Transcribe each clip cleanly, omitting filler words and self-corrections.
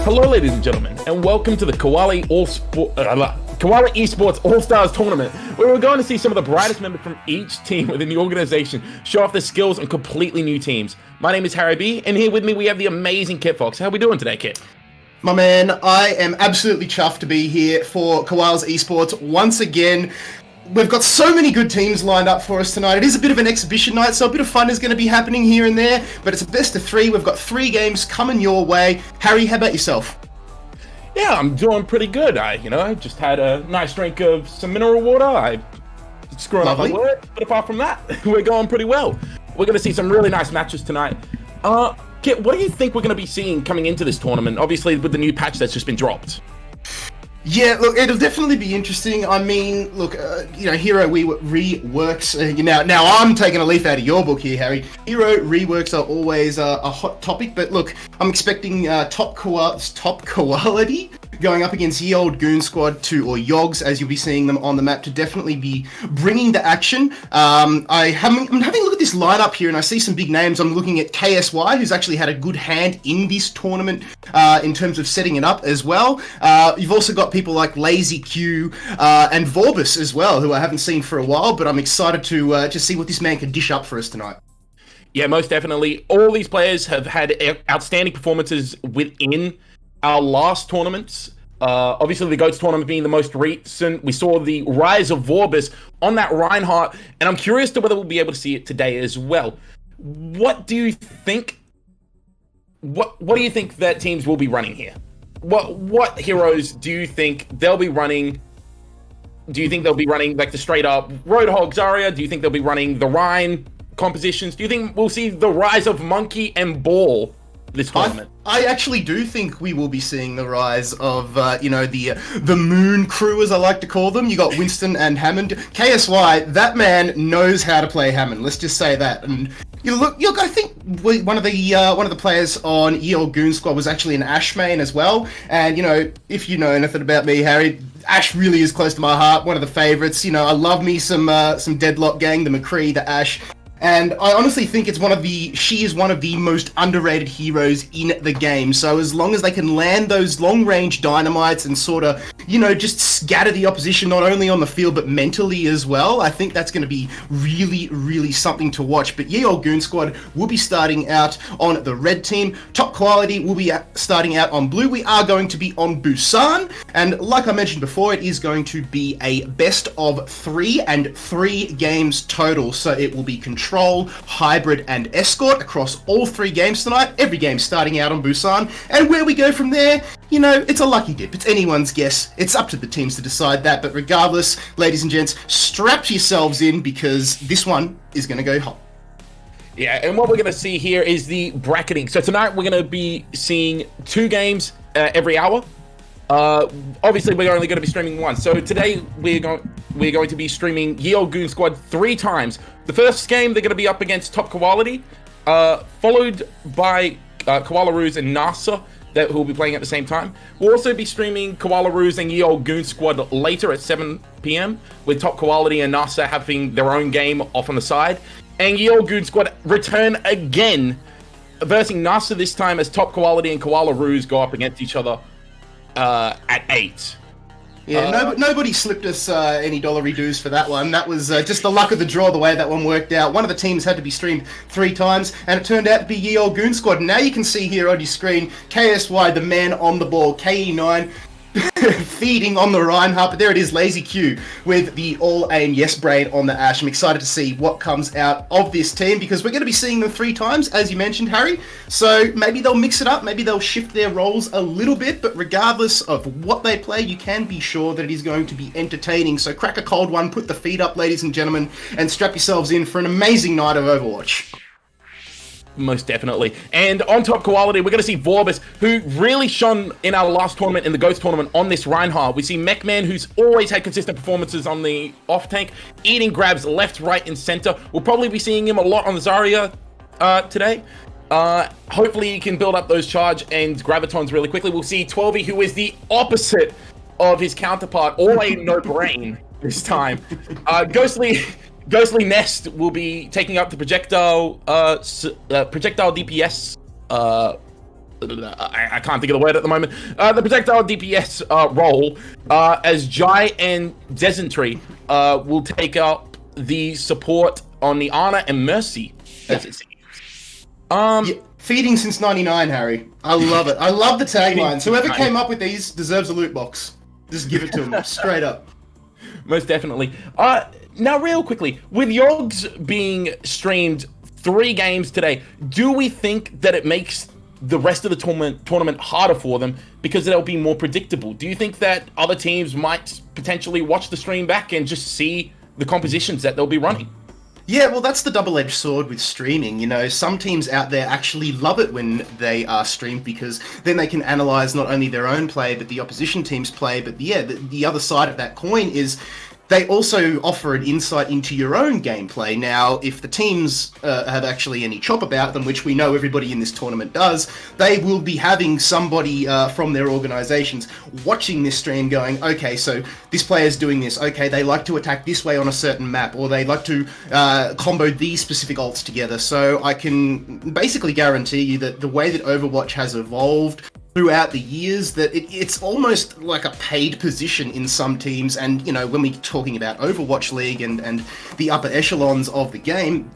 Hello, ladies and gentlemen, and welcome to the Koalas Koalas Esports All-Stars Tournament, where we're going to see some of the brightest members from each team within the organization show off their skills on completely new teams. My name is Harry B, and here with me we have the amazing Kit Fox. How are we doing today, Kit? My man, I am absolutely chuffed to be here for Koalas Esports once again. We've got so many good teams lined up for us tonight. It is a bit of an exhibition night, so a bit of fun is going to be happening here and there, but it's a best of three. We've got 3 games coming your way. Harry, how about yourself? Yeah, I'm doing pretty good. I just had a nice drink of some mineral water. I screwed up my word, but apart from that, we're going pretty well. We're going to see some really nice matches tonight. Kit, what do you think we're going to be seeing coming into this tournament? Obviously, with the new patch that's just been dropped. Yeah, look, it'll definitely be interesting. I mean, look, Hero reworks. Now I'm taking a leaf out of your book here, Harry. Hero reworks are always a hot topic, but look, I'm expecting top quality going up against Ye Old Goon Squad 2, or Yogs, as you'll be seeing them on the map, to definitely be bringing the action. I'm having a look at this lineup here, and I see some big names. I'm looking at KSY, who's actually had a good hand in this tournament in terms of setting it up as well. You've also got people like Lazy Q and Vorbis as well, who I haven't seen for a while, but I'm excited to just see what this man can dish up for us tonight. Yeah, most definitely. All these players have had outstanding performances within our last tournaments. Obviously, the GOATS tournament being the most recent. We saw the rise of Vorbis on that Reinhardt, and I'm curious to whether we'll be able to see it today as well. What do you think? What do you think that teams will be running here? What heroes do you think they'll be running? Do you think they'll be running like the straight up Roadhog Zarya? Do you think they'll be running the Rhine compositions? Do you think we'll see the rise of Monkey and Ball this tournament? I actually do think we will be seeing the rise of, the Moon Crew, as I like to call them. You got Winston and Hammond. KSY, that man knows how to play Hammond. Let's just say that. And look, I think one of the players on Ye Old Goon Squad was actually an Ashe main as well. And if you know anything about me, Harry, Ashe really is close to my heart. One of the favorites. I love me some Deadlock Gang, the McCree, the Ashe. And I honestly think she is one of the most underrated heroes in the game. So as long as they can land those long-range dynamites and sort of, just scatter the opposition not only on the field but mentally as well, I think that's going to be really, really something to watch. But Ye Old Goon Squad will be starting out on the red team. Top Quality will be starting out on blue. We are going to be on Busan. And like I mentioned before, it is going to be a best of 3 and 3 games total. So it will be Control, Hybrid, and Escort across all 3 games tonight. Every game starting out on Busan. And where we go from there, it's a lucky dip. It's anyone's guess. It's up to the teams to decide that. But regardless, ladies and gents, strap yourselves in because this one is going to go hot. Yeah, and what we're going to see here is the bracketing. So tonight we're going to be seeing 2 games every hour. Obviously, we're only going to be streaming one. So today we're going to be streaming Ye Old Goon Squad 3 times. The first game they're going to be up against Top Quality, followed by Koala Ruse and NASA, who will be playing at the same time. We'll also be streaming Koala Ruse and Ye Old Goon Squad later at 7 p.m. with Top Quality and NASA having their own game off on the side. And Ye Old Goon Squad return again, versing NASA this time as Top Quality and Koala Ruse go up against each other at 8. Yeah, nobody slipped us any dollary dues for that one. That was just the luck of the draw, the way that one worked out. One of the teams had to be streamed 3 times, and it turned out to be Ye Old Goon Squad. Now you can see here on your screen, KSY, the man on the ball, KE9, feeding on the Reinhardt, but there it is, Lazy Q with the all-aim yes brain on the Ashe. I'm excited to see what comes out of this team because we're going to be seeing them 3 times, as you mentioned, Harry. So maybe they'll mix it up, maybe they'll shift their roles a little bit, but regardless of what they play, you can be sure that it is going to be entertaining. So crack a cold one, put the feet up, ladies and gentlemen, and strap yourselves in for an amazing night of Overwatch. Most definitely. And on Top Quality, we're going to see Vorbis, who really shone in our last tournament, in the GOATS tournament, on this Reinhardt. We see Mechman, who's always had consistent performances on the off-tank, eating grabs left, right, and center. We'll probably be seeing him a lot on the Zarya today. Hopefully he can build up those charge and gravitons really quickly. We'll see 12e, who is the opposite of his counterpart, all a no-brain this time. Ghostly Nest will be taking up the projectile DPS I can't think of the word at the moment. The projectile DPS role as Jai and Desentry will take up the support on the Honor and Mercy, as it seems. Feeding since '99, Harry. I love it. I love the taglines. Whoever came up with these deserves a loot box. Just give it to them, straight up. Most definitely. Now, real quickly, with Yogs being streamed 3 games today, do we think that it makes the rest of the tournament harder for them because they'll be more predictable? Do you think that other teams might potentially watch the stream back and just see the compositions that they'll be running? Yeah, well, that's the double-edged sword with streaming. You know, some teams out there actually love it when they are streamed because then they can analyze not only their own play, but the opposition team's play. But yeah, the other side of that coin is they also offer an insight into your own gameplay. Now, if the teams have actually any chop about them, which we know everybody in this tournament does, they will be having somebody from their organizations watching this stream going, okay, so this player's doing this, okay, they like to attack this way on a certain map, or they like to combo these specific ults together. So I can basically guarantee you that the way that Overwatch has evolved throughout the years, that it's almost like a paid position in some teams. And, you know, when we're talking about Overwatch League and the upper echelons of the game,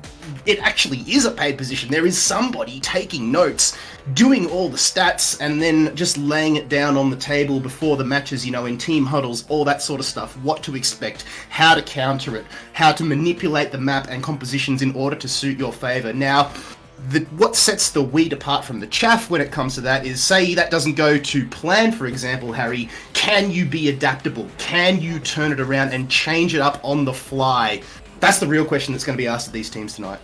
it actually is a paid position. There is somebody taking notes, doing all the stats, and then just laying it down on the table before the matches, you know, in team huddles, all that sort of stuff, what to expect, how to counter it, how to manipulate the map and compositions in order to suit your favor. Now, what sets the wheat apart from the chaff when it comes to that is, say that doesn't go to plan, for example, Harry, can you be adaptable? Can you turn it around and change it up on the fly? That's the real question that's going to be asked of these teams tonight.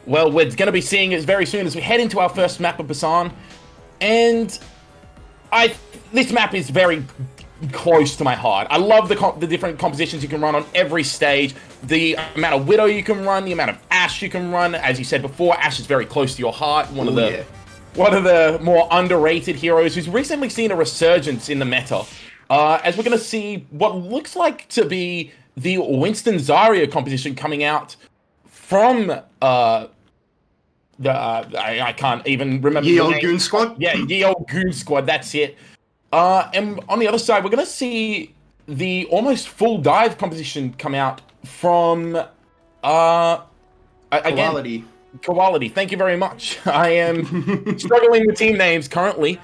Well, we're going to be seeing it very soon as we head into our first map of Busan. And this map is very close to my heart. I love the different compositions you can run on every stage, the amount of Widow you can run, the amount of Ashe you can run. As you said before, Ashe is very close to your heart. One of the more underrated heroes who's recently seen a resurgence in the meta. As we're going to see what looks like to be the Winston Zarya composition coming out from I can't even remember Ye the Olde name. Goon Squad? Yeah, Ye Olde Goon Squad, that's it. And on the other side, we're going to see the almost full dive composition come out from, Quality. Quality. Thank you very much. I am struggling with team names currently.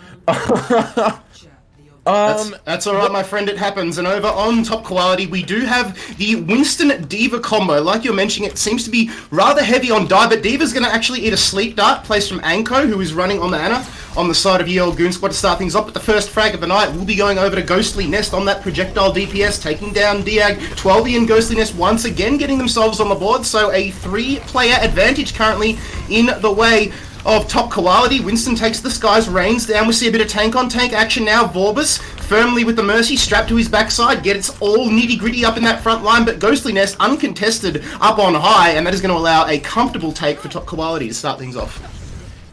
That's alright, my friend, it happens. And over on top Quality, we do have the Winston D.Va combo. Like you're mentioning, it seems to be rather heavy on dive, but D.Va's going to actually eat a sleep dart placed from Anko, who is running on the Ana on the side of Ye Olde Goon Squad to start things off. But the first frag of the night will be going over to Ghostly Nest on that projectile DPS, taking down Diag. 12y and Ghostly Nest once again getting themselves on the board, so a 3-player advantage currently in the way of top Quality. Winston takes the Sky's reins down. We see a bit of tank-on-tank action now. Vorbis firmly with the Mercy strapped to his backside. Gets all nitty-gritty up in that front line, but Ghostly Nest uncontested up on high, and that is going to allow a comfortable take for top Quality to start things off.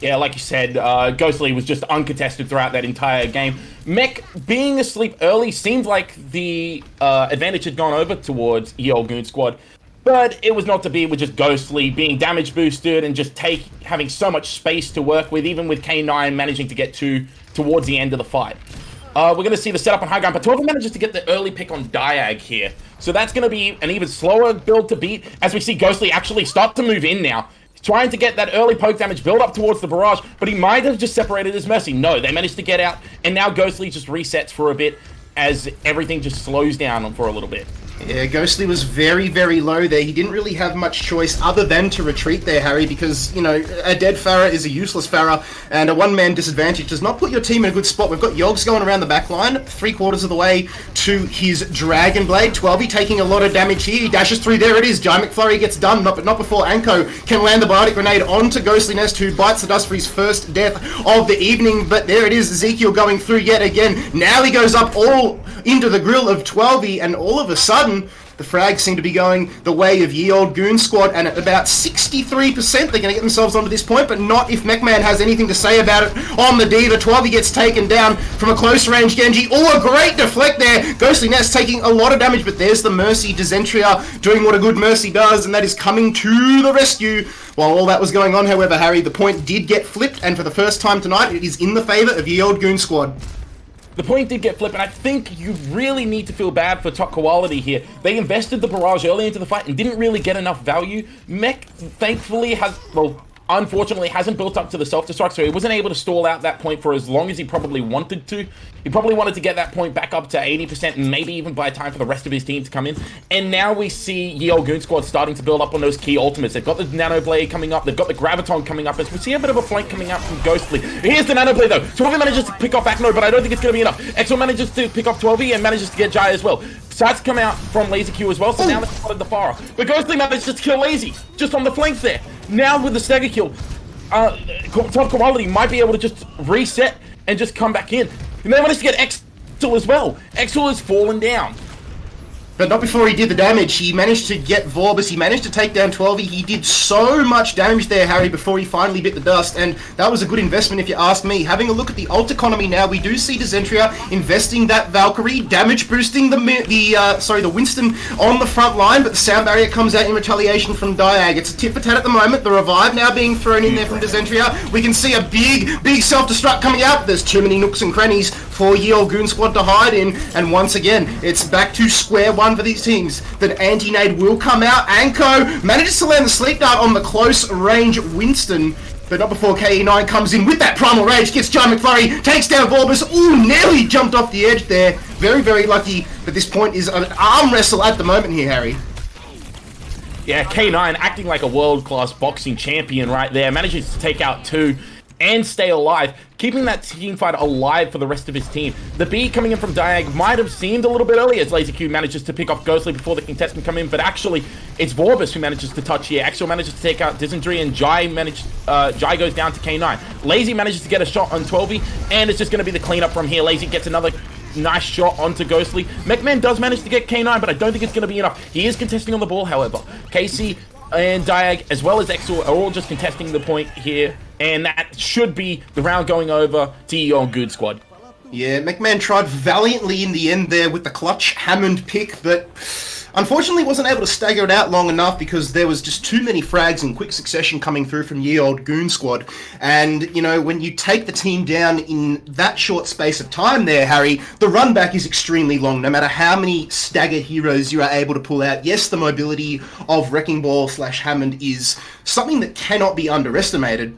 Yeah, like you said, Ghostly was just uncontested throughout that entire game. Mech being asleep early seemed like the advantage had gone over towards Ye Olde Goon Squad. But it was not to be with just Ghostly being damage boosted and just having so much space to work with, even with K9 managing to get towards the end of the fight. We're going to see the setup on high ground, but 12 manages to get the early pick on Diag here. So that's going to be an even slower build to beat as we see Ghostly actually start to move in now. Trying to get that early poke damage build up towards the barrage, but he might have just separated his Mercy. No, they managed to get out, and now Ghostly just resets for a bit as everything just slows down for a little bit. Yeah, Ghostly was very, very low there. He didn't really have much choice other than to retreat there, Harry, because, you know, a dead Pharah is a useless Pharah, and a one-man disadvantage does not put your team in a good spot. We've got Yogs going around the back line, 3/4 of the way to his Dragon Blade. 12y taking a lot of damage here. He dashes through. There it is. Giant McFlurry gets done, but not before Anko can land the Biotic Grenade onto Ghostly Nest, who bites the dust for his first death of the evening. But there it is. Ezekiel going through yet again. Now he goes up all into the grill of 12y, and all of a sudden, the The frags seem to be going the way of Ye Old Goon Squad, and at about 63%, they're going to get themselves onto this point, but not if MechMan has anything to say about it on the Diva. 12 gets taken down from a close range Genji. Oh, a great deflect there. Ghostly Nest taking a lot of damage, but there's the Mercy. Dezentria doing what a good Mercy does, and that is coming to the rescue. While all that was going on, however, Harry, the point did get flipped, and for the first time tonight, it is in the favour of Ye Old Goon Squad. The point did get flipped, and I think you really need to feel bad for Top Quality here. They invested the barrage early into the fight and didn't really get enough value. Mech, thankfully, unfortunately, hasn't built up to the self-destruct, so he wasn't able to stall out that point for as long as he probably wanted to. He probably wanted to get that point back up to 80% and maybe even buy time for the rest of his team to come in. And now we see Ye Old Goon Squad starting to build up on those key ultimates. They've got the Nano Blade coming up, they've got the Graviton coming up, as we see a bit of a flank coming out from Ghostly. Here's the Nano Blade though. 12 manages to pick off Akno, but I don't think it's going to be enough. Exo manages to pick off 12 and manages to get Jai as well. Starts to come out from Lazy Q as well, so now they've spotted the Farah. But Ghostly manages to kill Lazy, just on the flanks there. Now with the Sdogga kill, Top Quality might be able to just reset and just come back in. And they managed to get Exel as well. Exel has fallen down. But not before he did the damage. He managed to get Vorbis, he managed to take down 12. He did so much damage there, Harry, before he finally bit the dust, and that was a good investment if you ask me. Having a look at the ult economy now, we do see Dezentria investing that Valkyrie, damage boosting the Winston on the front line, but the sound barrier comes out in retaliation from Diag. It's a tit for tat at the moment. The revive now being thrown in there from Dezentria. We can see a big self-destruct coming out. There's too many nooks and crannies for Ye Old Goon Squad to hide in, and once again, it's back to square one for these teams. That anti-nade will come out. Anko manages to land the sleep dart on the close range Winston, but not before KE9 comes in with that primal rage, gets John McFlurry, takes down Vorbis. Ooh, nearly jumped off the edge there. Very lucky, but this point is an arm wrestle at the moment here, Harry. Yeah, K9 acting like a world-class boxing champion right there, manages to take out 2 and stay alive, keeping that team fight alive for the rest of his team. The B coming in from Diag might have seemed a little bit early as Lazy Q manages to pick off Ghostly before the contestant come in, but actually it's Vorbis who manages to touch here. Axel manages to take out Dysentery, and Jai goes down to K9. Lazy manages to get a shot on 12 and it's just going to be the cleanup from here. Lazy gets another nice shot onto Ghostly. MechMan does manage to get K9, but I don't think it's going to be enough. He is contesting on the ball, however. Casey and Diag, as well as Exor, are all just contesting the point here, and that should be the round going over to Ye Old Goon Squad. Yeah, MechMan tried valiantly in the end there with the clutch Hammond pick, but unfortunately wasn't able to stagger it out long enough because there was just too many frags in quick succession coming through from Ye Old Goon Squad. And, you know, when you take the team down in that short space of time there, Harry, the run back is extremely long, no matter how many stagger heroes you are able to pull out. Yes, the mobility of Wrecking Ball / Hammond is something that cannot be underestimated.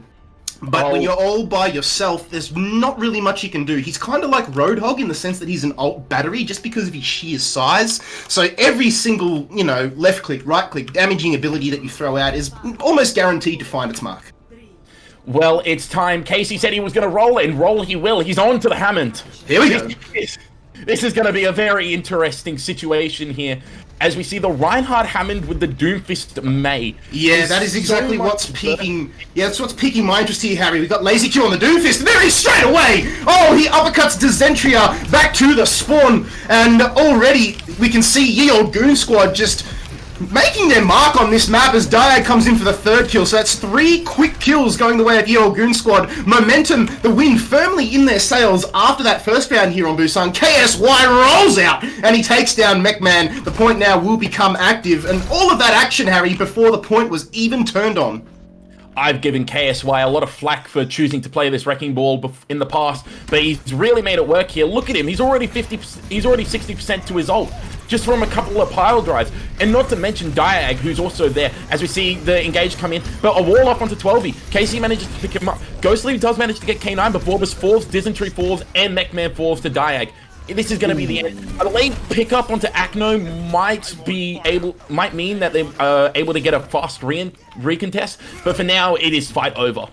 But when you're all by yourself, there's not really much you can do. He's kind of like Roadhog in the sense that he's an ult battery just because of his sheer size. So every single, you know, left click, right click, damaging ability that you throw out is almost guaranteed to find its mark. Well, it's time. Casey said he was going to roll it, and roll he will. He's on to the Hammond. Here we go. This is going to be a very interesting situation here, as we see the Reinhardt Hammond with the Doomfist May. Yeah, that is exactly what's piquing. Yeah, that's what's piquing my interest here, Harry. We've got Lazy Q on the Doomfist, and there he is straight away. Oh, he uppercuts Dezentria back to the spawn, and already we can see Ye Old Goon Squad just making their mark on this map as Diag comes in for the 3rd kill. So that's 3 quick kills going the way of Ye Old Goon Squad. Momentum, the win firmly in their sails after that first round here on Busan. KSY rolls out and he takes down MechMan. The point now will become active, and all of that action, Harry, before the point was even turned on. I've given KSY a lot of flack for choosing to play this Wrecking Ball in the past, but he's really made it work here. Look at him, he's already 60% to his ult, just from a couple of pile drives. And not to mention Diag, who's also there, as we see the engage come in, but a wall off onto 12. Casey manages to pick him up. Ghostly does manage to get K9, but Vorbis falls, Dysentery falls, and MechMan falls to Diag. This is going to be the end. A late pickup onto Akno might mean that they're able to get a fast recontest, but for now it is fight over.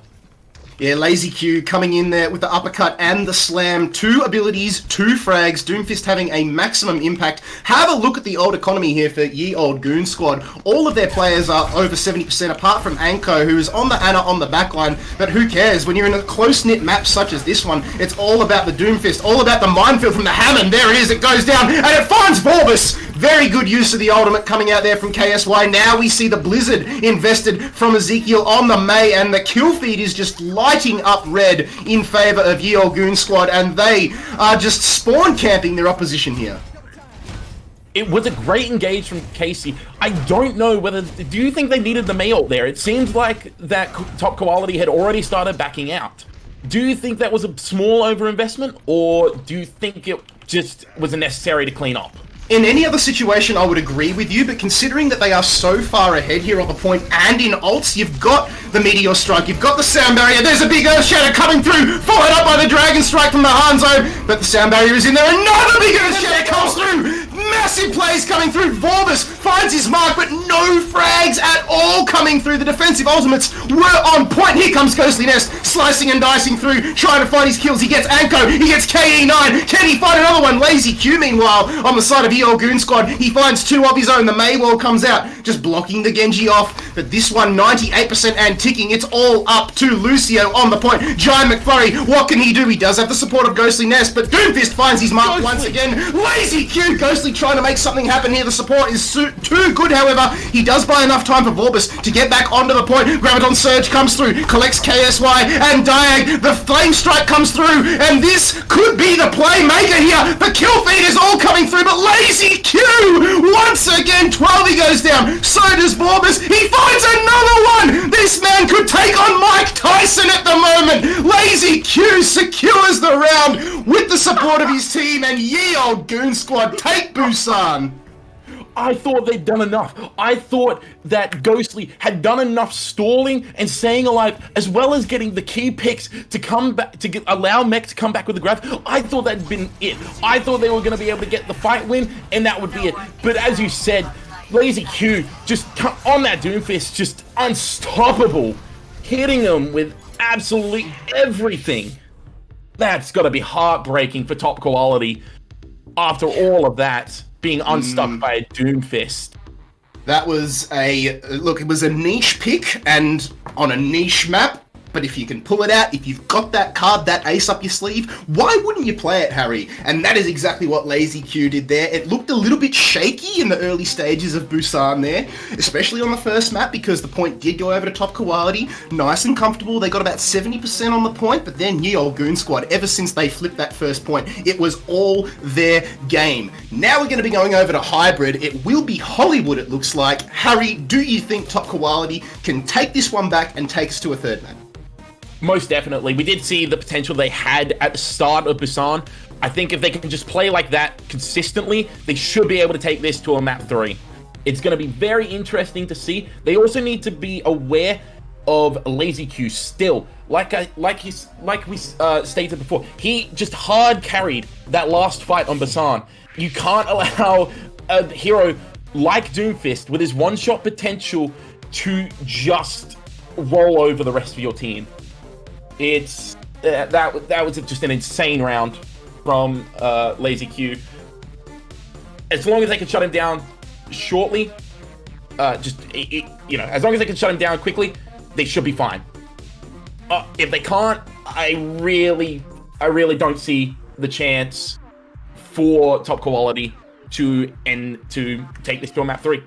Yeah, Lazy Q coming in there with the uppercut and the slam. 2 abilities, 2 frags. Doomfist having a maximum impact. Have a look at the old economy here for Ye Old Goon Squad. All of their players are over 70%, apart from Anko, who is on the Ana on the backline. But who cares? When you're in a close-knit map such as this one, it's all about the Doomfist, all about the minefield from the Hammond. There it is, it goes down, and it finds Vorbis. Very good use of the ultimate coming out there from KSY. Now we see the Blizzard invested from Ezekiel on the Mei, and the kill feed is just lighting up red in favor of Ye Olde Goon Squad, and they are just spawn camping their opposition here. It was a great engage from Casey. I don't know whether... Do you think they needed the Mei ult there? It seems like that top quality had already started backing out. Do you think that was a small overinvestment, or do you think it just was necessary to clean up? In any other situation, I would agree with you, but considering that they are so far ahead here on the point and in ults, you've got the Meteor Strike, you've got the Sound Barrier, there's a big Earth Shatter coming through, followed up by the Dragon Strike from the Hanzo, but the Sound Barrier is in there, another big Earth Shatter comes through! Massive plays coming through, Vorbis finds his mark, but no frags at all coming through. The defensive ultimates were on point. Here comes Ghostly Nest, slicing and dicing through, trying to find his kills. He gets Anko, he gets KE9, can he find another one? Lazy Q, meanwhile, on the side of Ye Olde Goon Squad, he finds two of his own. The Mei wall comes out, just blocking the Genji off, but this one 98% and ticking. It's all up to Lucio on the point. Giant McFlurry, what can he do? He does have the support of Ghostly Nest, but Doomfist finds his mark once again. Lazy Q, Ghostly trying to make something happen here. The support is too good, however. He does buy enough time for Vorbis to get back onto the point. Graviton Surge comes through, collects KSY and Diag. The Flame Strike comes through, and this could be the playmaker here. The kill feed is all coming through, but Lazy Q, once again, 12 goes down. So does Vorbis. He finds another one. This man could take on Mike Tyson at the moment. Lazy Q secures the round with the support of his team, and Ye Olde Goon Squad take Busan. I thought they'd done enough. I thought that Ghostly had done enough stalling and staying alive, as well as getting the key picks to come back, to allow Mech to come back with the grab. I thought that'd been it. I thought they were going to be able to get the fight win, and that would be it. But as you said, Lazy Q just on that Doomfist, just unstoppable, hitting them with absolutely everything. That's got to be heartbreaking for top quality after all of that, being unstuck by a Doomfist. That was look, it was a niche pick and on a niche map, but if you can pull it out, if you've got that card, that ace up your sleeve, why wouldn't you play it, Harry? And that is exactly what Lazy Q did there. It looked a little bit shaky in the early stages of Busan there, especially on the first map, because the point did go over to top quality, nice and comfortable. They got about 70% on the point, but then Ye Olde Goon Squad, ever since they flipped that first point, it was all their game. Now we're going to be going over to Hybrid. It will be Hollywood, it looks like. Harry, do you think top quality can take this one back and take us to a third map? Most definitely. We did see the potential they had at the start of Busan. I think if they can just play like that consistently, they should be able to take this to a map 3. It's going to be very interesting to see. They also need to be aware of Lazy Q still. Like we stated before, he just hard carried that last fight on Busan. You can't allow a hero like Doomfist with his one-shot potential to just roll over the rest of your team. It's that was just an insane round from Lazy Q. As long as they can shut him down shortly, as long as they can shut him down quickly, they should be fine. If they can't, I really don't see the chance for top quality to take this to a map 3.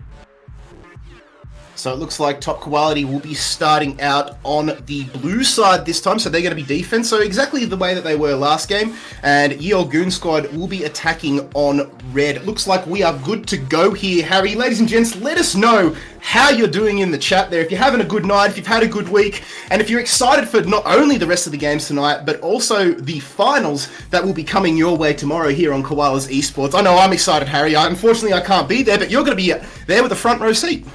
So it looks like top quality will be starting out on the blue side this time, so they're going to be defense, so exactly the way that they were last game, and Ye Olde Goon Squad will be attacking on red. It looks like we are good to go here, Harry. Ladies and gents, let us know how you're doing in the chat there, if you're having a good night, if you've had a good week, and if you're excited for not only the rest of the games tonight, but also the finals that will be coming your way tomorrow here on Koalas Esports. I know I'm excited, Harry. Unfortunately, I can't be there, but you're going to be there with a front row seat.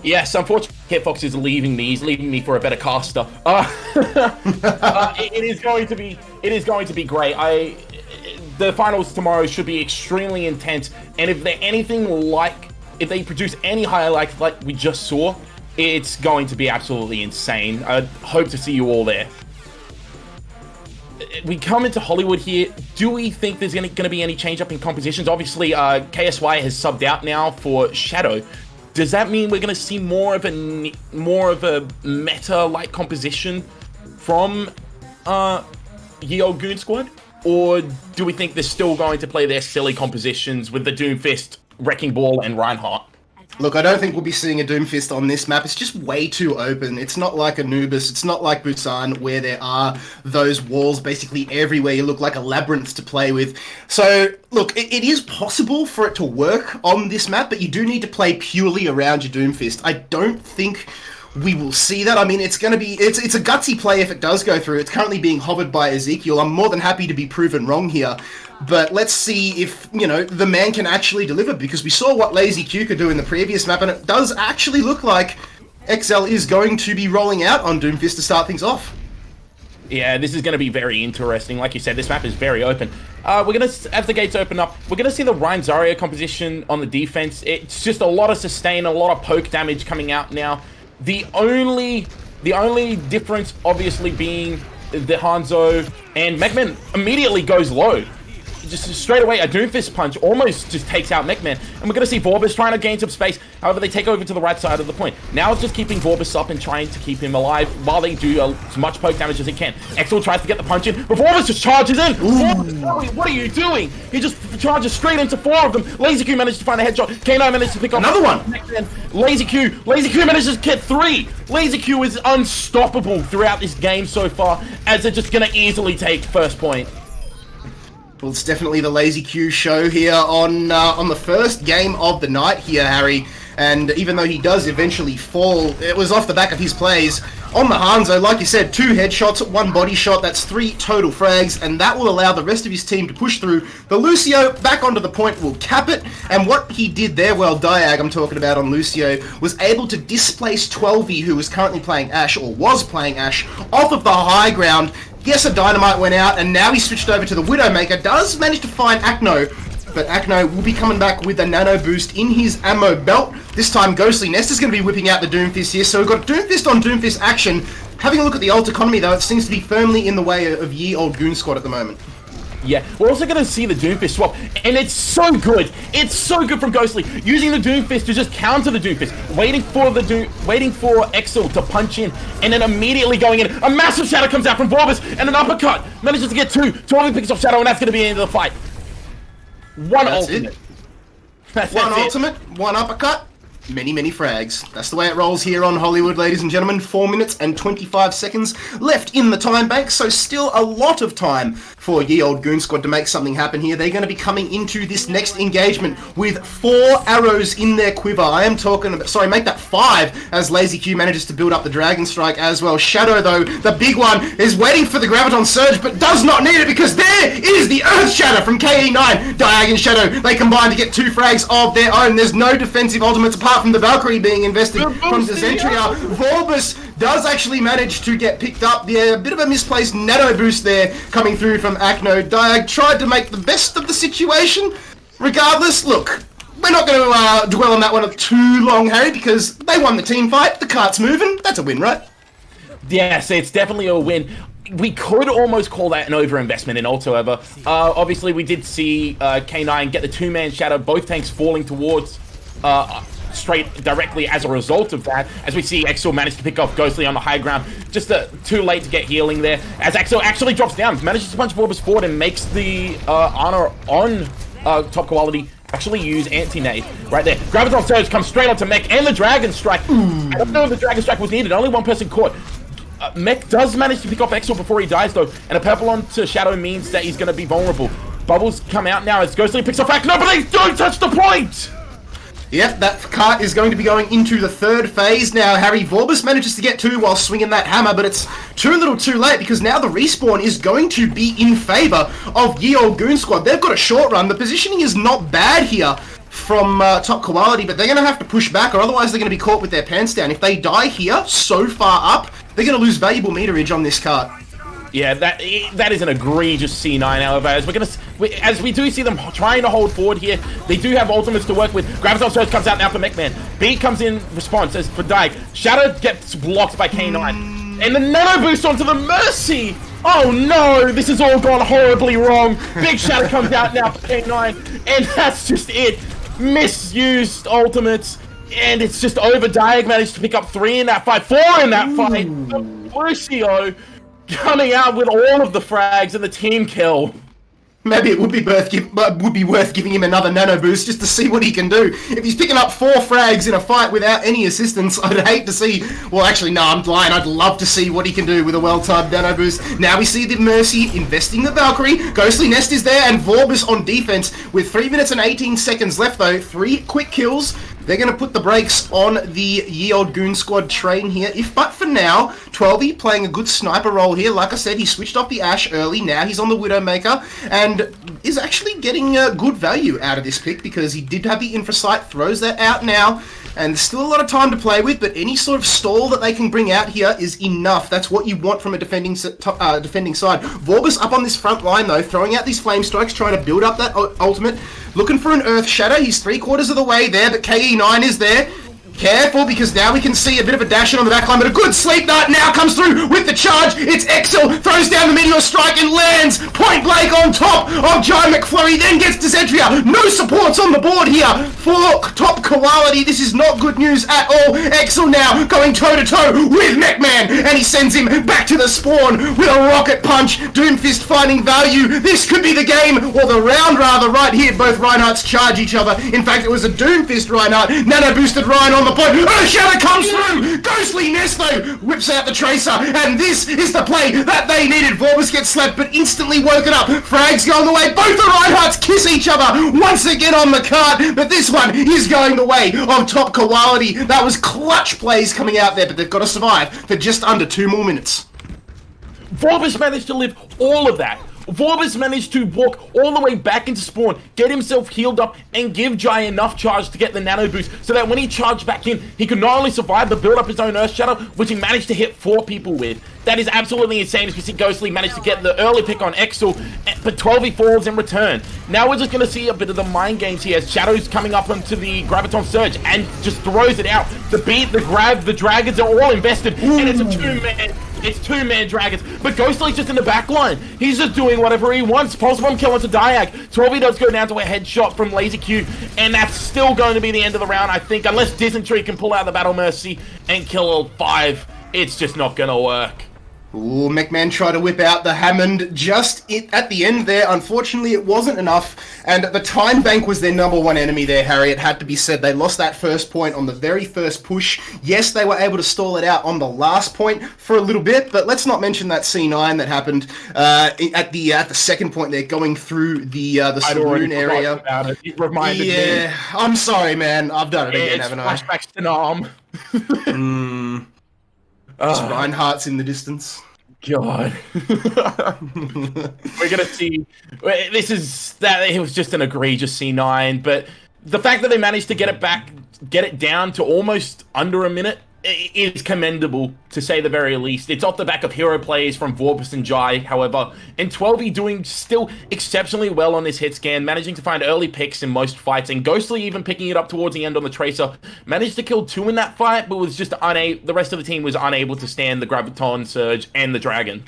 Yes, unfortunately, Hitfox is leaving me. He's leaving me for a better caster. It is going to be great. The finals tomorrow should be extremely intense, and if they produce any highlights like we just saw, it's going to be absolutely insane. I hope to see you all there. We come into Hollywood here. Do we think there's going to be any change up in compositions? Obviously, KSY has subbed out now for Shadow. Does that mean we're going to see more of a meta-like composition from Ye Olde Goon Squad? Or do we think they're still going to play their silly compositions with the Doomfist Wrecking Ball and Reinhardt. Look, I don't think we'll be seeing a Doomfist on this map. It's just way too open. It's not like Anubis. It's not like Busan, where there are those walls basically everywhere. You look like a labyrinth to play with. So, look, it is possible for it to work on this map, but you do need to play purely around your Doomfist. I don't think we will see that. I mean, it's going to be... It's a gutsy play if it does go through. It's currently being hovered by Ezekiel. I'm more than happy to be proven wrong here. But let's see if, you know, the man can actually deliver, because we saw what Lazy Q could do in the previous map, and it does actually look like XL is going to be rolling out on Doomfist to start things off. Yeah, this is going to be very interesting. Like you said, this map is very open. We're going to, as the gates open up, we're going to see the Rein Zarya composition on the defense. It's just a lot of sustain, a lot of poke damage coming out now. The only difference, obviously, being the Hanzo, and Mechman immediately goes low. Just straight away, a Doomfist punch almost just takes out Mechman. And we're going to see Vorbis trying to gain some space. However, they take over to the right side of the point. Now it's just keeping Vorbis up and trying to keep him alive while they do as much poke damage as they can. Exel tries to get the punch in, but Vorbis just charges in. Vorbis, what are you doing? He just charges straight into 4 of them. Lazy Q managed to find a headshot. K9 managed to pick up another one. Lazy Q manages to get 3. Lazy Q is unstoppable throughout this game so far, as they're just going to easily take first point. Well, it's definitely the Lazy Q show here on the first game of the night here, Harry. And even though he does eventually fall, it was off the back of his plays. On the Hanzo, like you said, 2 headshots, 1 body shot, that's 3 total frags, and that will allow the rest of his team to push through. The Lucio back onto the point will cap it, and what he did there, well, Diag, I'm talking about on Lucio, was able to displace 12e, who was currently playing Ashe, or was playing Ashe, off of the high ground. Yes, a Dynamite went out, and now he switched over to the Widowmaker. Does manage to find Akno, but Akno will be coming back with a nano boost in his ammo belt. This time, Ghostly Nest is going to be whipping out the Doomfist here, so we've got Doomfist on Doomfist action. Having a look at the ult economy, though, it seems to be firmly in the way of Ye Old Goon Squad at the moment. Yeah, we're also going to see the Doomfist swap, and it's so good. It's so good from Ghostly, using the Doomfist to just counter the Doomfist, waiting for Exel to punch in, and then immediately going in. A massive shadow comes out from Vorbis, and an uppercut manages to get 2. 12 picks off Shadow, and that's going to be the end of the fight. One ultimate. One ultimate, 1 uppercut. Many, many frags. That's the way it rolls here on Hollywood, ladies and gentlemen. 4 minutes and 25 seconds left in the time bank, so still a lot of time for Ye Old Goon Squad to make something happen here. They're going to be coming into this next engagement with 4 arrows in their quiver. I am talking about, sorry, make that 5 as Lazy Q manages to build up the Dragon Strike as well. Shadow, though, the big one, is waiting for the Graviton Surge, but does not need it because there is the Earth Shatter from KE9. Diag and Shadow, they combine to get 2 frags of their own. There's no defensive ultimates apart from the Valkyrie being invested from Zentria. Vorbis does actually manage to get picked up. A bit of a misplaced nano boost there coming through from Akno. Diag tried to make the best of the situation. Regardless, look, we're not going to dwell on that one too long, Harry, because they won the team fight. The cart's moving. That's a win, right? Yes, it's definitely a win. We could almost call that an overinvestment in ult, however. Obviously, we did see K9 get the 2-man shadow, both tanks falling towards straight directly as a result of that, as we see Exel manage to pick off Ghostly on the high ground. Just too late to get healing there, as Exel actually drops down, manages to punch Vorbis forward and makes the Honor on top quality actually use anti-nade right there. Graviton Surge comes straight onto Mech and the Dragon Strike. I don't know if the Dragon Strike was needed, only 1 person caught. Mech does manage to pick off Exel before he dies, though, and a purple onto Shadow means that he's going to be vulnerable. Bubbles come out now as Ghostly picks off Akno, but they don't touch the point! Yep, that cart is going to be going into the 3rd phase now. Harry, Vorbis manages to get 2 while swinging that hammer, but it's too little too late because now the respawn is going to be in favor of Ye Old Goon Squad. They've got a short run. The positioning is not bad here from top quality, but they're going to have to push back or otherwise they're going to be caught with their pants down. If they die here, so far up, they're going to lose valuable meterage on this cart. Yeah, that is an egregious C9, however, as we do see them trying to hold forward here. They do have ultimates to work with. Graviton Surge comes out now for Mechman. B comes in response as for Dyke. Shadow gets blocked by K9. And the nano boost onto the Mercy! Oh no, this has all gone horribly wrong. Big Shadow comes out now for K9, and that's just it. Misused ultimates, and it's just over. Diag managed to pick up 3 in that fight, 4 in that fight. Lucio coming out with all of the frags and the team kill. Maybe it would be worth giving him another nano boost just to see what he can do. If he's picking up 4 frags in a fight without any assistance, I'd hate to see... Well, actually, no, I'm lying. I'd love to see what he can do with a well-timed nano boost. Now we see the Mercy investing the Valkyrie. Ghostly Nest is there, and Vorbis on defense. With 3 minutes and 18 seconds left, though, 3 quick kills. They're going to put the brakes on the Ye Old Goon Squad train here. But for now, 12y playing a good sniper role here. Like I said, he switched off the Ash early. Now he's on the Widowmaker and is actually getting good value out of this pick because he did have the infra sight, throws that out now. And there's still a lot of time to play with, but any sort of stall that they can bring out here is enough. That's what you want from a defending side. Vorbis up on this front line, though, throwing out these flame strikes, trying to build up that ultimate. Looking for an Earth Shatter. He's 3/4 of the way there, but KE9 is there. Careful, because now we can see a bit of a dash in on the backline, but a good sleep dart now comes through with the charge. It's Exel, throws down the Meteor Strike and lands point blank on top of Giant McFlurry, then gets Dezentria. No supports on the board here for top quality. This is not good news at all. Exel now going toe-to-toe with McMahon, and he sends him back to the spawn with a rocket punch. Doomfist finding value. This could be the game, or the round rather, right here. Both Reinhardts charge each other. In fact, it was a Doomfist Reinhardt. Nano-boosted Ryan on the point. Shadow comes through. Ghostly Nest, though, whips out the Tracer, and this is the play that they needed. Vorbis gets slapped, but instantly woken up. Frags going the way. Both the Reinhardts kiss each other once again on the card, but this one is going the way of top quality. That was clutch plays coming out there, but they've got to survive for just under 2 more minutes. Vorbis managed to live all of that. Vorbis managed to walk all the way back into spawn, get himself healed up, and give Jai enough charge to get the nano boost, so that when he charged back in, he could not only survive, but build up his own Earth Shadow, which he managed to hit 4 people with. That is absolutely insane, as we see Ghostly managed to get the early pick on Exel, but 12 falls in return. Now we're just going to see a bit of the mind games here, as Shadow's coming up onto the Graviton Surge, and just throws it out. The beat, the grab, the dragons are all invested, and it's a 2-man... It's 2-man dragons, but Ghostly's just in the back line. He's just doing whatever he wants. Pulse Bomb kill onto Diag. 12 does go down to a headshot from Lazy Q, and that's still going to be the end of the round, I think, unless Dysentery can pull out the Battle Mercy and kill all 5. It's just not gonna work. Ooh, McMahon tried to whip out the Hammond just at the end there. Unfortunately, it wasn't enough. And the Time Bank was their #1 enemy there, Harry. It had to be said. They lost that first point on the very first push. Yes, they were able to stall it out on the last point for a little bit, but let's not mention that C9 that happened at the second point there, going through the saloon area. About it. It reminded me. I'm sorry, man. I've done it again, haven't I? Flashbacks to Nam. Reinhardt's in the distance. God. We're gonna see. This is that. It was just an egregious C9, but the fact that they managed to get it down to almost under a minute is commendable, to say the very least. It's off the back of hero plays from Vorbis and Jai, however, and 12 doing still exceptionally well on this hit scan, managing to find early picks in most fights, and Ghostly even picking it up towards the end on the Tracer. Managed to kill 2 in that fight, but was just the rest of the team was unable to stand the Graviton Surge and the Dragon.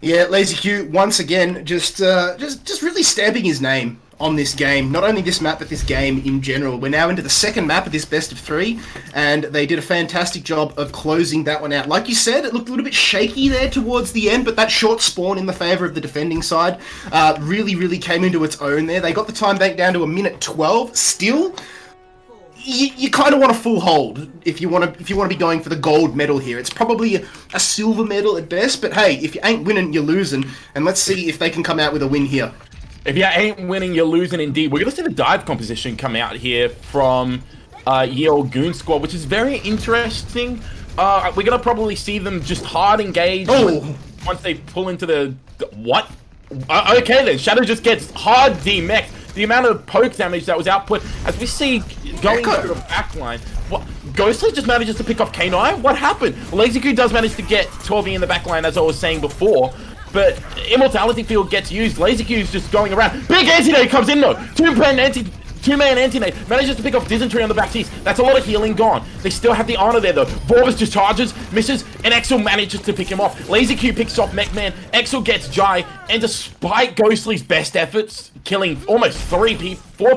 Yeah, Lazy Q once again just really stamping his name on this game. Not only this map, but this game in general. We're now into the second map of this best of 3, and they did a fantastic job of closing that one out. Like you said, it looked a little bit shaky there towards the end, but that short spawn in the favour of the defending side really came into its own there. They got the time bank down to 1:12. Still, you kind of want a full hold if you want to be going for the gold medal here. It's probably a silver medal at best, but hey, if you ain't winning, you're losing, and let's see if they can come out with a win here. If you ain't winning, you're losing indeed. We're going to see the dive composition come out here from Ye Old Goon Squad, which is very interesting. We're going to probably see them just hard engage once they pull into the... What? Okay then, Shadow just gets hard D-mech. The amount of poke damage that was output, as we see going through the backline. What? Ghostly just manages to pick off K9? What happened? Lazy Q does manage to get 12 in the backline, as I was saying before. But Immortality Field gets used. Lazy Q's just going around. Big Anti-Nade comes in though. Two-man Anti-Nade. Manages to pick off Dysentery on the back teeth. That's a lot of healing gone. They still have the honor there though. Vorbis just charges, misses, and Exel manages to pick him off. Lazy Q picks off McMahon. Exel gets Jai, and despite Ghostly's best efforts, killing almost 4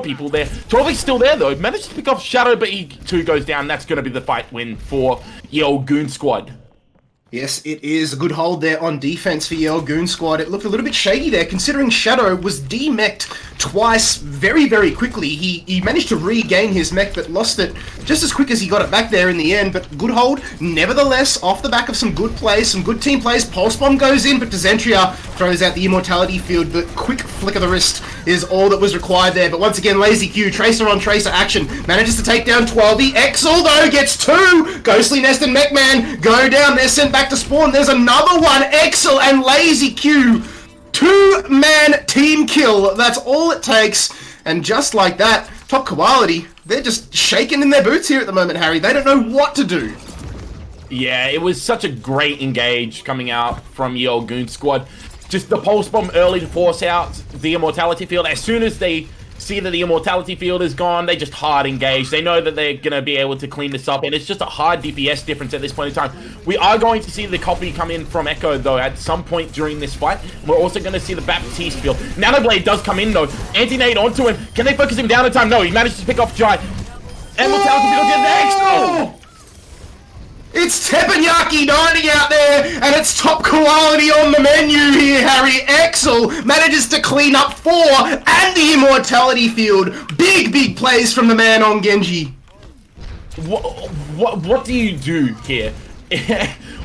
people there, 12's still there though. Manages to pick off Shadow, but he too goes down. That's going to be the fight win for Ye Old Goon Squad. Yes, it is a good hold there on defense for Yale Goon Squad. It looked a little bit shady there, considering Shadow was de-mech'd twice very, very quickly. He managed to regain his mech, but lost it just as quick as he got it back there in the end. But good hold, nevertheless, off the back of some good plays, some good team plays. Pulse Bomb goes in, but Dezentria throws out the Immortality Field. The quick flick of the wrist is all that was required there. But once again, Lazy Q, Tracer on Tracer action, manages to take down 12. Exel, though, gets 2. Ghostly Nest and Mechman go down. They're sent back to spawn. There's another one. Exel and Lazy Q. 2-man team kill. That's all it takes. And just like that, Top Quality, they're just shaking in their boots here at the moment, Harry. They don't know what to do. Yeah, it was such a great engage coming out from Yale Goon Squad. Just the Pulse Bomb early to force out the Immortality Field. As soon as they see that the Immortality Field is gone, they just hard engage. They know that they're going to be able to clean this up, and it's just a hard DPS difference at this point in time. We are going to see the copy come in from Echo, though, at some point during this fight. We're also going to see the Baptiste Field. Nanoblade does come in, though. Anti-nade onto him. Can they focus him down in time? No, he managed to pick off Jai. Immortality Field get next! Oh! It's Teppanyaki 90 out there, and it's Top Quality on the menu here, Harry. Exel manages to clean up 4 and the Immortality Field. Big plays from the man on Genji. What do you do here?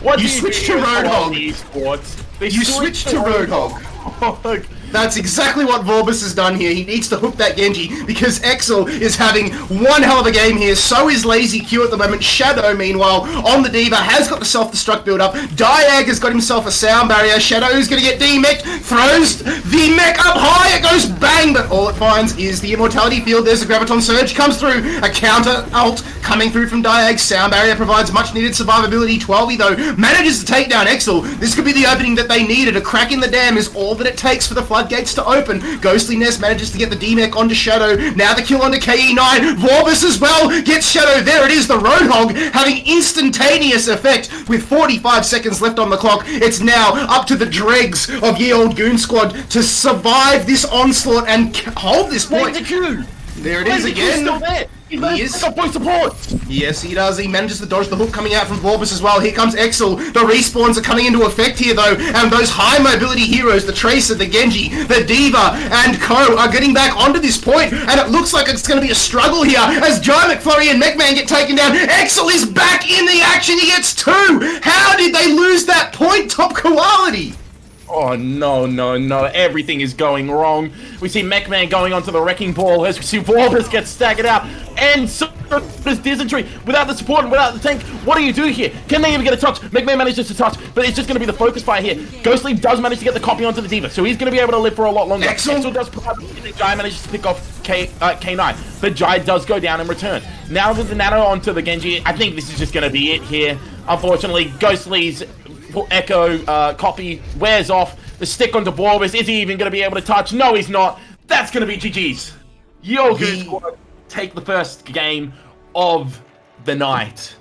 What you switch to Roadhog. Esports? You switch to Roadhog. That's exactly what Vorbis has done here. He needs to hook that Genji because Exel is having one hell of a game here. So is Lazy Q at the moment. Shadow, meanwhile, on the Diva, has got the self-destruct build-up. Diag has got himself a sound barrier. Shadow is going to get D-mech, throws the mech up high. It goes bang, but all it finds is the Immortality Field. There's a Graviton Surge, comes through. A counter ult coming through from Diag. Sound barrier provides much-needed survivability. 12, though, manages to take down Exel. This could be the opening that they needed. A crack in the dam is all that it takes for the floodgates to open. Ghostly Nest manages to get the D-mech onto Shadow. Now the kill onto KE9. Vorbis as well gets Shadow. There it is, the Roadhog having instantaneous effect with 45 seconds left on the clock. It's now up to the dregs of Ye Old Goon Squad to survive this onslaught and hold this point. There it is again. Still there. He is got point support. Yes, he does. He manages to dodge the hook coming out from Vorbis as well. Here comes Exel. The respawns are coming into effect here, though, and those high mobility heroes, the Tracer, the Genji, the Diva, and Co, are getting back onto this point, and it looks like it's going to be a struggle here as Jai McFlurry and Mechman get taken down. Exel is back in the action. He gets 2. How did they lose that point, Top Quality? Oh, no. Everything is going wrong. We see Mechman going onto the Wrecking Ball as we see Vorbis get staggered out. And so does Dysentery. Without the support and without the tank, what do you do here? Can they even get a touch? Mechman manages to touch, but it's just going to be the focus fire here. Ghostly does manage to get the copy onto the Diva, so he's going to be able to live for a lot longer. Exel does Jai manages to pick off K9, but Jai does go down in return. Now with the Nano onto the Genji, I think this is just going to be it here. Unfortunately, Ghostly's Echo copy wears off. The stick onto Vorbis. Is he even going to be able to touch? No, he's not. That's going to be GG's. Yo Goon Squad take the first game of the night.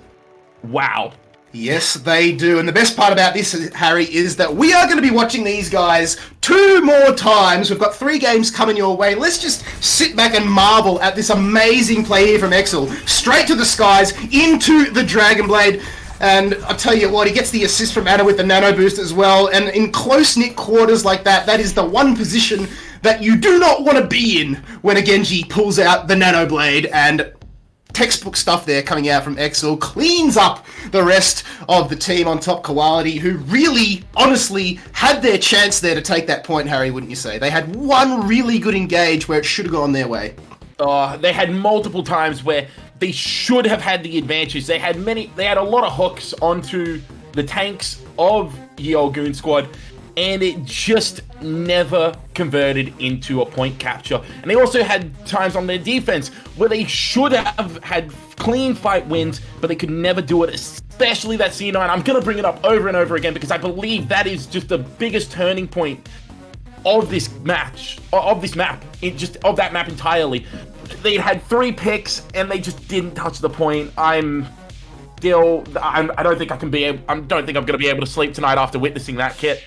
Wow. Yes, they do. And the best part about this, Harry, is that we are going to be watching these guys 2 more times. We've got 3 games coming your way. Let's just sit back and marvel at this amazing play here from Exel. Straight to the skies, into the Dragon Blade. And I'll tell you what, he gets the assist from Anna with the nano boost as well. And in close-knit quarters like that, that is the one position that you do not want to be in when a Genji pulls out the nano blade. And textbook stuff there coming out from Exel cleans up the rest of the team on Top Quality, who really, honestly, had their chance there to take that point, Harry, wouldn't you say? They had one really good engage where it should have gone their way. They had multiple times where they should have had the advantage. They had a lot of hooks onto the tanks of Ye Old Goon Squad, and it just never converted into a point capture. And they also had times on their defense where they should have had clean fight wins, but they could never do it, especially that C9. I'm going to bring it up over and over again because I believe that is just the biggest turning point of this match, of that map entirely. They had 3 picks and they just didn't touch the point. I don't think I'm going to be able to sleep tonight after witnessing that, Kit.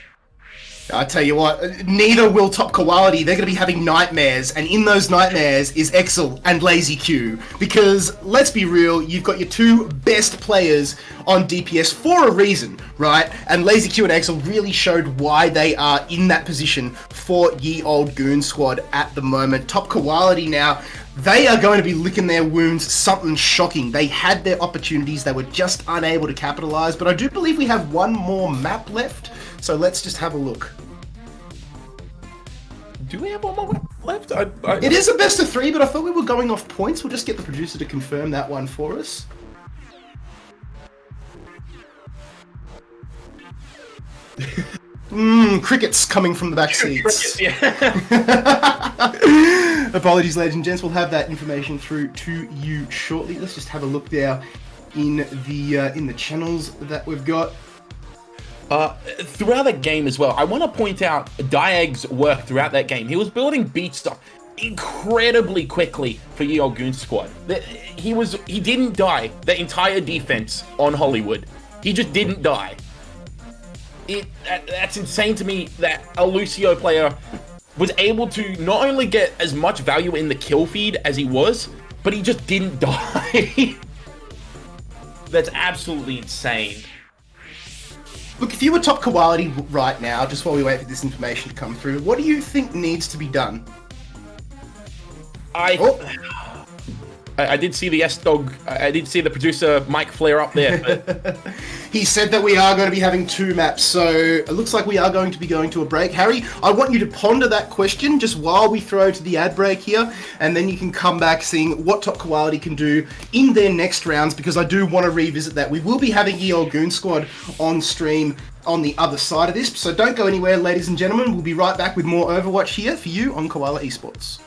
I tell you what, neither will top quality. They're going to be having nightmares, and in those nightmares is Excel and Lazy Q. Because let's be real, you've got your two best players on DPS for a reason, right? And Lazy Q and Excel really showed why they are in that position for Ye Old Goon Squad at the moment. Top quality now. They are going to be licking their wounds, something shocking. They had their opportunities, they were just unable to capitalize, but I do believe we have one more map left, so let's just have a look. Do we have one more left? It is a best of 3, but I thought we were going off points. We'll just get the producer to confirm that one for us. Crickets coming from the back seats. Crickets, yeah. Apologies, ladies and gents. We'll have that information through to you shortly. Let's just have a look there in the channels that we've got. Throughout that game as well, I want to point out Diag's work throughout that game. He was building beat stuff incredibly quickly for Ye Old Goon Squad. He didn't die the entire defense on Hollywood. He just didn't die. That's insane to me that a Lucio player was able to not only get as much value in the kill feed as he was, but he just didn't die. That's absolutely insane. Look, if you were top quality right now, just while we wait for this information to come through, what do you think needs to be done? I did see the Sdogga. I did see the producer Mike flare up there. But... He said that we are going to be having 2 maps, so it looks like we are going to be going to a break. Harry, I want you to ponder that question just while we throw to the ad break here, and then you can come back seeing what top quality can do in their next rounds, because I do want to revisit that. We will be having Ye Old Goon Squad on stream on the other side of this, so don't go anywhere, ladies and gentlemen. We'll be right back with more Overwatch here for you on Koala Esports.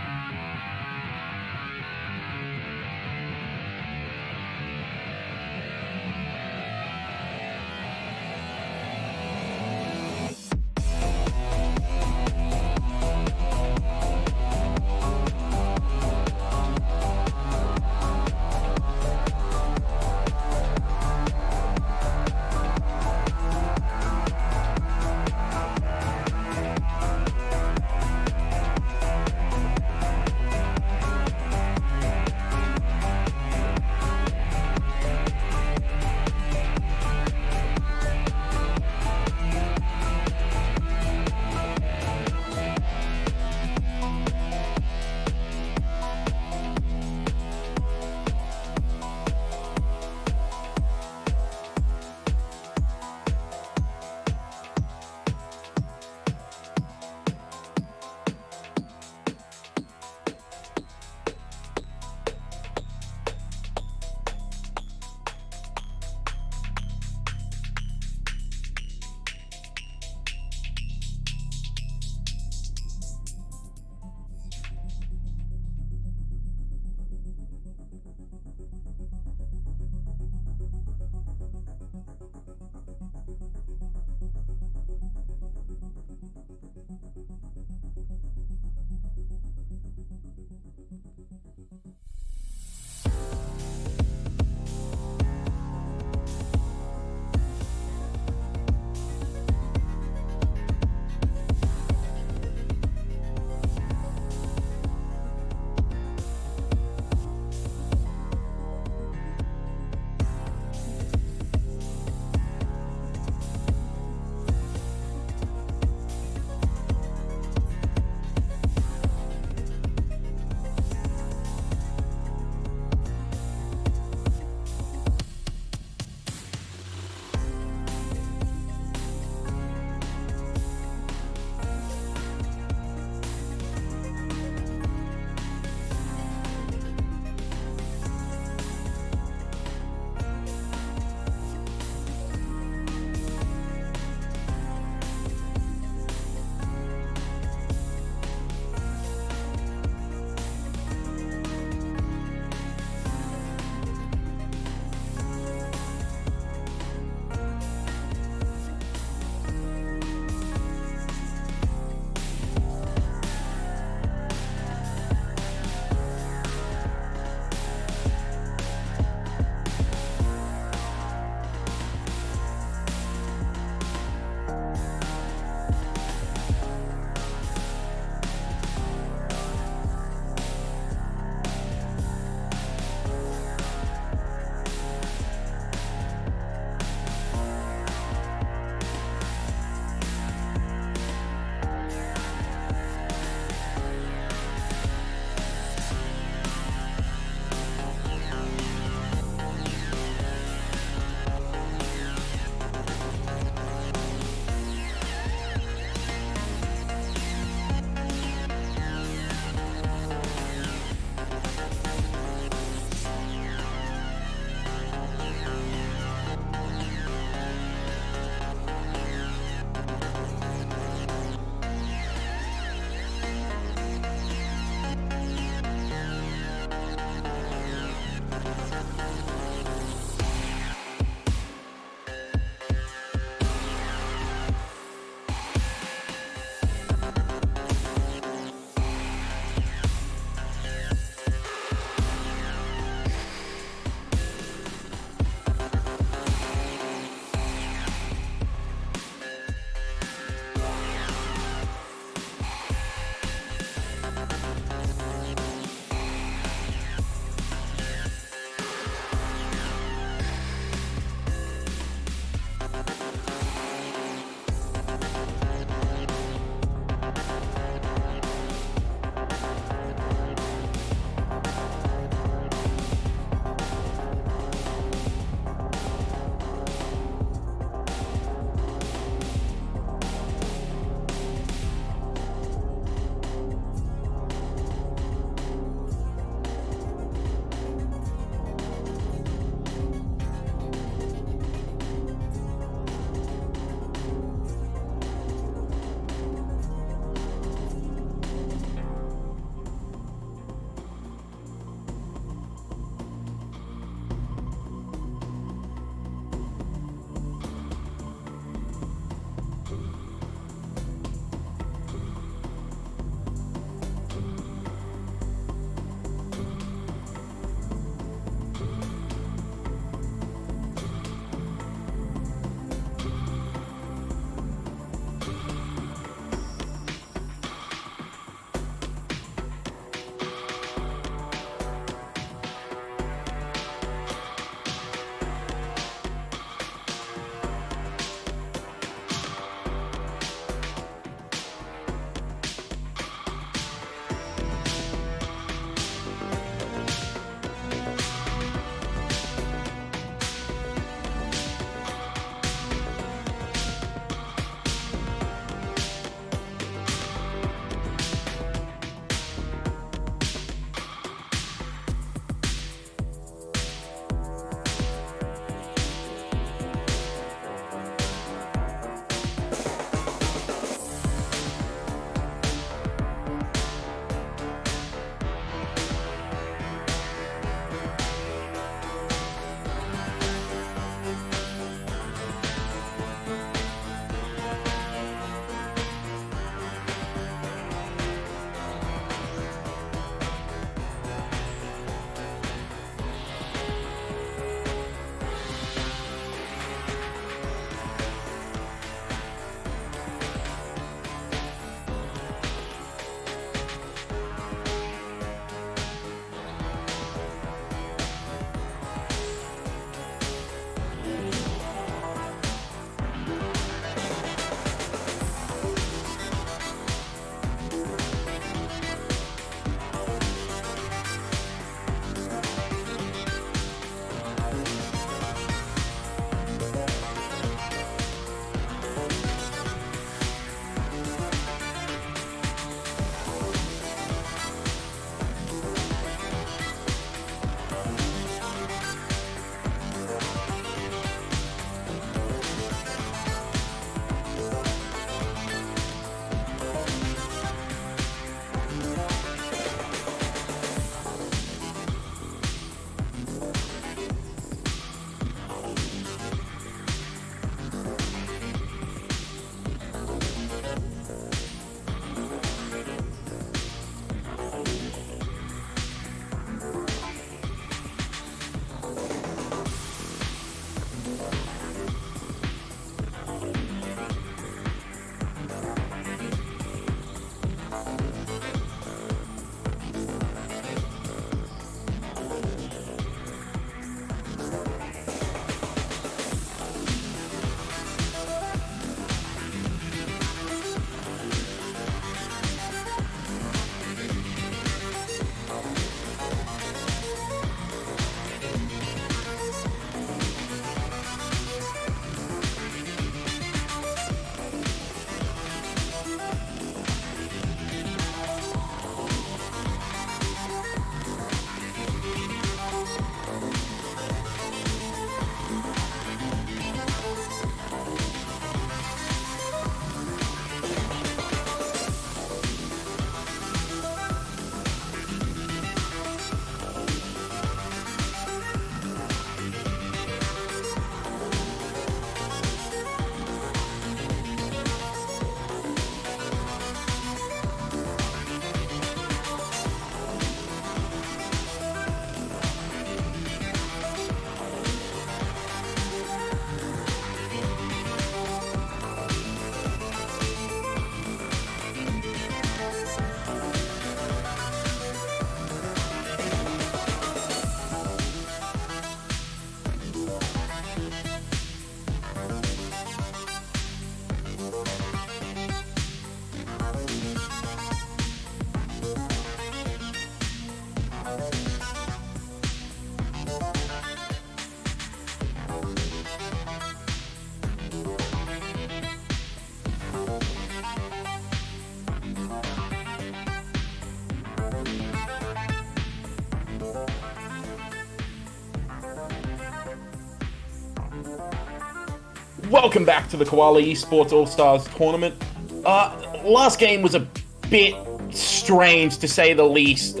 Welcome back to the Koalas Esports All-Stars Tournament. Last game was a bit strange, to say the least.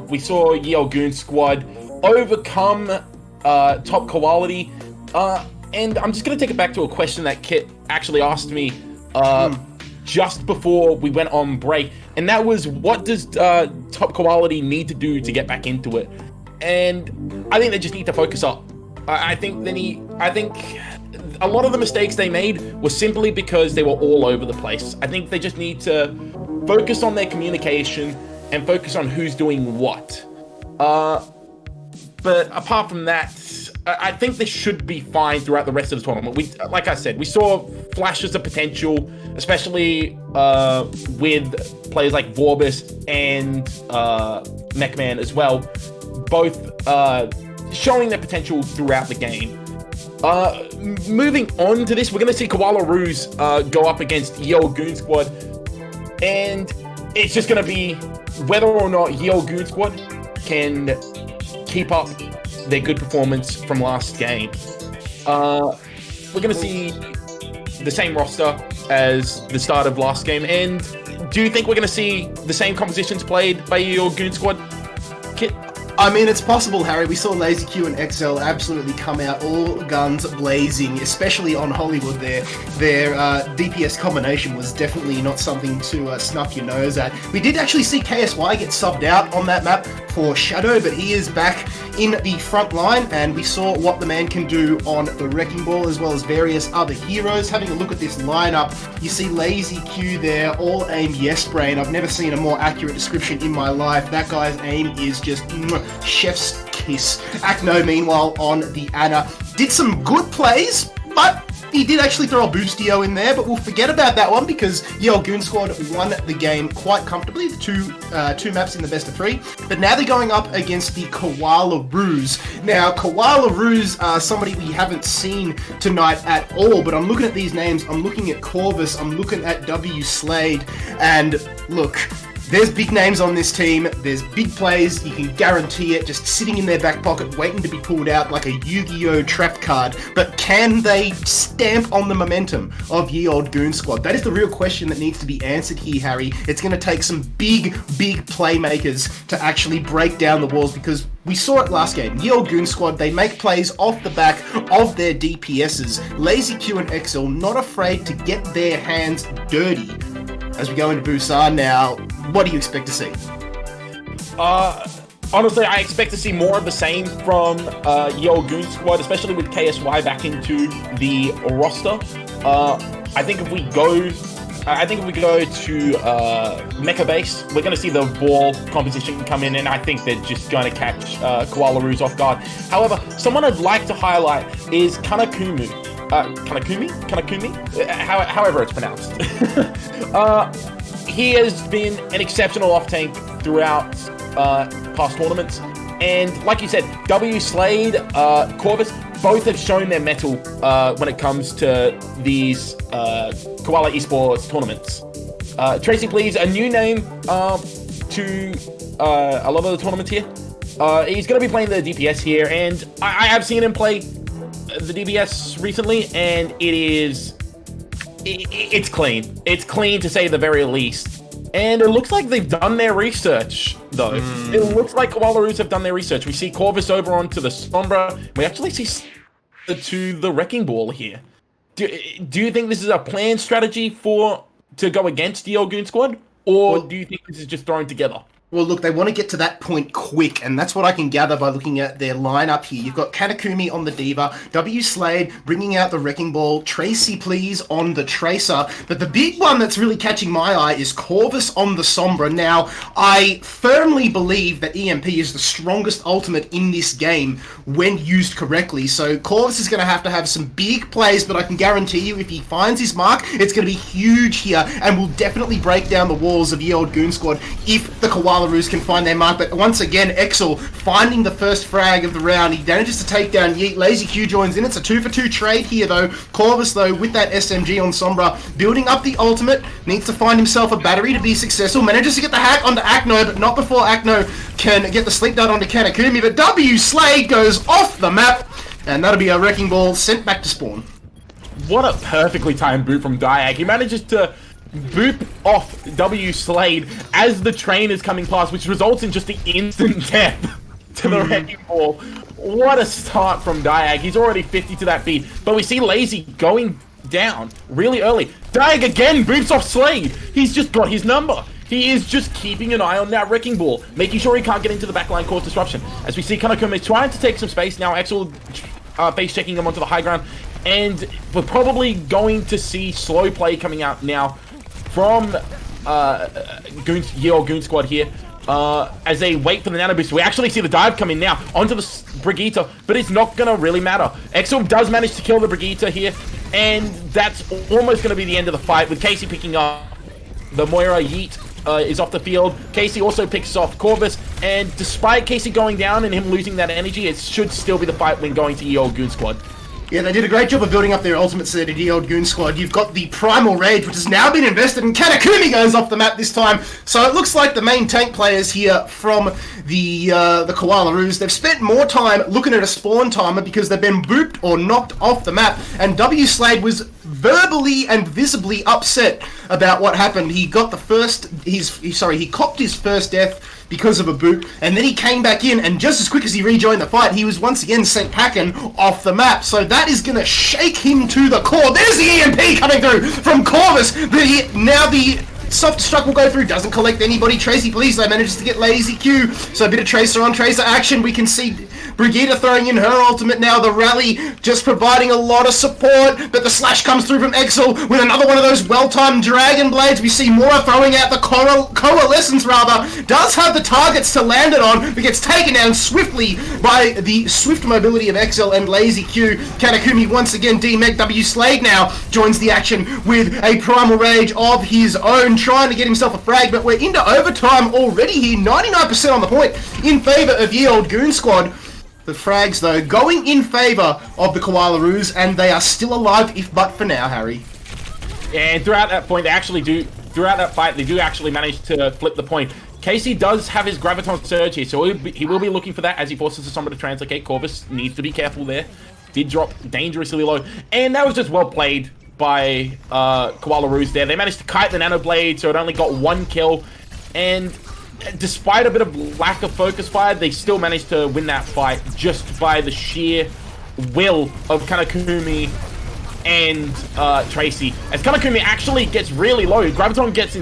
We saw Yale Goon Squad overcome top quality. And I'm just going to take it back to a question that Kit actually asked me just before we went on break. And that was, what does top quality need to do to get back into it? And I think they just need to focus up. I think a lot of the mistakes they made were simply because they were all over the place. I think they just need to focus on their communication and focus on who's doing what. But apart from that, I think they should be fine throughout the rest of the tournament. Like I said, we saw flashes of potential, especially with players like Vorbis and Mechman as well, both showing their potential throughout the game. Moving on to this, we're going to see Koala Ruse go up against Yale Goon Squad, and it's just going to be whether or not Yale Goon Squad can keep up their good performance from last game. We're going to see the same roster as the start of last game, and do you think we're going to see the same compositions played by Yale Goon Squad, Kit? I mean, it's possible, Harry. We saw Lazy Q and XL absolutely come out all guns blazing, especially on Hollywood there. Their DPS combination was definitely not something to snuff your nose at. We did actually see KSY get subbed out on that map for Shadow, but he is back in the front line, and we saw what the man can do on the Wrecking Ball as well as various other heroes. Having a look at this lineup, you see Lazy Q there, all aim yes brain. I've never seen a more accurate description in my life. That guy's aim is just chef's kiss. Acno, meanwhile, on the Ana, did some good plays, but he did actually throw a boostio in there, but we'll forget about that one because Yale Goon Squad won the game quite comfortably, the two maps in the best of three. But now they're going up against the Koala Ruse. Now, Koala Ruse are somebody we haven't seen tonight at all, but I'm looking at these names, I'm looking at Corvus, I'm looking at W Slade, and look, there's big names on this team, there's big plays, you can guarantee it, just sitting in their back pocket waiting to be pulled out like a Yu-Gi-Oh! Trap card. But can they stamp on the momentum of Ye Old Goon Squad? That is the real question that needs to be answered here, Harry. It's going to take some big playmakers to actually break down the walls, because we saw it last game. Ye Old Goon Squad, they make plays off the back of their DPSs. Lazy Q and XL not afraid to get their hands dirty. As we go into Busan now, what do you expect to see? Honestly, I expect to see more of the same from Yale Goon Squad, especially with KSY back into the roster. I think if we go to Mecha Base, we're going to see the ball composition come in, and I think they're just going to catch Koala Ruse off guard. However, someone I'd like to highlight is Kanakumi, however it's pronounced. He has been an exceptional off-tank throughout past tournaments, and like you said, W Slade, Corvus, both have shown their mettle when it comes to these Koala Esports tournaments. Tracy, please, a new name to a lot of the tournaments here. He's going to be playing the DPS here, and I have seen him play the DPS recently, and it's clean. It's clean, to say the very least. And it looks like they've done their research, though. It looks like Koala Ruse have done their research. We see Corvus over onto the Sombra. We actually see to the Wrecking Ball here. Do you think this is a planned strategy to go against the Goon Squad? Or do you think this is just thrown together? Well, look, they want to get to that point quick, and that's what I can gather by looking at their lineup here. You've got Kanakumi on the Diva, W Slade bringing out the Wrecking Ball, Tracy Please on the Tracer, but the big one that's really catching my eye is Corvus on the Sombra. Now, I firmly believe that EMP is the strongest ultimate in this game when used correctly, so Corvus is going to have some big plays, but I can guarantee you if he finds his mark, it's going to be huge here, and will definitely break down the walls of Ye Old Goon Squad if the Koala Ruse can find their mark. But once again, XL finding the first frag of the round. He manages to take down Yeet. Lazy Q joins in. It's a 2-for-2 trade here, though. Corvus, though, with that SMG on Sombra, building up the ultimate, needs to find himself a battery to be successful. Manages to get the hack onto Acno, but not before Acno can get the sleep dart onto Kanakumi. But W Slade goes off the map, and that'll be a Wrecking Ball sent back to spawn. what a perfectly timed boot from Diag. He manages to boop off W Slade as the train is coming past, which results in just the instant death to the wrecking ball. What a start from Diag. He's already 50 to that beat, but we see Lazy going down really early. Diag again boops off Slade. He's just got his number. He is just keeping an eye on that wrecking ball, making sure he can't get into the backline, cause disruption. As we see Kanakumi trying to take some space now, Exel face checking him onto the high ground, and we're probably going to see slow play coming out now from Goon Squad here. As they wait for the nano boost. We actually see the dive come in now onto the Brigitte, but it's not gonna really matter. Exel does manage to kill the Brigitte here, and that's almost gonna be the end of the fight, with Casey picking up the Moira. Yeet is off the field. Casey also picks off Corvus, and despite Casey going down and him losing that energy, it should still be the fight when going to Ye Olde Goon Squad. Yeah, they did a great job of building up their ultimate set at Ye Olde Goon Squad. You've got the Primal Rage, which has now been invested, and Kanakumi goes off the map this time. So it looks like the main tank players here from the Koalas, they've spent more time looking at a spawn timer because they've been booped or knocked off the map, and W Slade was verbally and visibly upset about what happened. He got the first, he copped his first death because of a boot, and then he came back in, and just as quick as he rejoined the fight, he was once again sent packing off the map. So that is going to shake him to the core. There's the EMP coming through from Corvus. Now the self-destruct will go through, doesn't collect anybody. Tracy please though manages to get Lazy Q, so a bit of Tracer on Tracer action. We can see Brigitte throwing in her ultimate now, the rally just providing a lot of support, but the slash comes through from Exel with another one of those well-timed Dragon Blades. We see Mora throwing out the Coalescence rather, does have the targets to land it on, but gets taken down swiftly by the swift mobility of Exel and Lazy Q. Kanakumi once again demech. W Slade now joins the action with a Primal Rage of his own, trying to get himself a frag, but we're into overtime already here, 99% on the point in favour of Ye Olde Goon Squad. The frags, though, going in favour of the Koalas, and they are still alive, if but for now, Harry. And throughout that point, throughout that fight, they do actually manage to flip the point. Casey does have his Graviton Surge here, so he will be looking for that as he forces the Sombra to translocate. Corvus needs to be careful there. Did drop dangerously low, and that was just well played by Koalas there. They managed to kite the Nano Blade, so it only got one kill, and despite a bit of lack of focus fire, they still managed to win that fight just by the sheer will of Kanakumi and Tracy. As Kanakumi actually gets really low, Graviton gets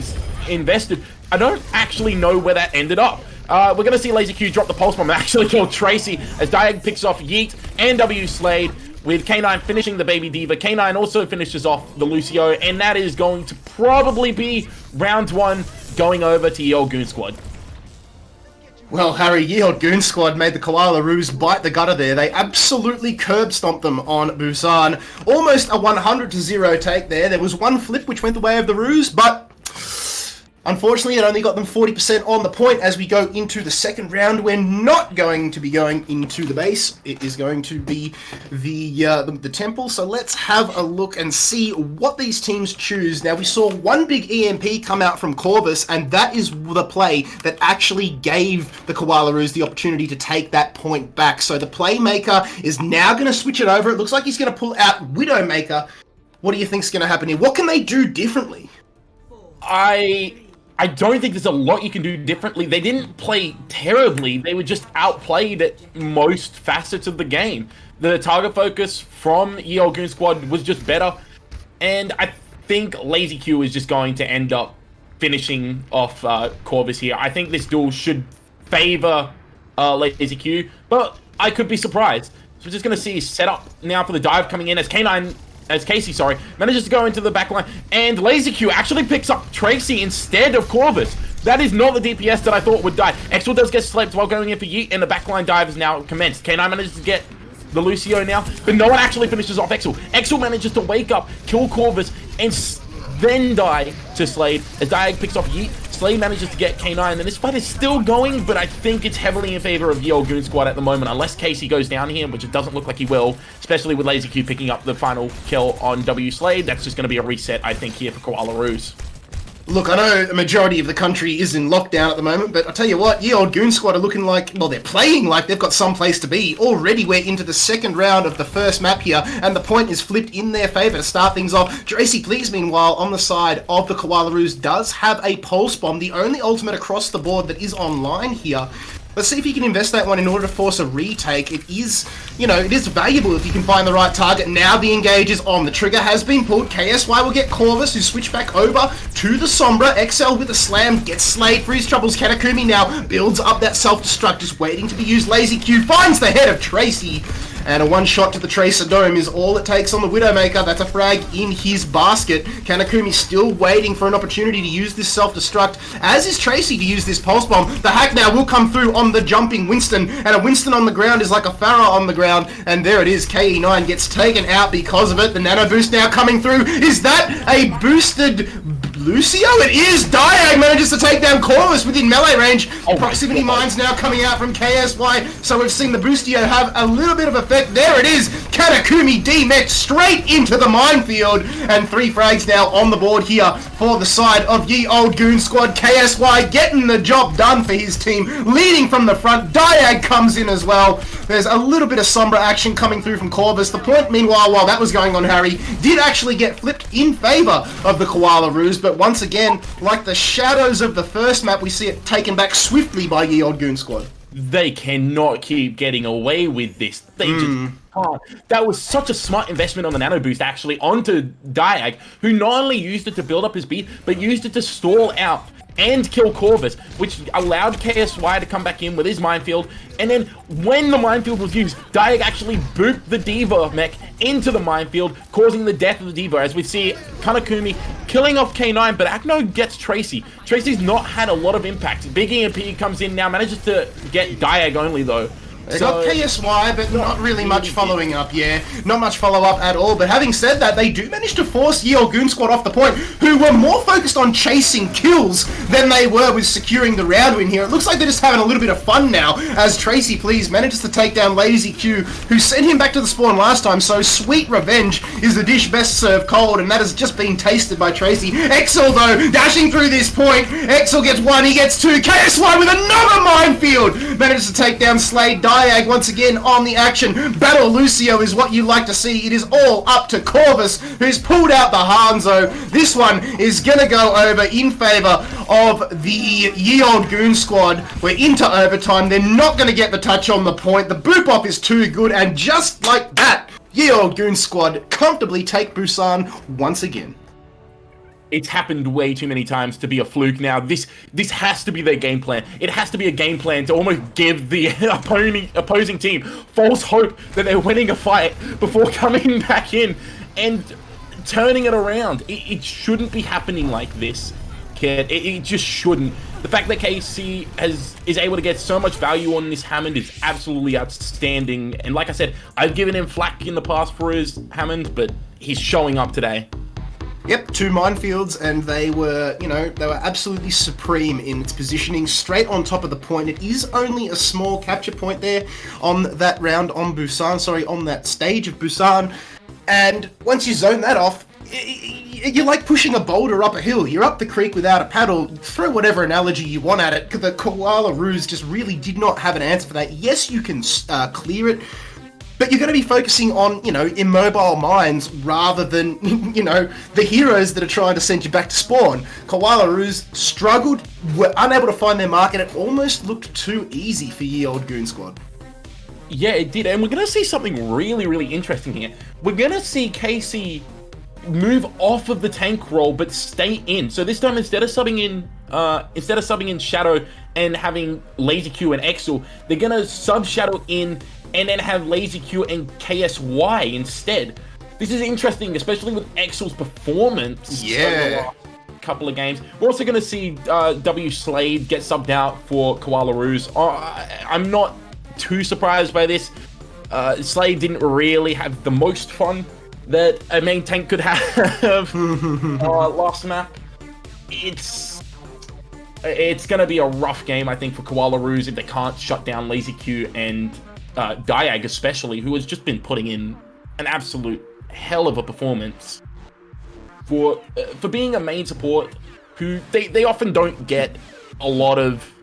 invested. I don't actually know where that ended up. We're going to see Lazy Q drop the Pulse Bomb and actually kill Tracy as Diag picks off Yeet and W Slade, with K9 finishing the Baby Diva. K9 also finishes off the Lucio, and that is going to probably be round one going over to Ye Olde Goon Squad. Well, Harry, Ye Olde Goon Squad made the Koalas bite the gutter there. They absolutely curb stomped them on Busan. Almost a 100-0 take there. There was one flip which went the way of the Ruse, but unfortunately, it only got them 40% on the point. As we go into the second round, we're not going to be going into the base. It is going to be the temple. So let's have a look and see what these teams choose. Now, we saw one big EMP come out from Corvus, and that is the play that actually gave the Koalas the opportunity to take that point back. So the playmaker is now going to switch it over. It looks like he's going to pull out Widowmaker. What do you think is going to happen here? What can they do differently? I don't think there's a lot you can do differently. They didn't play terribly. They were just outplayed at most facets of the game. The target focus from Ye Olde Goon Squad was just better. And I think Lazy Q is just going to end up finishing off Corvus here. I think this duel should favor Lazy Q, but I could be surprised. So we're just going to see set up now for the dive coming in as Casey manages to go into the back line, and Lazy Q actually picks up Tracy instead of Corvus. That is not the DPS that I thought would die. Exel does get slept while going in for Yeet, and the backline dive is now commenced. K9 manages to get the Lucio now, but no one actually finishes off Exel. Exel manages to wake up, kill Corvus, and then die to Slade as Diag picks off Yeet. Slade manages to get K9, and this fight is still going, but I think it's heavily in favor of Ye Olde Goon Squad at the moment, unless Casey goes down here, which it doesn't look like he will, especially with Lazy Q picking up the final kill on W Slade. That's just going to be a reset, I think, here for Koalas. Look, I know a majority of the country is in lockdown at the moment, but I tell you what, Ye Old Goon Squad are looking like, well, they're playing like they've got some place to be. Already we're into the second round of the first map here, and the point is flipped in their favour to start things off. Tracy Please, meanwhile, on the side of the Koalaroos, does have a pulse bomb, the only ultimate across the board that is online here. Let's see if he can invest that one in order to force a retake. It is, it is valuable if you can find the right target. Now the engage is on. The trigger has been pulled. KSY will get Corvus, who switch back over to the Sombra. XL with a slam, gets slayed for his troubles. Kanakumi now builds up that self-destruct, just waiting to be used. Lazy Q finds the head of Tracy. And a one-shot to the Tracer Dome is all it takes on the Widowmaker. That's a frag in his basket. Kanakumi still waiting for an opportunity to use this self-destruct, as is Tracy to use this Pulse Bomb. The hack now will come through on the jumping Winston, and a Winston on the ground is like a Pharah on the ground, and there it is. KE9 gets taken out because of it. The Nano Boost now coming through. Is that a boosted Lucio? It is! Diag manages to take down Corvus within melee range. Proximity mines now coming out from KSY, so we've seen the Boostio have a little bit of effect. There it is! Kanakumi D-Mech straight into the minefield, and 3 frags now on the board here for the side of Ye Old Goon Squad. KSY getting the job done for his team, leading from the front. Diag comes in as well. There's a little bit of Sombra action coming through from Corvus. The point, meanwhile, while that was going on, Harry, did actually get flipped in favour of the Koalaroos, but once again, like the shadows of the first map, we see it taken back swiftly by Ye Old Goon Squad. They cannot keep getting away with this. They just can't. That was such a smart investment on the Nano Boost, actually, onto Diag, who not only used it to build up his beat, but used it to stall out and kill Corvus, which allowed KSY to come back in with his minefield. And then when the minefield was used, Diag actually booped the D.Va mech into the minefield, causing the death of the D.Va, as we see Kanakumi killing off K9, but Akno gets Tracy. Tracy's not had a lot of impact. Big EMP comes in now, manages to get Diag only though. They got KSY, but not really much following up, Not much follow-up at all. But having said that, they do manage to force Ye Old Goon Squad off the point, who were more focused on chasing kills than they were with securing the round win here. It looks like they're just having a little bit of fun now, as Tracy Please manages to take down Lazy Q, who sent him back to the spawn last time, so sweet revenge is the dish best served cold, and that has just been tasted by Tracy. Exel, though, dashing through this point. Exel gets 1, he gets 2. KSY with another minefield! Manages to take down Slade. Diag once again on the action. Battle Lucio is what you like to see. It is all up to Corvus, who's pulled out the Hanzo. This one is gonna go over in favor of the Ye Old Goon Squad. We're into overtime. They're not gonna get the touch on the point. The boop off is too good, and just like that, Ye Old Goon Squad comfortably take Busan once again. It's happened way too many times to be a fluke now. This has to be their game plan. It has to be a game plan to almost give the opposing team false hope that they're winning a fight before coming back in and turning it around. It shouldn't be happening like this, kid. It just shouldn't. The fact that KC is able to get so much value on this Hammond is absolutely outstanding. And like I said, I've given him flack in the past for his Hammond, but he's showing up today. Yep, 2 minefields, and they were, they were absolutely supreme in its positioning, straight on top of the point. It is only a small capture point there on that round on Busan, on that stage of Busan. And once you zone that off, you're like pushing a boulder up a hill. You're up the creek without a paddle. Throw whatever analogy you want at it. The Koalaroos just really did not have an answer for that. Yes, you can clear it, but you're going to be focusing on, immobile mines rather than, the heroes that are trying to send you back to spawn. Koalaroos struggled, were unable to find their mark, and it almost looked too easy for Ye Old Goon Squad. Yeah, it did, and we're going to see something really, really interesting here. We're going to see KC move off of the tank role, but stay in. So this time, instead of subbing in Shadow and having Lazy Q and Exel, they're going to sub Shadow in and then have Lazy Q and KSY instead. This is interesting, especially with Exel's performance over the last couple of games. We're also going to see W Slade get subbed out for Koalaroos. I'm not too surprised by this. Slade didn't really have the most fun that a main tank could have last map. It's going to be a rough game, I think, for Koalaroos if they can't shut down Lazy Q and Diag especially, who has just been putting in an absolute hell of a performance. For being a main support, who they often don't get a lot of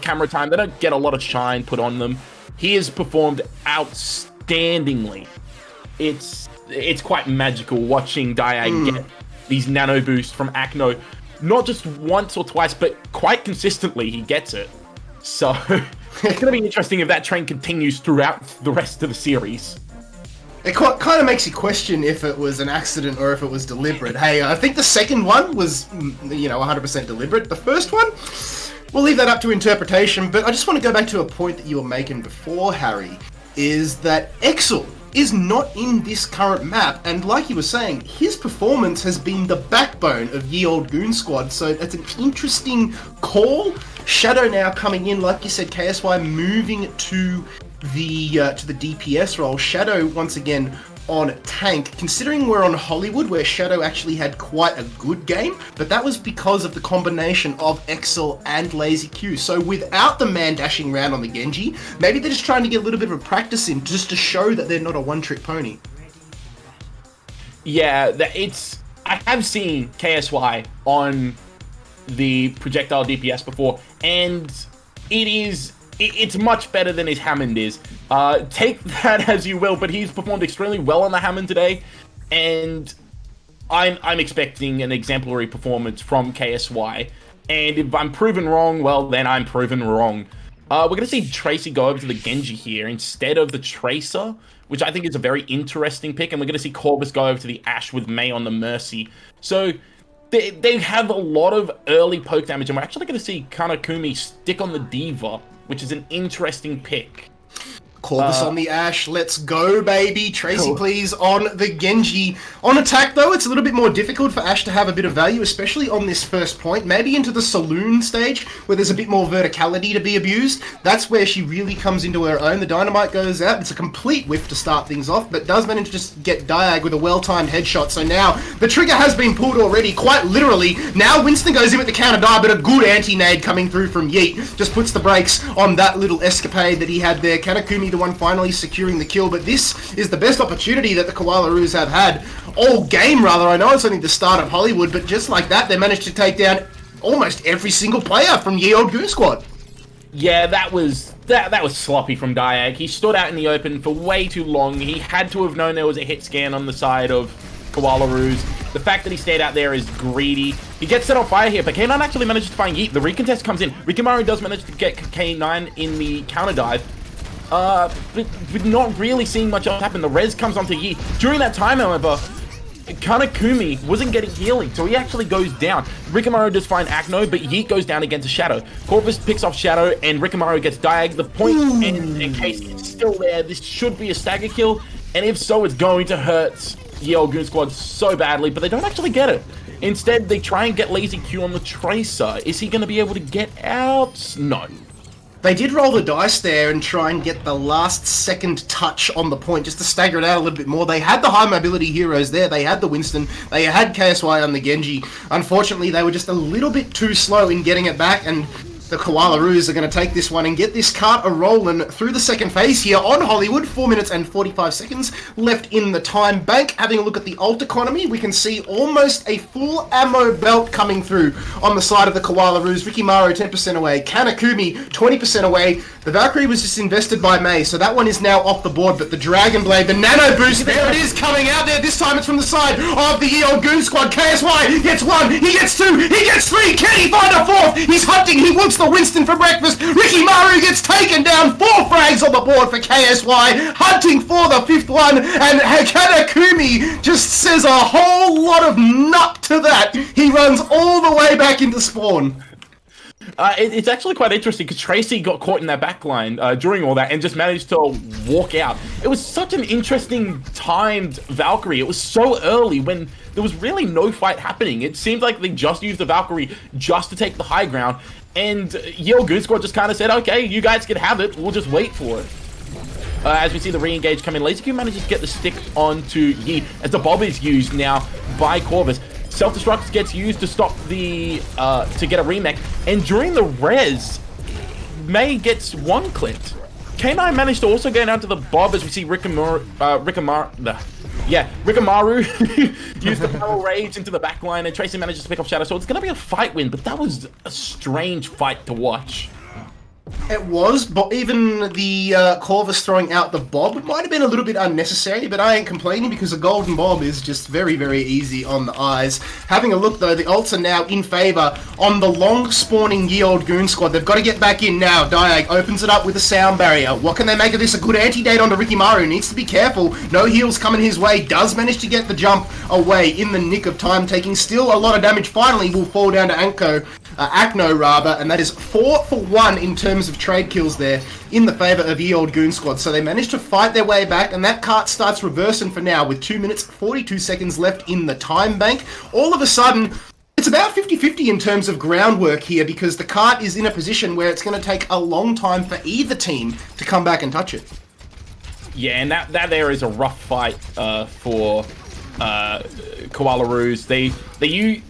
camera time. They don't get a lot of shine put on them. He has performed outstandingly. It's quite magical watching Diag get these nano boosts from Akno, not just once or twice, but quite consistently he gets it. So it's going to be interesting if that trend continues throughout the rest of the series. It kind of makes you question if it was an accident or if it was deliberate. Hey, I think the second one was, 100% deliberate. The first one, we'll leave that up to interpretation, but I just want to go back to a point that you were making before, Harry, is that Exel is not in this current map, and like you were saying, his performance has been the backbone of Ye Olde Goon Squad, so it's an interesting call. Shadow now coming in, like you said, KSY moving to the DPS role. Shadow once again on tank, considering we're on Hollywood where Shadow actually had quite a good game, but that was because of the combination of Exel and Lazy Q. So without the man dashing around on the Genji, maybe they're just trying to get a little bit of a practice in just to show that they're not a one-trick pony. Yeah, I have seen KSY on the projectile DPS before, and it's much better than his Hammond is. Take that as you will, but he's performed extremely well on the Hammond today, and I'm expecting an exemplary performance from KSY. And if I'm proven wrong, well, then I'm proven wrong. We're going to see Tracy go over to the Genji here instead of the Tracer, which I think is a very interesting pick, and we're going to see Corvus go over to the Ashe with Mei on the Mercy. So they have a lot of early poke damage, and we're actually going to see Kanakumi stick on the Diva, which is an interesting pick. Corvus on the Ashe, let's go, baby. Tracy, please, on the Genji. On attack, though, it's a little bit more difficult for Ashe to have a bit of value, especially on this first point. Maybe into the Saloon stage, where there's a bit more verticality to be abused. That's where she really comes into her own. The Dynamite goes out. It's a complete whiff to start things off, but does manage to just get Diag with a well-timed headshot. So now, the trigger has been pulled already, quite literally. Now Winston goes in with the counter-die, but a good anti-nade coming through from Yeet just puts the brakes on that little escapade that he had there. Kanakumi the one finally securing the kill, but this is the best opportunity that the Koalaroos have had all game, rather. I know it's only the start of Hollywood, but just like that, they managed to take down almost every single player from Ye Olde Goon Squad. Yeah, that was sloppy from Diag. He stood out in the open for way too long. He had to have known there was a hit scan on the side of Koalaroos. The fact that he stayed out there is greedy. He gets set on fire here, but K9 actually manages to find Yeet. The recontest comes in. Rikimaru does manage to get K9 in the counter dive. But we're not really seeing much else happen. The res comes onto Yi. During that time, however, Kanakumi wasn't getting healing, so he actually goes down. Rikimaru does find Akno, but Yeet goes down against Shadow. Corvus picks off Shadow, and Rikimaru gets Diag. The point, and in case it's still there, this should be a stagger kill, and if so, it's going to hurt Ye Olde Goon Squad so badly, but they don't actually get it. Instead, they try and get Lazy Q on the Tracer. Is he going to be able to get out? No. They did roll the dice there and try and get the last second touch on the point just to stagger it out a little bit more. They had the high mobility heroes there. They had the Winston. They had KSY on the Genji. Unfortunately, they were just a little bit too slow in getting it back, and the Koalaroos are going to take this one and get this cart a-rolling through the second phase here on Hollywood. 4 minutes and 45 seconds left in the time bank. Having a look at the ult economy, we can see almost a full ammo belt coming through on the side of the Koalaroos. Rikimaru 10% away, Kanakumi 20% away. The Valkyrie was just invested by Mei, so that one is now off the board, but the Dragon Blade, the Nano Boost, there it is coming out there. This time it's from the side of the Ye Olde Goon Squad. KSY gets one, he gets two, he gets three. Can he find a fourth? He's hunting, he wants the Winston for breakfast. Rikimaru gets taken down. 4 frags on the board for KSY, hunting for the fifth one, and Kanakumi just says a whole lot of nut to that. He runs all the way back into spawn. It's actually quite interesting because Tracy got caught in that backline during all that and just managed to walk out. It was such an interesting timed Valkyrie. It was so early when there was really no fight happening. It seemed like they just used the Valkyrie just to take the high ground, and Ye Olde Goon Squad just kind of said, okay, you guys can have it, we'll just wait for it. As we see the re-engage come in, Lazy Q manages to get the stick onto Yi as the Bob is used now by Corvus. Self-destruct gets used to stop the, to get a remake, and during the res, Mei gets one clipped. K9 managed to also go down to the Bob as we see Yeah, Rikamaru used the Primal Rage into the backline, and Tracy manages to pick off Shadow. So it's going to be a fight win, but that was a strange fight to watch. It was, but even the Corvus throwing out the Bob might have been a little bit unnecessary, but I ain't complaining because a golden Bob is just very, very easy on the eyes. Having a look, though, the ults are now in favour on the long-spawning Ye Old Goon squad. They've got to get back in now. Diag opens it up with a sound barrier. What can they make of this? A good anti-date onto Rikimaru. Needs to be careful. No heals coming his way. Does manage to get the jump away in the nick of time, taking still a lot of damage. Finally will fall down to Akno rather, and that is 4 for 1 in terms of trade kills there in the favour of Ye Old Goon Squad. So they managed to fight their way back, and that cart starts reversing for now with 2 minutes 42 seconds left in the time bank. All of a sudden, it's about 50-50 in terms of groundwork here, because the cart is in a position where it's going to take a long time for either team to come back and touch it. Yeah, and that there is a rough fight for Koalas. They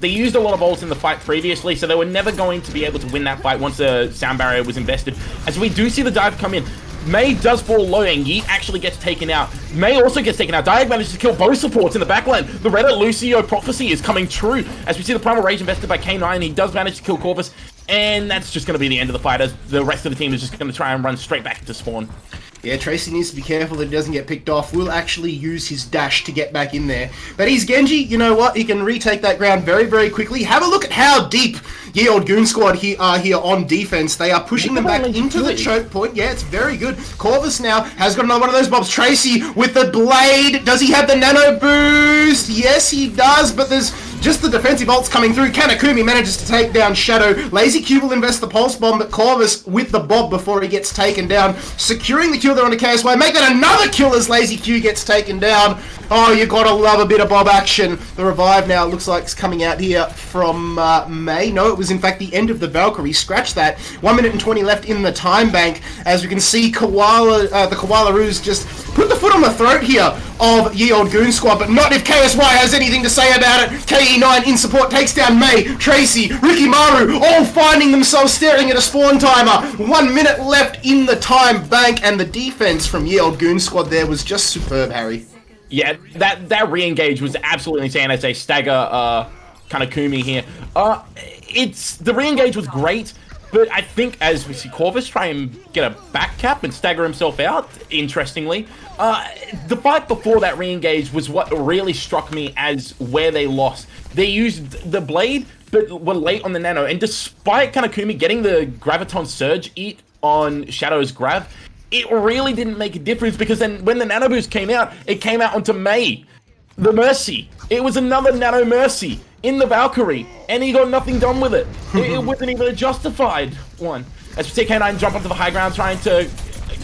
used a lot of ults in the fight previously, so they were never going to be able to win that fight once the sound barrier was invested. As we do see the dive come in, Mei does fall low, and Yeet actually gets taken out. Mei also gets taken out. Diag manages to kill both supports in the backline. The Reddit Lucio prophecy is coming true. As we see the Primal Rage invested by K9, he does manage to kill Corvus, and that's just going to be the end of the fight, as the rest of the team is just going to try and run straight back to spawn. Yeah, Tracy needs to be careful that he doesn't get picked off. Will actually use his dash to get back in there. But he's Genji, you know what? He can retake that ground very, very quickly. Have a look at how deep Ye Old Goon Squad are here on defense. They are pushing them back into the choke point. Yeah, it's very good. Corvus now has got another one of those bobs. Tracy with the blade. Does he have the nano boost? Yes, he does, but there's just the defensive ults coming through. Kanakumi manages to take down Shadow. Lazy Q will invest the pulse bomb, but Corvus with the bob before he gets taken down. Securing the kill there on the KSY. Make that another kill as Lazy Q gets taken down. Oh, you gotta love a bit of bob action. The revive now looks like it's coming out here from Mei. No, it was in fact the end of the Valkyrie. Scratch that. 1 minute and 20 left in the time bank. As we can see, the Koalas just put the foot on the throat here of Ye Old Goon Squad, but not if KSY has anything to say about it. KE9 in support takes down Mei, Tracy, Rikimaru, all finding themselves staring at a spawn timer. 1 minute left in the time bank, and the defense from Ye Old Goon Squad there was just superb, Harry. Yeah, that re-engage was absolutely insane as they stagger Kanakumi here. The re-engage was great, but I think as we see Corvus try and get a back cap and stagger himself out, interestingly, the fight before that re-engage was what really struck me as where they lost. They used the blade, but were late on the nano, and despite Kanakumi getting the Graviton Surge eat on Shadow's Grav, it really didn't make a difference, because then when the nano boost came out, it came out onto Mei, the Mercy. It was another nano Mercy in the Valkyrie, and he got nothing done with it. It wasn't even a justified one. As we see K9 jump onto the high ground trying to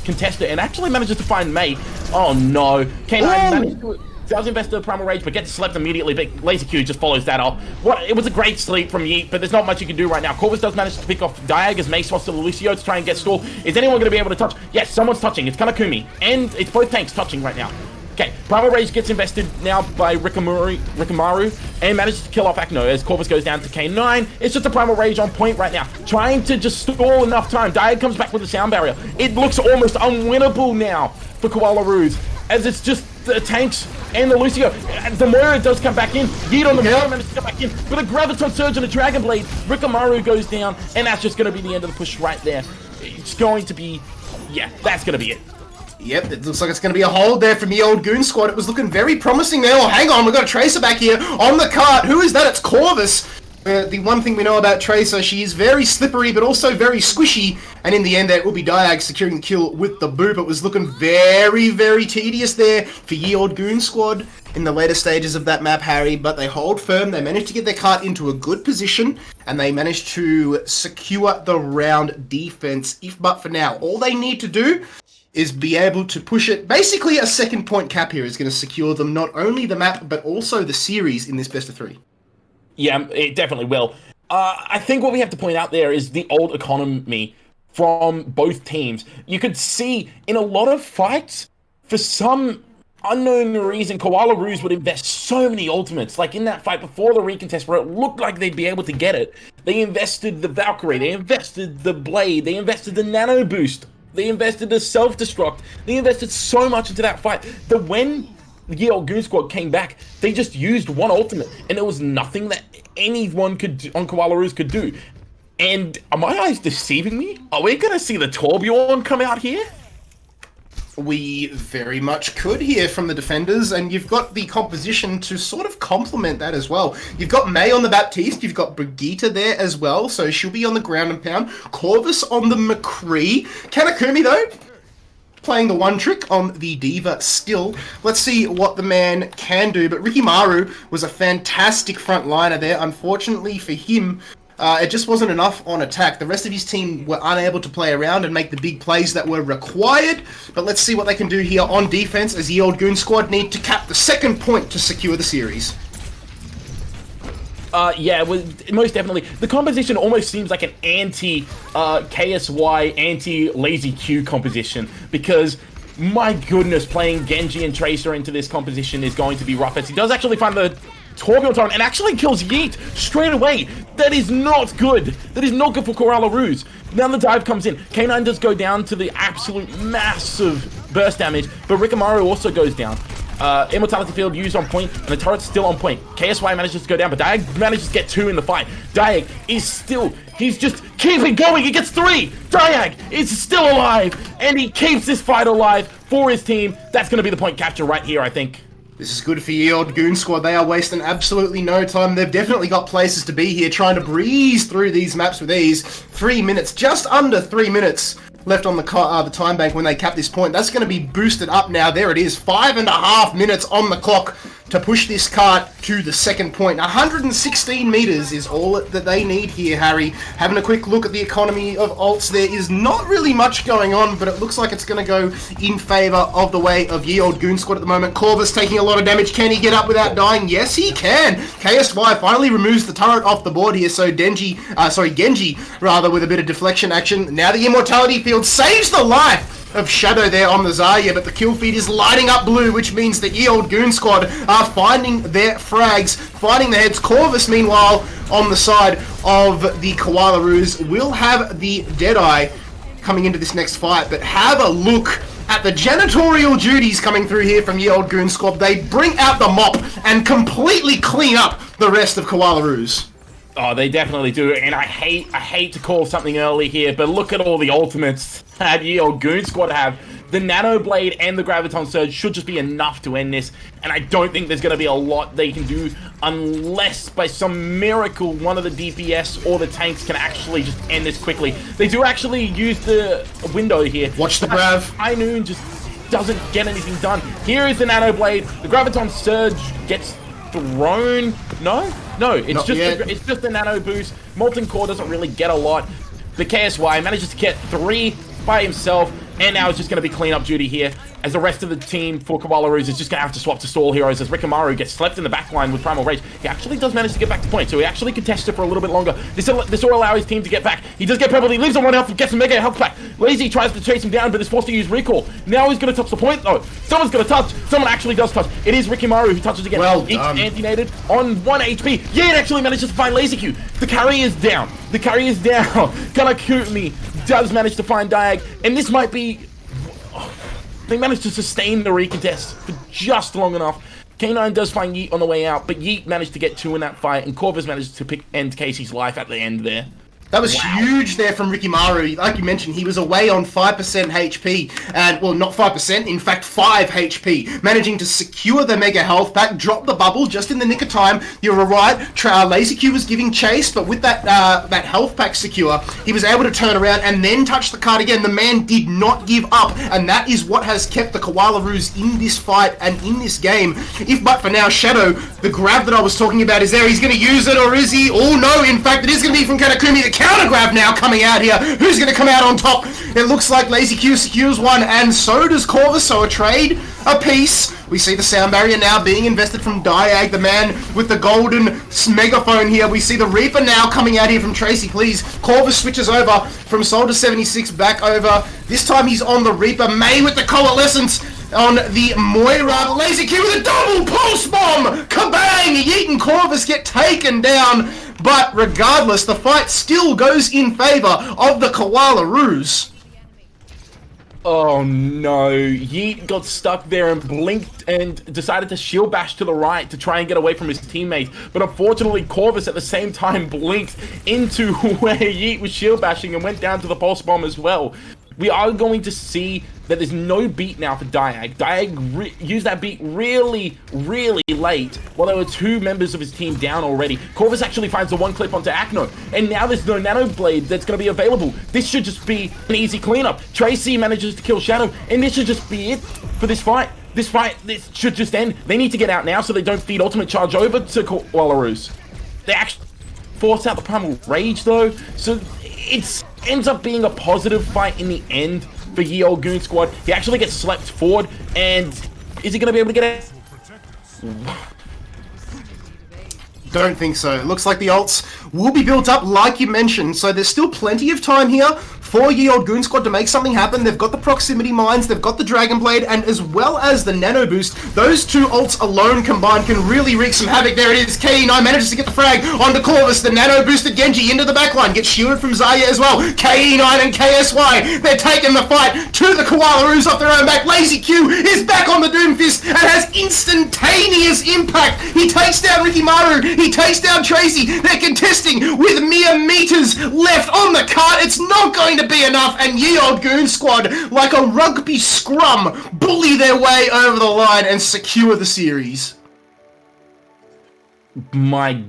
contest it, and actually manages to find Mei. Oh no. K9 managed to... does invest the Primal Rage, but gets slept immediately, but Lazy Q just follows that up. It was a great sleep from Yeet, but there's not much you can do right now. Corvus does manage to pick off Diag as Mei swaps to Lucio to try and get stall. Is anyone going to be able to touch? Yes, someone's touching. It's Kanakumi, and it's both tanks touching right now. Okay, Primal Rage gets invested now by Rikimaru, and manages to kill off Akno as Corvus goes down to K9. It's just a Primal Rage on point right now, trying to just stall enough time. Diag comes back with a sound barrier. It looks almost unwinnable now for Koalas, as it's just the tanks and the Lucio. The Moira does come back in. Yeet on the Moira manages to come back in. But a Graviton Surge and a Dragon Blade. Rikimaru goes down, and that's just going to be the end of the push right there. It's going to be... yeah, that's going to be it. Yep, it looks like it's going to be a hold there from the Old Goon Squad. It was looking very promising there. Oh, hang on, we've got a Tracer back here on the cart. Who is that? It's Corvus. The one thing we know about Tracer, she is very slippery, but also very squishy. And in the end, there will be Diag securing the kill with the boop. It was looking very, very tedious there for Ye Old Goon Squad in the later stages of that map, Harry. But they hold firm. They managed to get their cart into a good position, and they managed to secure the round defense. If but for now, all they need to do is be able to push it. Basically, a second point cap here is going to secure them not only the map, but also the series in this best of 3. Yeah, it definitely will. I think what we have to point out there is the old economy from both teams. You could see in a lot of fights, for some unknown reason, Koalas would invest so many ultimates. Like in that fight before the recontest where it looked like they'd be able to get it, they invested the Valkyrie, they invested the Blade, they invested the Nano Boost, they invested the Self-Destruct, they invested so much into that fight that when Ye Olde Goon Squad came back, they just used one ultimate, and there was nothing that anyone could do, on Koala Roos could do. And are my eyes deceiving me? Are we gonna see the Torbjorn come out here? We very much could hear from the defenders, and you've got the composition to sort of complement that as well. You've got May on the Baptiste, you've got Brigitte there as well, so she'll be on the ground and pound. Corvus on the McCree. Kanakumi, though, playing the one trick on the Diva still. Let's see what the man can do, but Ricky Maru was a fantastic front liner there. Unfortunately for him, it just wasn't enough on attack. The rest of his team were unable to play around and make the big plays that were required. But let's see what they can do here on defense as the Old Goon Squad need to cap the second point to secure the series. Yeah, well, most definitely. The composition almost seems like an anti-KSY, anti-Lazy Q composition, because my goodness, playing Genji and Tracer into this composition is going to be rough, as he does actually find the Torbjorn time and actually kills Yeet straight away. That is not good. That is not good for Koala Roos. Now the dive comes in. K9 does go down to the absolute massive burst damage, but Rikimaru also goes down. Immortality Field used on point, and the turret's still on point. KSY manages to go down, but Diag manages to get 2 in the fight. Diag is still, he's just keeping going. He gets 3. Diag is still alive, and he keeps this fight alive for his team. That's going to be the point capture right here, I think. This is good for Ye Olde Goon Squad. They are wasting absolutely no time. They've definitely got places to be here, trying to breeze through these maps with ease. 3 minutes, just under 3 minutes left on the time bank when they cap this point. That's going to be boosted up now. There it is, 5.5 minutes on the clock to push this cart to the second point. 116 meters is all that they need here, Harry. Having a quick look at the economy of ults, there is not really much going on, but it looks like it's going to go in favor of the way of Ye Olde Goon Squad at the moment. Corvus taking a lot of damage. Can he get up without dying? Yes, he can. KSY finally removes the turret off the board here, so Genji, with a bit of deflection action. Now the Immortality Field saves the life of Shadow there on the Zarya, but the kill feed is lighting up blue, which means that Ye Olde Goon Squad are finding their frags, finding the heads. Corvus, meanwhile, on the side of the Koala Roos, will have the Deadeye coming into this next fight, but have a look at the janitorial duties coming through here from Ye Olde Goon Squad. They bring out the mop and completely clean up the rest of Koala Roos. Oh, they definitely do, and I hate to call something early here, but look at all the ultimates that Ye Olde Goon Squad have. The Nano Blade and the Graviton Surge should just be enough to end this, and I don't think there's going to be a lot they can do unless by some miracle one of the DPS or the tanks can actually just end this quickly. They do actually use the window here. Watch the Grav. High Noon just doesn't get anything done. Here is the Nano Blade. The Graviton Surge gets thrown. No, it's just the nano boost. Molten Core doesn't really get a lot. The KSY manages to get 3 by himself, and now it's just going to be cleanup duty here, as the rest of the team for Koala Roos is just going to have to swap to Stall Heroes, as Rikimaru gets slept in the backline with Primal Rage. He actually does manage to get back to point, so he actually contested for a little bit longer. This will allow his team to get back. He does get purple, he leaves on 1 health, gets a mega health pack. Lazy tries to chase him down, but is forced to use Recall. Now he's going to touch the point, though. Someone's going to touch. Someone actually does touch. It is Rikimaru who touches again. Well Each done. anti-nated on 1 HP. Yeah, it actually manages to find Lazy Q. The carry is down. The carry is down. Kanakumi does manage to find Diag, and this might be... They managed to sustain the recontest for just long enough. K9 does find Yeet on the way out, but Yeet managed to get 2 in that fight, and Corvus managed to end Casey's life at the end there. That was huge there from Rikimaru. Like you mentioned, he was away on 5% HP, and, well, not 5%, in fact 5 HP, managing to secure the Mega Health Pack, drop the bubble just in the nick of time. You were right, Lazy Q was giving chase, but with that that Health Pack secure, he was able to turn around and then touch the card again. The man did not give up, and that is what has kept the Koala Roos in this fight and in this game. If but for now, Shadow, the grab that I was talking about is there. He's going to use it, or is he? Oh no, in fact, it is going to be from Kanakumi. The counter grab now coming out here. Who's going to come out on top? It looks like Lazy Q secures one, and so does Corvus, so a trade apiece. We see the sound barrier now being invested from Diag, the man with the golden megaphone here. We see the Reaper now coming out here from Tracy, please. Corvus switches over from Soldier 76 back over. This time he's on the Reaper. May with the Coalescence on the Moira. Lazy Q with a double pulse bomb. Kabang! Yeet and Corvus get taken down. But regardless, the fight still goes in favor of the Koala Roos. Oh no, Yeet got stuck there and blinked and decided to shield bash to the right to try and get away from his teammates. But unfortunately, Corvus at the same time blinked into where Yeet was shield bashing and went down to the pulse bomb as well. We are going to see that there's no beat now for Diag. Diag used that beat really, really late while there were two members of his team down already. Corvus actually finds the one clip onto Acno, and now there's no Nano Blade that's going to be available. This should just be an easy cleanup. Tracy manages to kill Shadow, and this should just be it for this fight. This should just end. They need to get out now so they don't feed Ultimate Charge over to Koalas. They actually force out the Primal Rage though, so it ends up being a positive fight in the end for Ye Olde Goon Squad. He actually gets slept forward, and is he going to be able to get it? Don't think so. Looks like the ults will be built up like you mentioned, so there's still plenty of time here for Ye Olde Goon Squad to make something happen. They've got the proximity mines, they've got the Dragon Blade, and as well as the Nano Boost, those two ults alone combined can really wreak some havoc. There it is, KE9 manages to get the frag onto Corvus, the Nano Boosted Genji into the backline, gets shielded from Zarya as well. KE9 and KSY, they're taking the fight to the Koalas off their own back. Lazy Q is back on the Doomfist and has instantaneous impact. He takes down Rikimaru, he takes down Tracy. They're contesting with mere meters left on the cart. It's not going to be enough, and Ye Olde Goon Squad, like a rugby scrum, bully their way over the line and secure the series. My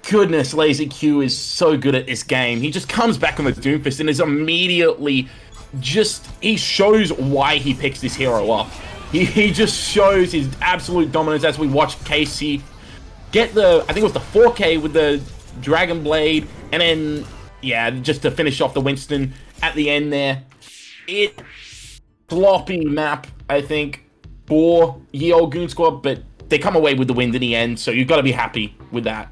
goodness, Lazy Q is so good at this game. He just comes back on the Doomfist and is immediately he shows why he picks this hero up. He just shows his absolute dominance as we watch Casey get I think it was the 4K with the Dragon Blade, and then, yeah, just to finish off the Winston at the end there. Sloppy map, I think, for Ye Olde Goon Squad, but they come away with the win in the end, so you've got to be happy with that.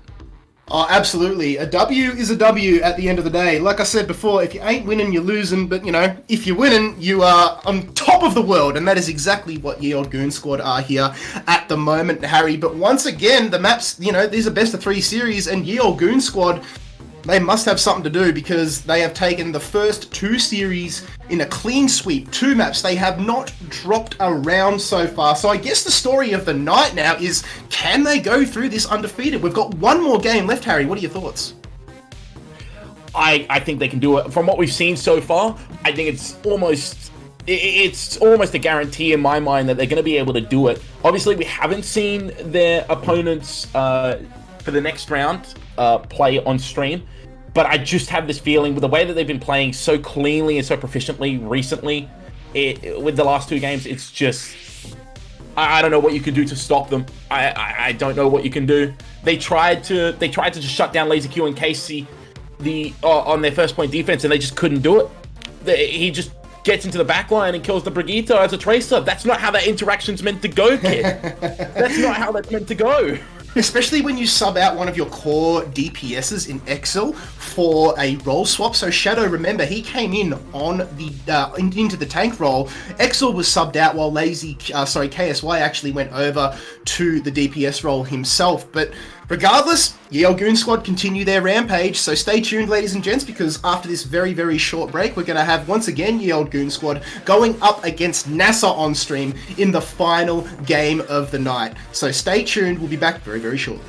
Oh, absolutely. A W is a W at the end of the day. Like I said before, if you ain't winning, you're losing. But, you know, if you're winning, you are on top of the world. And that is exactly what Ye Olde Goon Squad are here at the moment, Harry. But once again, the maps, you know, these are best of 3 series. And Ye Olde Goon Squad, they must have something to do because they have taken the first 2 series in a clean sweep. 2 maps. They have not dropped around so far. So I guess the story of the night now is, can they go through this undefeated? We've got one more game left, Harry. What are your thoughts? I think they can do it. From what we've seen so far, I think it's almost a guarantee in my mind that they're going to be able to do it. Obviously, we haven't seen their opponents for the next round play on stream, but I just have this feeling with the way that they've been playing so cleanly and so proficiently recently, with the last 2 games, it's just, I don't know what you can do to stop them. I don't know what you can do. They tried to just shut down Lazy Q and Casey on their first point defense, and they just couldn't do it. He just gets into the backline and kills the Brigitte as a tracer. That's not how that interaction's meant to go, kid. That's not how that's meant to go. Especially when you sub out one of your core DPSs in Excel for a role swap. So Shadow, remember, he came in on the into the tank role. Excel was subbed out while KSY actually went over to the DPS role himself. But regardless, Ye Olde Goon Squad continue their rampage. So stay tuned, ladies and gents, because after this very, very short break, we're going to have, once again, Ye Olde Goon Squad going up against NASA on stream in the final game of the night. So stay tuned. We'll be back very, very shortly.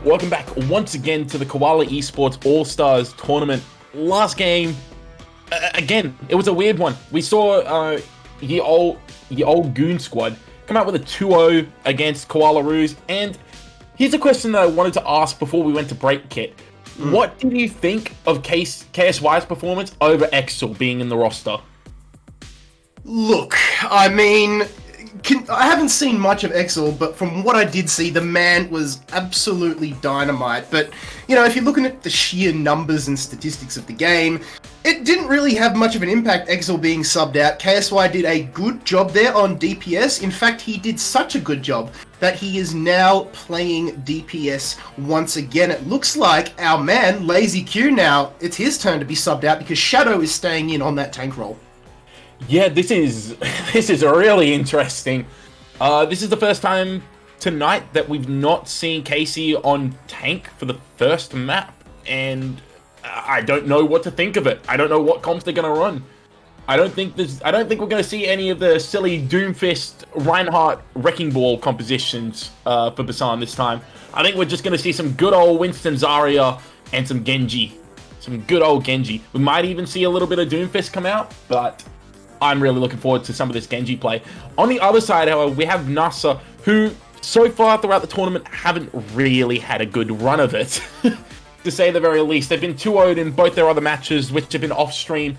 Welcome back once again to the Koala Esports All-Stars tournament. Last game, again, it was a weird one. We saw the old Goon squad come out with a 2-0 against Koala Roos, and here's a question that I wanted to ask before we went to break, Kit. What did you think of KSY's performance over Exel being in the roster? Look, I mean, I haven't seen much of Exel, but from what I did see, the man was absolutely dynamite. But, you know, if you're looking at the sheer numbers and statistics of the game, it didn't really have much of an impact, Exel being subbed out. KSY did a good job there on DPS. In fact, he did such a good job that he is now playing DPS once again. It looks like our man, Lazy Q, now, it's his turn to be subbed out because Shadow is staying in on that tank role. Yeah, this is really interesting. This is the first time tonight that we've not seen Casey on tank for the first map, and I don't know what to think of it. I don't know what comps they're gonna run. I don't think we're gonna see any of the silly Doomfist Reinhardt Wrecking Ball compositions for Basan this time. I think we're just gonna see some good old Winston Zarya and some Genji. Some good old Genji. We might even see a little bit of Doomfist come out, but I'm really looking forward to some of this Genji play. On the other side, however, we have NASA, who so far throughout the tournament haven't really had a good run of it, to say the very least. They've been 2-0'd in both their other matches, which have been off-stream.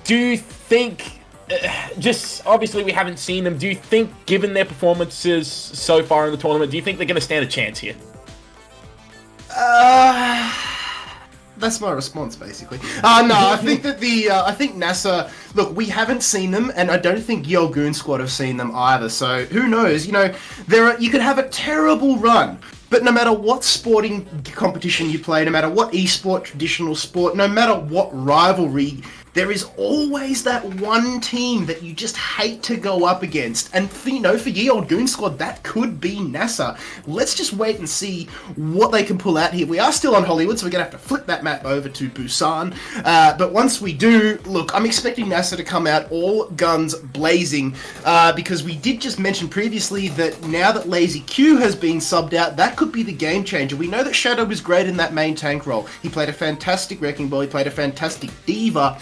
Do you think, just obviously we haven't seen them, do you think, given their performances so far in the tournament, do you think they're going to stand a chance here? That's my response, basically. No, I think that I think NASA, look, we haven't seen them, and I don't think Yale Goon Squad have seen them either, so who knows, you know, you could have a terrible run, but no matter what sporting competition you play, no matter what esport, traditional sport, no matter what rivalry, there is always that one team that you just hate to go up against. And for Ye Old Goon Squad, that could be NASA. Let's just wait and see what they can pull out here. We are still on Hollywood, so we're going to have to flip that map over to Busan. But once we do, look, I'm expecting NASA to come out all guns blazing, because we did just mention previously that now that Lazy Q has been subbed out, that could be the game changer. We know that Shadow was great in that main tank role. He played a fantastic Wrecking Ball, he played a fantastic Diva.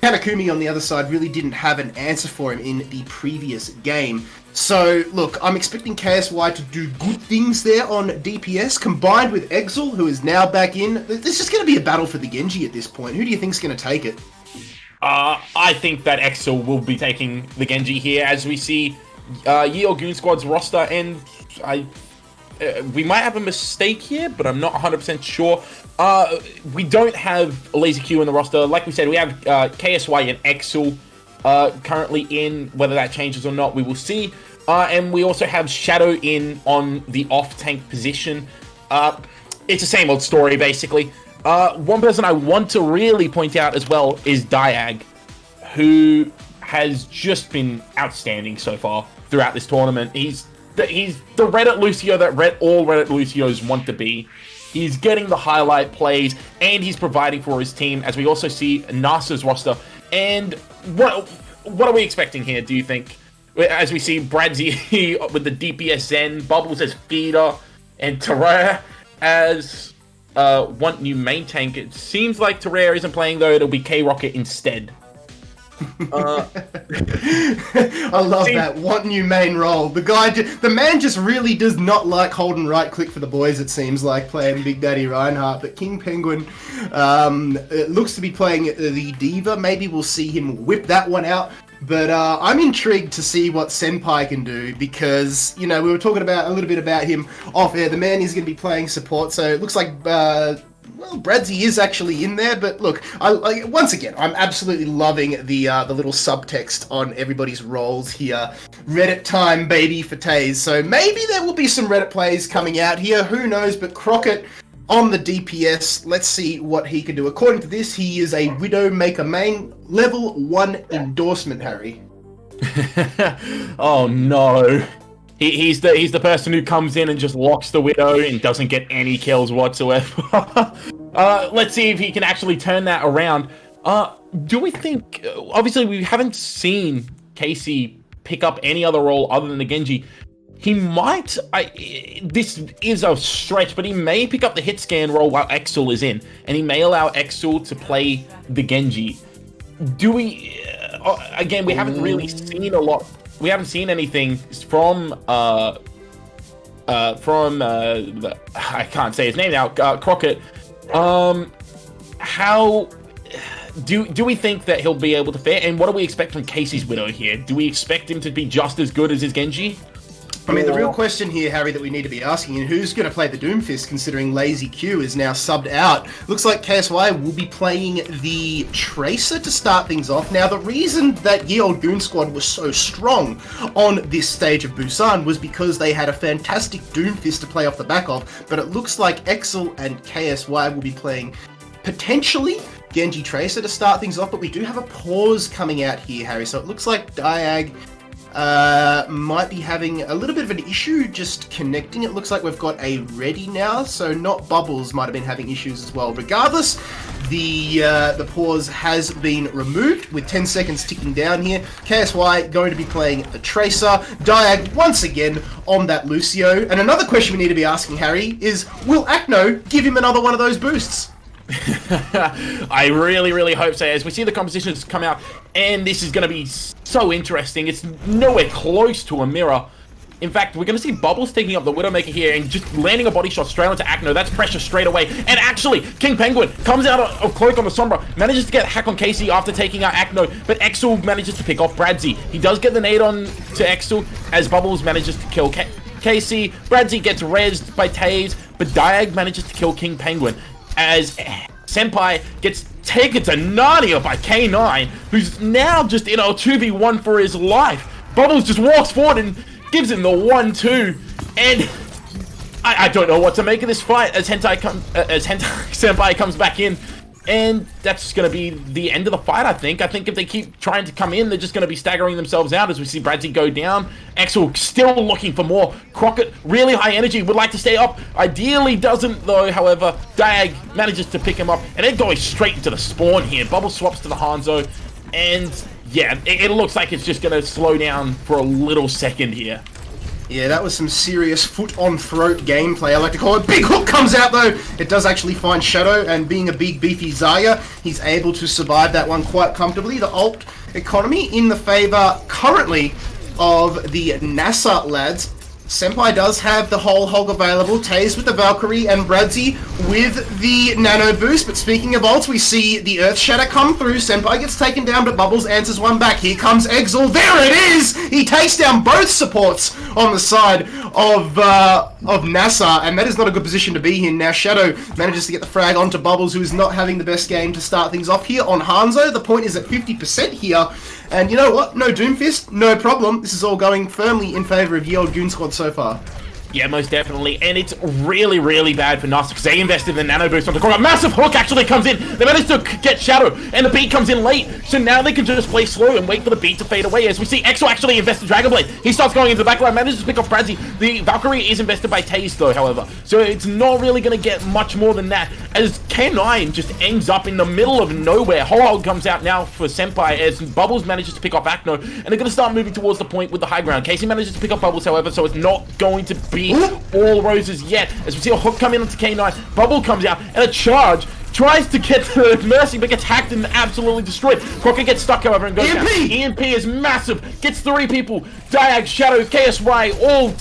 Kanakumi on the other side really didn't have an answer for him in the previous game. So, look, I'm expecting KSY to do good things there on DPS, combined with Exel, who is now back in. There's just going to be a battle for the Genji at this point. Who do you think's going to take it? I think that Exel will be taking the Genji here, as we see Ye Old Goon Squad's roster, and we might have a mistake here, but I'm not 100% sure. We don't have Lazy Q in the roster. Like we said, we have KSY and Exel currently in. Whether that changes or not, we will see. And we also have Shadow in on the off-tank position. It's the same old story, basically. One person I want to really point out as well is Diag, who has just been outstanding so far throughout this tournament. He's the Reddit Lucio that all Reddit Lucios want to be. He's getting the highlight plays, and he's providing for his team, as we also see NASA's roster. And what are we expecting here, do you think? As we see Bradzy with the DPS Zen, Bubbles as feeder, and Terraria as one new main tank. It seems like Terraria isn't playing, though. It'll be KRocket instead. I love that one new main role. The man just really does not like holding right click for the boys. It seems like playing Big Daddy Reinhardt, but King Penguin it looks to be playing the Diva. Maybe we'll see him whip that one out. But I'm intrigued to see what Senpai can do, because, you know, we were talking about a little bit about him off air. The man is going to be playing support, so it looks like well, Bradzy is actually in there, but look, once again, I'm absolutely loving the little subtext on everybody's roles here. Reddit time, baby, for Taze. So maybe there will be some Reddit plays coming out here, who knows, but KRocket on the DPS, let's see what he can do. According to this, he is a Widowmaker main, level 1 endorsement, Harry. Oh no. He's the person who comes in and just locks the Widow and doesn't get any kills whatsoever. Let's see if he can actually turn that around. Do we think... Obviously, we haven't seen Casey pick up any other role other than the Genji. he might, this is a stretch, but he may pick up the hit scan role while Exel is in, and he may allow Exel to play the Genji. Do we, again, we haven't really seen a lot, we haven't seen anything from I can't say his name now, KRocket. How do we think that he'll be able to fare, and what do we expect from Casey's Widow here? Do we expect him to be just as good as his Genji? I mean, the real question here, Harry, that we need to be asking is who's going to play the Doomfist, considering Lazy Q is now subbed out. Looks like KSY will be playing the Tracer to start things off. Now, the reason that Ye Olde Goon Squad was so strong on this stage of Busan was because they had a fantastic Doomfist to play off the back of, but it looks like Exel and KSY will be playing potentially Genji Tracer to start things off, but we do have a pause coming out here, Harry, so it looks like Diag might be having a little bit of an issue just connecting. It looks like we've got a ready now, so not Bubbles might have been having issues as well. Regardless, the pause has been removed with 10 seconds ticking down here. KSY going to be playing the Tracer. Diag once again on that Lucio. And another question we need to be asking, Harry, is will Akno give him another one of those boosts? I really hope so, as we see the compositions come out, and this is going to be so interesting. It's nowhere close to a mirror. In fact, we're going to see Bubbles taking up the Widowmaker here and just landing a body shot straight onto Akno. That's pressure straight away. And actually, King Penguin comes out of Cloak on the Sombra, manages to get a hack on Casey after taking out Akno, but Exel manages to pick off Bradzy. He does get the nade on to Exel as Bubbles manages to kill Casey. Bradzy gets rezzed by Taze, but Diag manages to kill King Penguin as Senpai gets taken to Narnia by K9, who's now just in a 2v1 for his life. Bubbles just walks forward and gives him the 1-2, and I don't know what to make of this fight as Senpai comes back in, and that's going to be the end of the fight, I think. I think if they keep trying to come in, they're just going to be staggering themselves out as we see Bradzy go down. Exel still looking for more. KRocket, really high energy, would like to stay up. Ideally doesn't, though, however. Diag manages to pick him up, and then going straight into the spawn here. Bubble swaps to the Hanzo, and yeah, it looks like it's just going to slow down for a little second here. Yeah, that was some serious foot-on-throat gameplay, I like to call it. Big hook comes out, though. It does actually find Shadow, and being a big, beefy Zarya, he's able to survive that one quite comfortably. The ult economy in the favor, currently, of the NASA lads. Senpai does have the whole hog available. Taze with the Valkyrie and Bradzy with the nano boost. But speaking of ults, we see the Earth Shatter come through. Senpai gets taken down, but Bubbles answers one back. Here comes Exel. There it is! He takes down both supports on the side of NASA, and that is not a good position to be in. Now Shadow manages to get the frag onto Bubbles, who is not having the best game to start things off here on Hanzo. The point is at 50% here. And you know what? No Doomfist, no problem. This is all going firmly in favor of Ye Olde Goon Squad so far. Yeah, most definitely. And it's really bad for NASA because they invested in the nano boost on the corner. A massive hook actually comes in. They managed to get Shadow, and the beat comes in late. So now they can just play slow and wait for the beat to fade away. As we see Exo actually invest in Dragon Blade. He starts going into the backline, manages to pick off Bradzy. The Valkyrie is invested by Taze though, however. So it's not really going to get much more than that. As K9 just ends up in the middle of nowhere. Holog comes out now for Senpai as Bubbles manages to pick off Akno. And they're going to start moving towards the point with the high ground. Casey manages to pick up Bubbles, however, so it's not going to be all roses yet. As we see a hook come in onto K9, Bubble comes out, and a charge tries to get to Mercy, but gets hacked and absolutely destroyed. KRocket gets stuck, however, and goes down. EMP is massive, gets 3 people. Diag, Shadow, KSY, all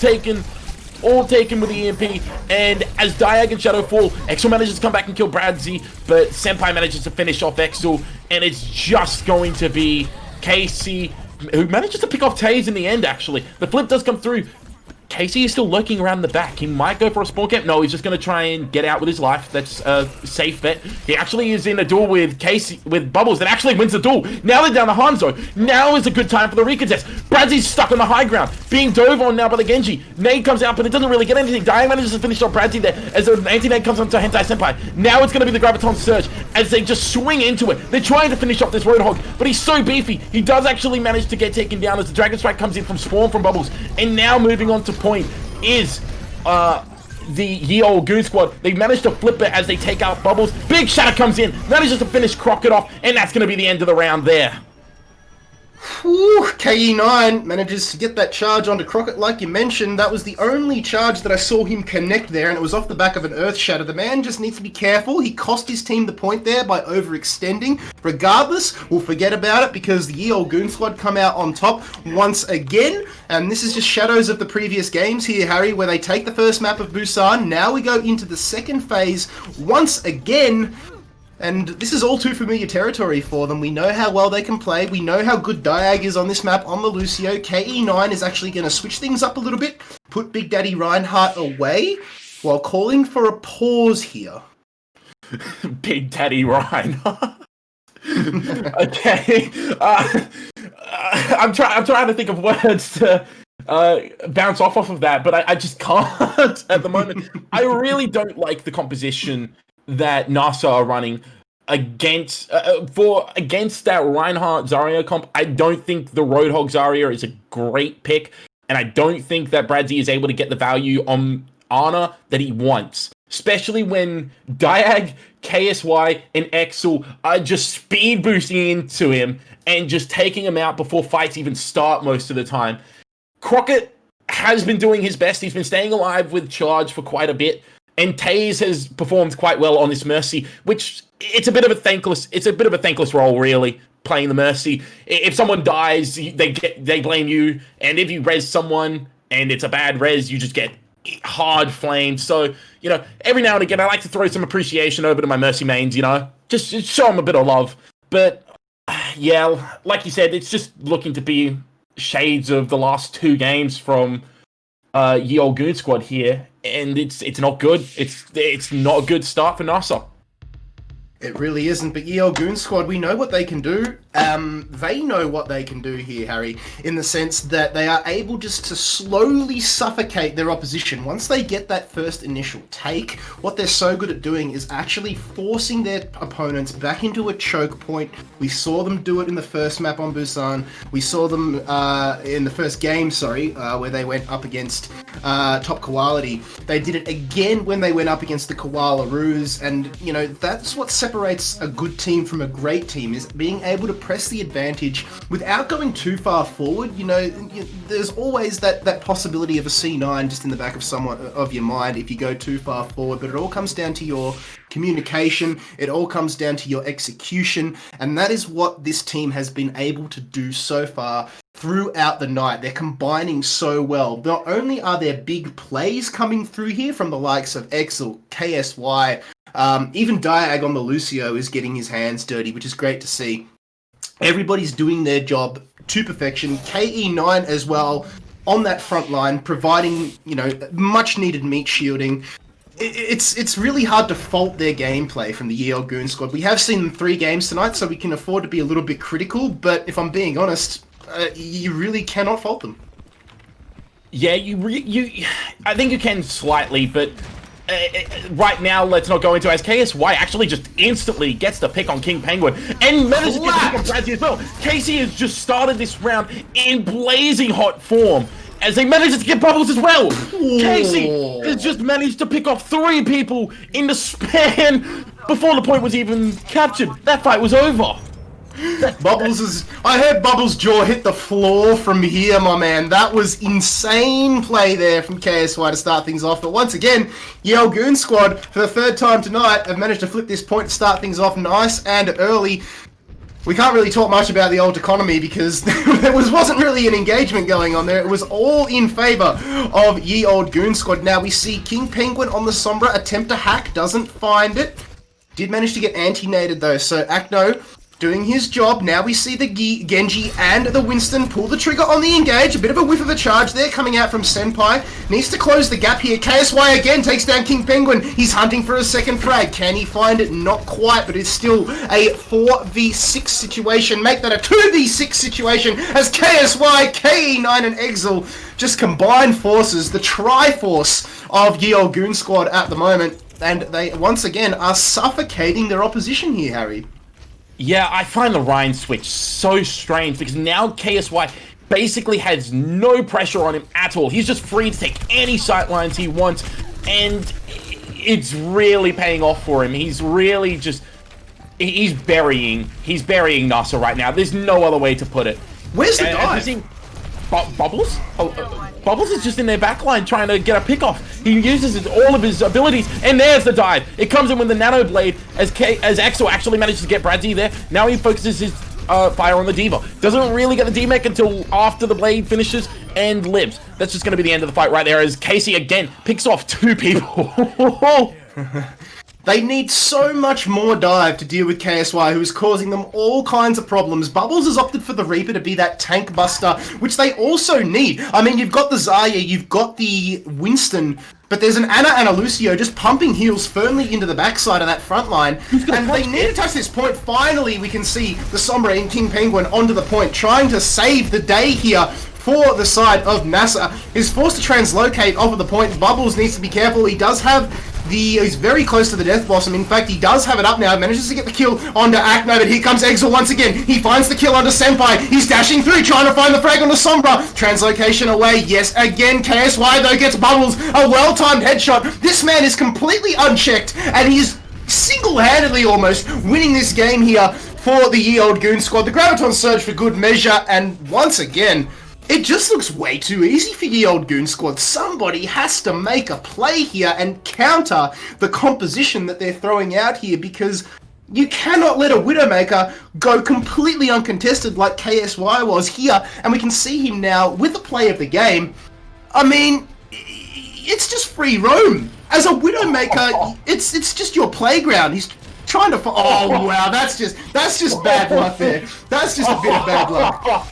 taken with the EMP, and as Diag and Shadow fall, Exel manages to come back and kill Bradzy, but Senpai manages to finish off Exel, and it's just going to be Casey, who manages to pick off Taze in the end, actually. The flip does come through. Casey is still lurking around the back. He might go for a spawn camp. No, he's just going to try and get out with his life. That's a safe bet. He actually is in a duel with Bubbles that actually wins the duel. Now they're down to Hanzo. Now is a good time for the recontest. Bradzy's stuck on the high ground, being dove on now by the Genji. Nade comes out, but it doesn't really get anything. Diane manages to finish off Bradzy there as the anti-nade comes onto Hentai Senpai. Now it's going to be the Graviton Surge as they just swing into it. They're trying to finish off this Roadhog, but he's so beefy. He does actually manage to get taken down as the Dragon Strike comes in from Spawn from Bubbles. And now moving on to point is the Ye Olde Goon Squad. They managed to flip it as they take out Bubbles. Big Shatter comes in, manages to finish KRocket off, and that's going to be the end of the round there. Whew, KE9 manages to get that charge onto KRocket like you mentioned. That was the only charge that I saw him connect there, and it was off the back of an Earth Shatter. The man just needs to be careful. He cost his team the point there by overextending. Regardless, we'll forget about it because the Ye Olde Goon Squad come out on top once again. And this is just shadows of the previous games here, Harry, where they take the first map of Busan. Now we go into the second phase once again. And this is all too familiar territory for them. We know how well they can play. We know how good Diag is on this map on the Lucio. KE9 is actually going to switch things up a little bit, put Big Daddy Reinhardt away, while calling for a pause here. Big Daddy Reinhardt. Okay. I'm trying to think of words to bounce off of that, but I just can't at the moment. I really don't like the composition that NASA are running against that Reinhardt Zarya comp. I don't think the Roadhog Zarya is a great pick, and I don't think that Bradzi is able to get the value on Ana that he wants, especially when Diag, KSY, and Exel are just speed boosting into him and just taking him out before fights even start most of the time. KRocket has been doing his best. He's been staying alive with charge for quite a bit. And Taze has performed quite well on this Mercy, which it's a bit of a thankless role, really, playing the Mercy. If someone dies, they blame you, and if you res someone and it's a bad res, you just get hard flamed. So, every now and again, I like to throw some appreciation over to my Mercy mains, just show them a bit of love. But yeah, like you said, it's just looking to be shades of the last two games from Ye Olde Goon Squad here, and it's not good. It's not a good start for NASA. It really isn't, but Ye Olde Goon Squad, we know what they can do. They know what they can do here, Harry, in the sense that they are able just to slowly suffocate their opposition. Once they get that first initial take, what they're so good at doing is actually forcing their opponents back into a choke point. We saw them do it in the first map on Busan. We saw them in the first game, where they went up against Top Quality. They did it again when they went up against the Koala Roos, and, that's what separates a good team from a great team, is being able to press the advantage without going too far forward. There's always that possibility of a C9 just in the back of your mind if you go too far forward, but it all comes down to your communication, it all comes down to your execution, and that is what this team has been able to do so far throughout the night. They're combining so well. Not only are there big plays coming through here from the likes of Exel, KSY, even Diag on the Lucio is getting his hands dirty, which is great to see. Everybody's doing their job to perfection. KE9 as well on that front line, providing, much needed meat shielding. It's really hard to fault their gameplay from the Ye Olde Goon Squad. We have seen them 3 games tonight, so we can afford to be a little bit critical, but if I'm being honest, you really cannot fault them. Yeah, I think you can slightly, but right now, let's not go into it, as KSY actually just instantly gets the pick on King Penguin and manages to get the pick on Bradzi as well. Casey has just started this round in blazing hot form as they manage to get bubbles as well. Ooh. Casey has just managed to pick off 3 people in the span before the point was even captured. That fight was over. I heard Bubbles' jaw hit the floor from here, my man. That was insane play there from KSY to start things off. But once again, Ye Olde Goon Squad, for the 3rd time tonight, have managed to flip this point to start things off nice and early. We can't really talk much about the old economy because there wasn't really an engagement going on there. It was all in favour of Ye Olde Goon Squad. Now we see King Penguin on the Sombra attempt to hack, doesn't find it. Did manage to get anti-nated though, so Acno doing his job. Now we see the Genji and the Winston pull the trigger on the engage. A bit of a whiff of a charge there coming out from Senpai. Needs to close the gap here. KSY again takes down King Penguin. He's hunting for a second frag. Can he find it? Not quite, but it's still a 4v6 situation. Make that a 2v6 situation as KSY, KE9 and Exel just combine forces. The Triforce of Ye Olde Goon Squad at the moment. And they, once again, are suffocating their opposition here, Harry. Yeah, I find the Ryan switch so strange because now KSY basically has no pressure on him at all. He's just free to take any sightlines he wants, and it's really paying off for him. He's burying NASA right now. There's no other way to put it. Where's the And dive? we're seeing Bubbles? Bubbles is just in their backline trying to get a pick off. He uses all of his abilities, and there's the dive. It comes in with the Nano Blade as Exo actually manages to get Bradzi there. Now he focuses his fire on the Diva. Doesn't really get the D-Mech until after the Blade finishes and lives. That's just going to be the end of the fight right there as Casey again picks off 2 people. They need so much more dive to deal with KSY, who is causing them all kinds of problems. Bubbles has opted for the Reaper to be that tank buster, which they also need. I mean, you've got the Zarya, you've got the Winston, but there's an Ana and a Lucio just pumping heals firmly into the backside of that front line. And they need to touch this point. Finally, we can see the Sombra and King Penguin onto the point, trying to save the day here for the side of NASA. He's forced to translocate off of the point. Bubbles needs to be careful. He does have he's very close to the Death Blossom. In fact, he does have it up now. Manages to get the kill onto Acno, but here comes Exil once again. He finds the kill onto Senpai. He's dashing through, trying to find the frag onto Sombra. Translocation away. Yes, again, KSY, though, gets Bubbles. A well-timed headshot. This man is completely unchecked, and he's single-handedly almost winning this game here for the Ye Old Goon squad. The Graviton Surge for good measure, and once again, it just looks way too easy for Ye Old Goon squad. Somebody has to make a play here and counter the composition that they're throwing out here, because you cannot let a Widowmaker go completely uncontested like KSY was here, and we can see him now with the play of the game. I mean, it's just free roam. As a Widowmaker, it's just your playground. He's trying to... Oh, wow, that's just bad luck there. That's just a bit of bad luck.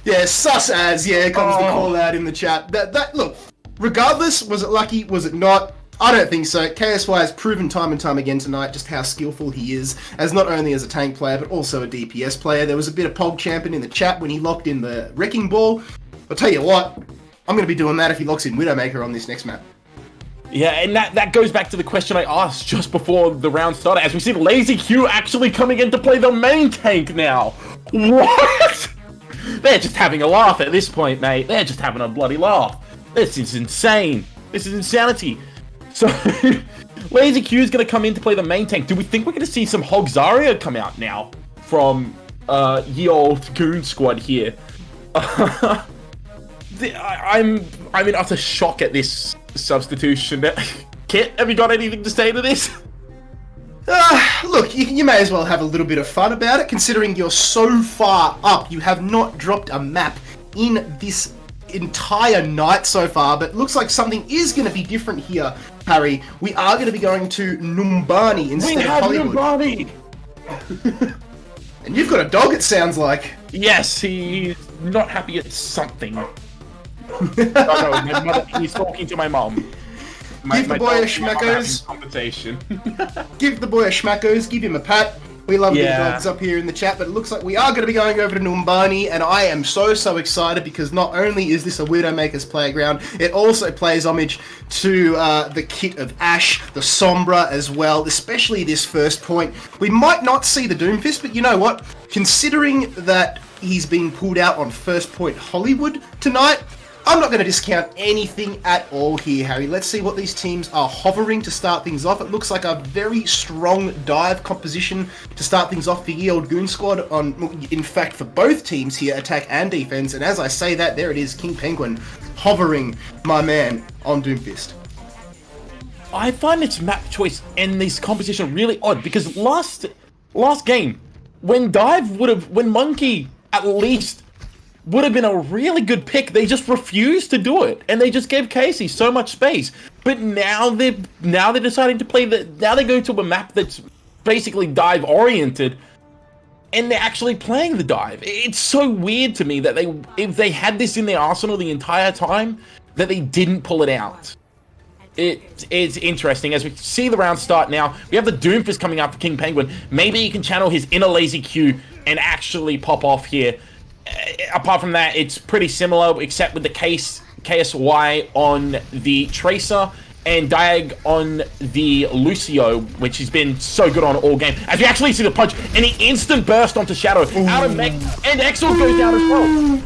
Yeah, sus as, yeah, comes the call out in the chat. Look, regardless, was it lucky, was it not? I don't think so. KSY has proven time and time again tonight just how skillful he is, as not only as a tank player, but also a DPS player. There was a bit of Pog Champion in the chat when he locked in the Wrecking Ball. I'll tell you what, I'm going to be doing that if he locks in Widowmaker on this next map. Yeah, and that goes back to the question I asked just before the round started, as we see Lazy Q actually coming in to play the main tank now. What? They're just having a laugh at this point, mate. They're just having a bloody laugh. This is insane. This is insanity. So, Lazy Q is going to come in to play the main tank. Do we think we're going to see some Hog Zarya come out now from Ye Old Goon squad here? I'm in utter shock at this substitution. Kit, have you got anything to say to this? Look, you may as well have a little bit of fun about it, considering you're so far up. You have not dropped a map in this entire night so far, but looks like something is going to be different here, Harry. We are going to be going to Numbani instead of Hollywood. Numbani! And you've got a dog, it sounds like. Yes, he's not happy at something. My mother, he's talking to my mom. Give the boy a schmackos. Give the boy a schmackos. Give him a pat. We love the dogs up here in the chat, but it looks like we are going to be going over to Numbani, and I am so excited because not only is this a Widowmaker's playground, it also pays homage to the kit of Ash, the Sombra as well, especially this first point. We might not see the Doomfist, but you know what? Considering that he's being pulled out on first point Hollywood tonight, I'm not going to discount anything at all here, Harry. Let's see what these teams are hovering to start things off. It looks like a very strong dive composition to start things off for Ye Old Goon squad. In fact, for both teams here, attack and defense. And as I say that, there it is, King Penguin hovering my man on Doomfist. I find this map choice and this composition really odd because last game, when Monkey at least would have been a really good pick, they just refused to do it, and they just gave Casey so much space. But now they're deciding to play now they go to a map that's basically dive oriented, and they're actually playing the dive. It's so weird to me that if they had this in their arsenal the entire time, that they didn't pull it out. It is interesting. As we see the round start now, we have the Doomfist coming out for King Penguin. Maybe he can channel his inner Lazy Q and actually pop off here. Apart from that, it's pretty similar, except with the KSY on the Tracer and Diag on the Lucio, which has been so good on all game. As you actually see the punch, and the instant burst onto Shadow, out of mech, and Exel goes down as well.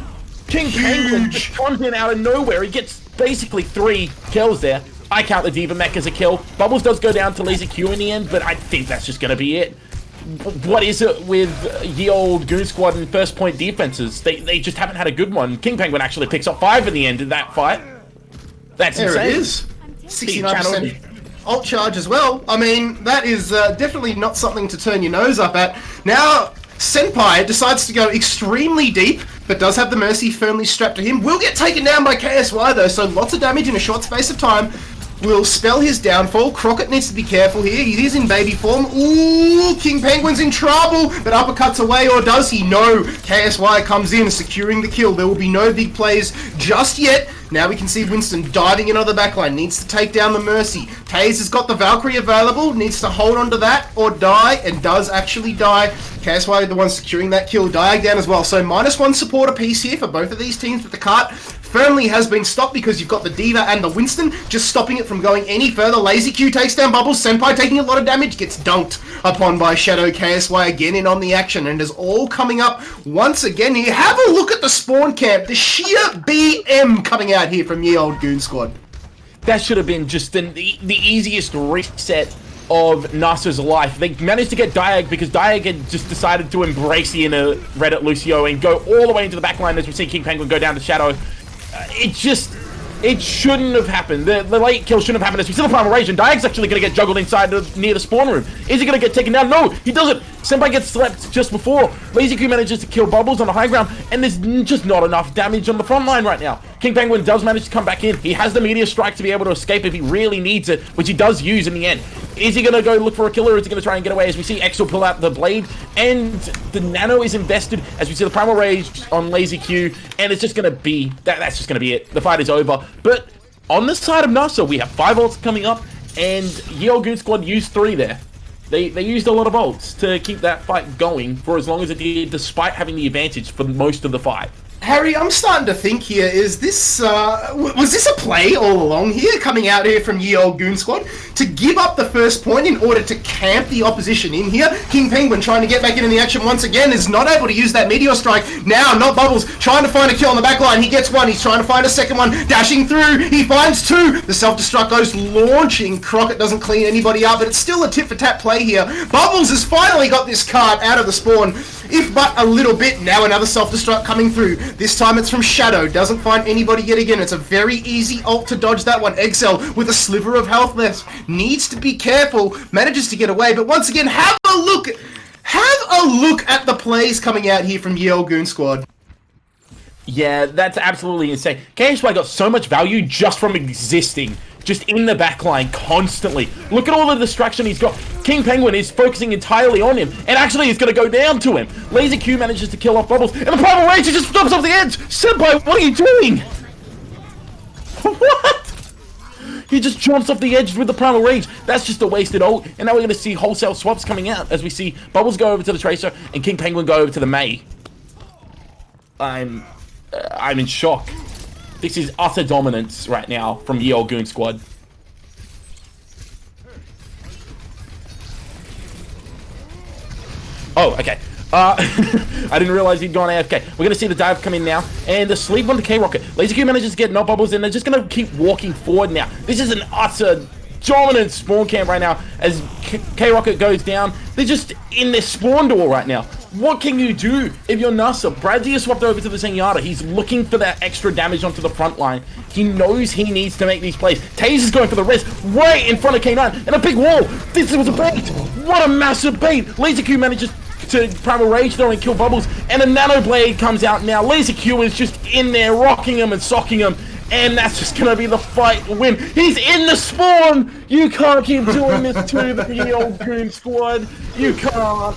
King Penguin just comes in out of nowhere. He gets basically 3 kills there. I count the Diva mech as a kill. Bubbles does go down to Lazy Q in the end, but I think that's just going to be it. what is it with ye old Goon Squad and first point defenses? They just haven't had a good one. King Penguin actually picks up 5 in the end of that fight. That's there insane. It is. 69% ult charge as well. I mean, that is definitely not something to turn your nose up at. Now, Senpai decides to go extremely deep, but does have the Mercy firmly strapped to him. Will get taken down by KSY though, so lots of damage in a short space of time. Will spell his downfall. KRocket needs to be careful here. He is in baby form. Ooh, King Penguin's in trouble, but uppercuts away, or does he? No. KSY comes in, securing the kill. There will be no big plays just yet. Now we can see Winston diving in on the backline. Needs to take down the Mercy. Taze has got the Valkyrie available. Needs to hold on to that or die, and does actually die. KSY the one securing that kill. Diag down as well. So -1 support apiece here for both of these teams, but the cart firmly has been stopped because you've got the D.Va and the Winston just stopping it from going any further. Lazy Q takes down Bubbles. Senpai taking a lot of damage, gets dunked upon by Shadow. KSY again in on the action, and is all coming up once again here. Have a look at the spawn camp. The sheer BM coming out here from ye old Goon Squad. That should have been just the easiest reset of NASA's life. They managed to get Diag because Diag had just decided to embrace the inner Reddit Lucio and go all the way into the backline as we see King Penguin go down to Shadow. It shouldn't have happened. The late kill shouldn't have happened as we see the Primal Rage, and Diag's actually going to get juggled inside near the spawn room. Is he going to get taken down? No, he doesn't. Senpai gets slept just before. Lazy Q manages to kill Bubbles on the high ground, and there's just not enough damage on the front line right now. King Penguin does manage to come back in. He has the Meteor Strike to be able to escape if he really needs it, which he does use in the end. Is he going to go look for a killer, or is he going to try and get away? As we see Exo pull out the blade, and the Nano is invested as we see the Primal Rage on Lazy Q, and it's just going to be, that's just going to be it. The fight is over. But on the side of NASA, we have 5 ults coming up, and ye old Goon Squad used 3 there. They used a lot of ults to keep that fight going for as long as it did, despite having the advantage for most of the fight. Harry, I'm starting to think here, is this, was this a play all along here, coming out here from ye old Goon Squad, to give up the first point in order to camp the opposition in here? King Penguin trying to get back into the action once again, is not able to use that Meteor Strike. Now, not Bubbles, trying to find a kill on the back line. He gets 1, he's trying to find a second one, dashing through, he finds 2. The self-destruct goes launching. KRocket doesn't clean anybody up, but it's still a tit-for-tat play here. Bubbles has finally got this card out of the spawn, if but a little bit. Now another self-destruct coming through. This time it's from Shadow. Doesn't find anybody yet again. It's a very easy ult to dodge that one. Excel with a sliver of health left. Needs to be careful. Manages to get away. But once again, have a look at the plays coming out here from ye old Goon Squad. Yeah, that's absolutely insane. KSY got so much value just from existing. Just in the backline constantly. Look at all the distraction he's got. King Penguin is focusing entirely on him, and actually he's going to go down to him. Lazy Q manages to kill off Bubbles, and the Primal Rage just stops off the edge. Senpai, what are you doing? What? He just jumps off the edge with the Primal Rage. That's just a wasted ult, and now we're going to see wholesale swaps coming out as we see Bubbles go over to the Tracer and King Penguin go over to the Mei. I'm in shock. This is utter dominance right now from ye old Goon Squad. Oh, okay. I didn't realize he'd gone AFK. We're going to see the dive come in now, and the sleep on the KRocket. Lazy Q manages to get no Bubbles in. They're just going to keep walking forward now. This is an utter dominant spawn camp right now as KRocket goes down. They're just in their spawn door right now. What can you do if you're NASA? Bradley is swapped over to the Zenyatta. He's looking for that extra damage onto the front line. He knows he needs to make these plays. Taze is going for the rest right in front of K9 and a big wall. This was a bait. What a massive bait. Laser Q manages to Primal Rage though and kill Bubbles, and a Nano Blade comes out now. Laser Q is just in there rocking him and socking him, and that's just gonna be the fight win. He's in the spawn. You can't keep doing this to the old Goon Squad. You can't.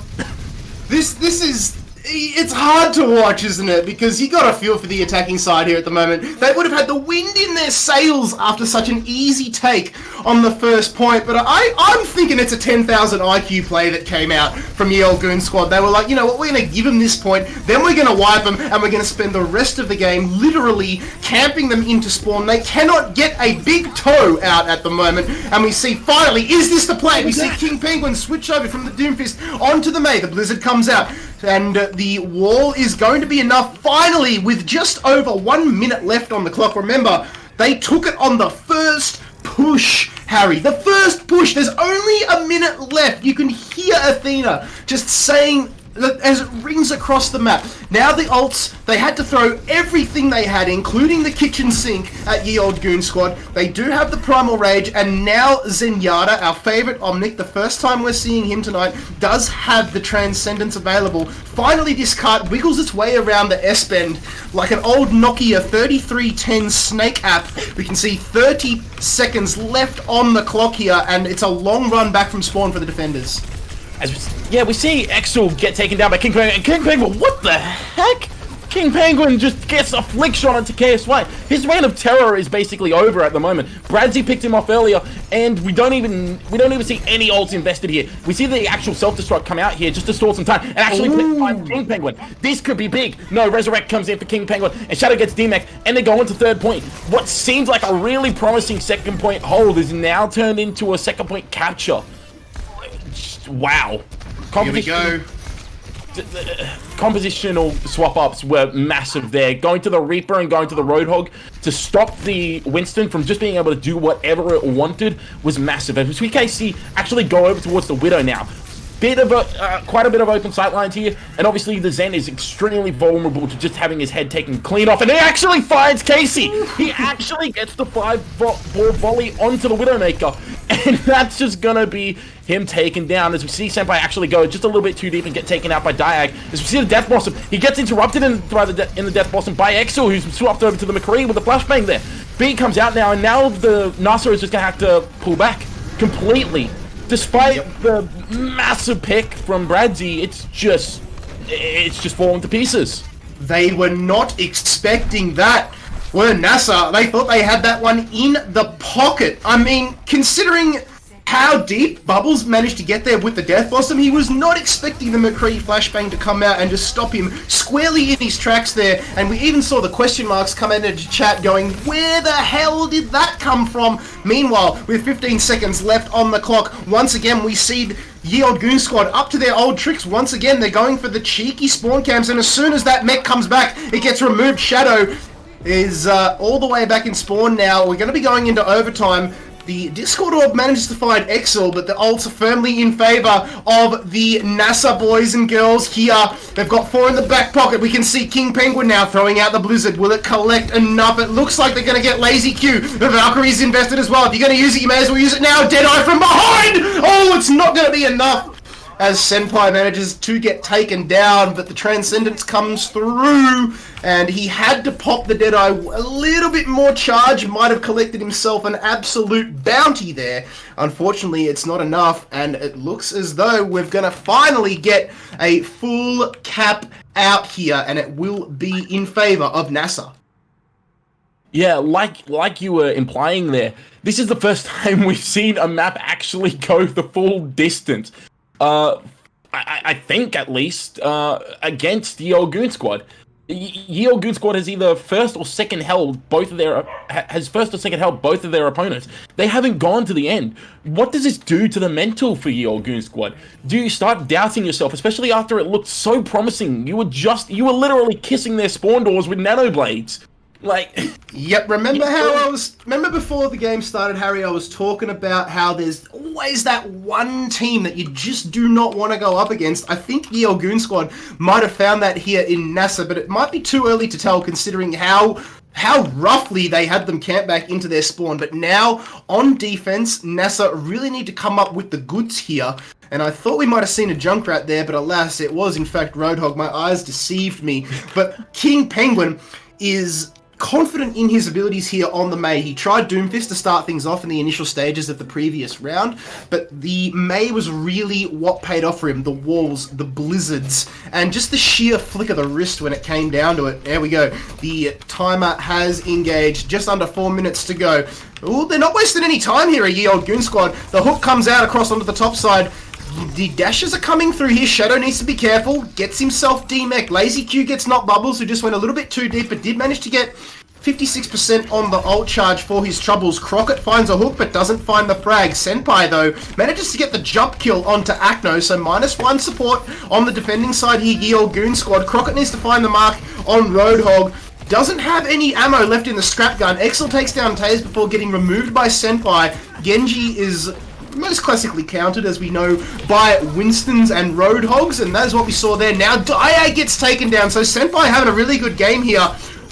This is... It's hard to watch, isn't it? Because you got a feel for the attacking side here at the moment. They would have had the wind in their sails after such an easy take on the first point. But I'm thinking it's a 10,000 IQ play that came out from ye old Goon Squad. They were like, you know what, we're going to give them this point, then we're going to wipe them, and we're going to spend the rest of the game literally camping them into spawn. They cannot get a big toe out at the moment. And we see, finally, is this the play? We see King Penguin switch over from the Doomfist onto the Mei. The Blizzard comes out. And the wall is going to be enough, finally, with just over 1 minute left on the clock. Remember, they took it on the first push. Harry. The first push, there's only a minute left. You can hear Athena just saying as it rings across the map. Now the ults, they had to throw everything they had, including the kitchen sink at Ye Old Goon Squad. They do have the Primal Rage, and now Zenyatta, our favourite Omnic, the first time we're seeing him tonight, does have the Transcendence available. Finally, this cart wiggles its way around the S-bend like an old Nokia 3310 Snake app. We can see 30 seconds left on the clock here, and it's a long run back from spawn for the defenders. We see Exel get taken down by King Penguin, and King Penguin, what the heck? King Penguin just gets a flick shot onto KSY. His reign of terror is basically over at the moment. Bradzi picked him off earlier, and we don't even see any ults invested here. We see the actual self-destruct come out here just to stall some time and actually find King Penguin. This could be big. No, Resurrect comes in for King Penguin, and Shadow gets DMAC, and they go into third point. What seems like a really promising second point hold is now turned into a second point capture. Wow. Here we go. Compositional swap-ups were massive there. Going to the Reaper and going to the Roadhog to stop the Winston from just being able to do whatever it wanted was massive. And we can see actually go over towards the Widow now. Quite a bit of open sight lines here, and obviously the Zen is extremely vulnerable to just having his head taken clean off, and he actually finds Casey! He actually gets the 5-ball volley onto the Widowmaker, and that's just gonna be him taken down as we see Senpai actually go just a little bit too deep and get taken out by Diag. As we see the Death Blossom, he gets interrupted in the Death Blossom by Exel, who's swapped over to the McCree with the flashbang there. B comes out now, and now the Nasa is just gonna have to pull back completely. Despite the massive pick from Bradzi, it's just falling to pieces. They were not expecting that. Were NASA? They thought they had that one in the pocket. I mean, considering how deep Bubbles managed to get there with the Death Blossom, he was not expecting the McCree flashbang to come out and just stop him squarely in his tracks there. And we even saw the question marks come into chat going, where the hell did that come from? Meanwhile, with 15 seconds left on the clock, once again we see Ye Old Goon Squad up to their old tricks. Once again, they're going for the cheeky spawn cams, and as soon as that mech comes back, it gets removed. Shadow is all the way back in spawn now. We're going to be going into overtime. The Discord Orb manages to find Exel, but the ults are firmly in favor of the NASA boys and girls here. They've got 4 in the back pocket. We can see King Penguin now throwing out the Blizzard. Will it collect enough? It looks like they're going to get Lazy Q. The Valkyrie's invested as well. If you're going to use it, you may as well use it now. Deadeye from behind! Oh, it's not going to be enough as Senpai manages to get taken down, but the Transcendence comes through, and he had to pop the Deadeye a little bit more charge, might have collected himself an absolute bounty there. Unfortunately, it's not enough, and it looks as though we're going to finally get a full cap out here, and it will be in favor of NASA. Yeah, like you were implying there, this is the first time we've seen a map actually go the full distance. I think at least against Ye Old Goon Squad. Ye Old Goon Squad has either first or second held both of their opponents. They haven't gone to the end. What does this do to the mental for Ye Old Goon Squad? Do you start doubting yourself, especially after it looked so promising? You were literally kissing their spawn doors with nanoblades. Yep, remember before the game started, Harry, I was talking about how there's always that one team that you just do not want to go up against. I think Ye Old Goon Squad might have found that here in NASA, but it might be too early to tell considering how roughly they had them camp back into their spawn. But now, on defense, NASA really need to come up with the goods here. And I thought we might have seen a Junkrat there, but alas, it was in fact Roadhog. My eyes deceived me. But King Penguin is confident in his abilities here on the Mei. He tried Doomfist to start things off in the initial stages of the previous round, but the Mei was really what paid off for him. The walls, the blizzards, and just the sheer flick of the wrist when it came down to it. There we go. The timer has engaged. Just under 4 minutes to go. Ooh, they're not wasting any time here, Ye Old Goon Squad. The hook comes out across onto the top side. The dashes are coming through here. Shadow needs to be careful. Gets himself D-Mech. Lazy Q gets not Bubbles, who just went a little bit too deep, but did manage to get 56% on the ult charge for his troubles. KRocket finds a hook, but doesn't find the frag. Senpai, though, manages to get the jump kill onto Acno, so -1 support on the defending side here, Ye Old Goon Squad. KRocket needs to find the mark on Roadhog. Doesn't have any ammo left in the scrap gun. Exel takes down Taze before getting removed by Senpai. Genji is most classically countered, as we know, by Winstons and Roadhogs, and that is what we saw there. Now Dia gets taken down, so Senpai having a really good game here.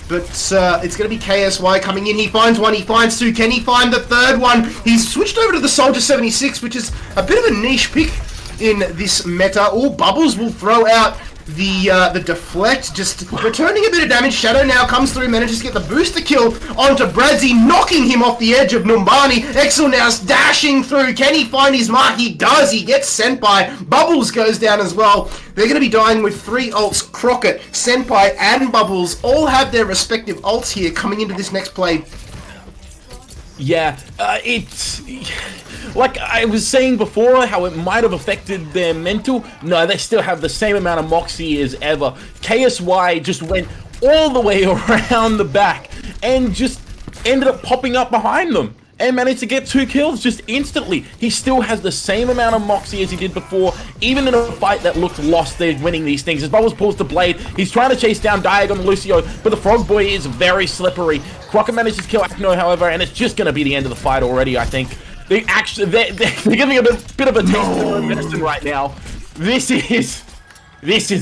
But it's going to be KSY coming in. He finds one, he finds two. Can he find the third one? He's switched over to the Soldier 76, which is a bit of a niche pick in this meta. All Bubbles will throw out the deflect, just returning a bit of damage. Shadow now comes through, manages to get the booster kill onto Bradzi, knocking him off the edge of Numbani. Exel now dashing through. Can he find his mark? He does. He gets Senpai. Bubbles goes down as well. They're going to be dying with 3 ults. KRocket, Senpai, and Bubbles all have their respective ults here coming into this next play. Yeah, it's... Like I was saying before, how it might have affected their mental. No, they still have the same amount of moxie as ever. KSY just went all the way around the back and just ended up popping up behind them and managed to get 2 kills just instantly. He still has the same amount of moxie as he did before, even in a fight that looked lost. They're winning these things. As Bubbles pulls the blade, he's trying to chase down Diag on Lucio, but the Frog Boy is very slippery. KRocket manages to kill Akno, however, and it's just going to be the end of the fight already, I think. They're giving a bit of a taste of their own medicine right now. This is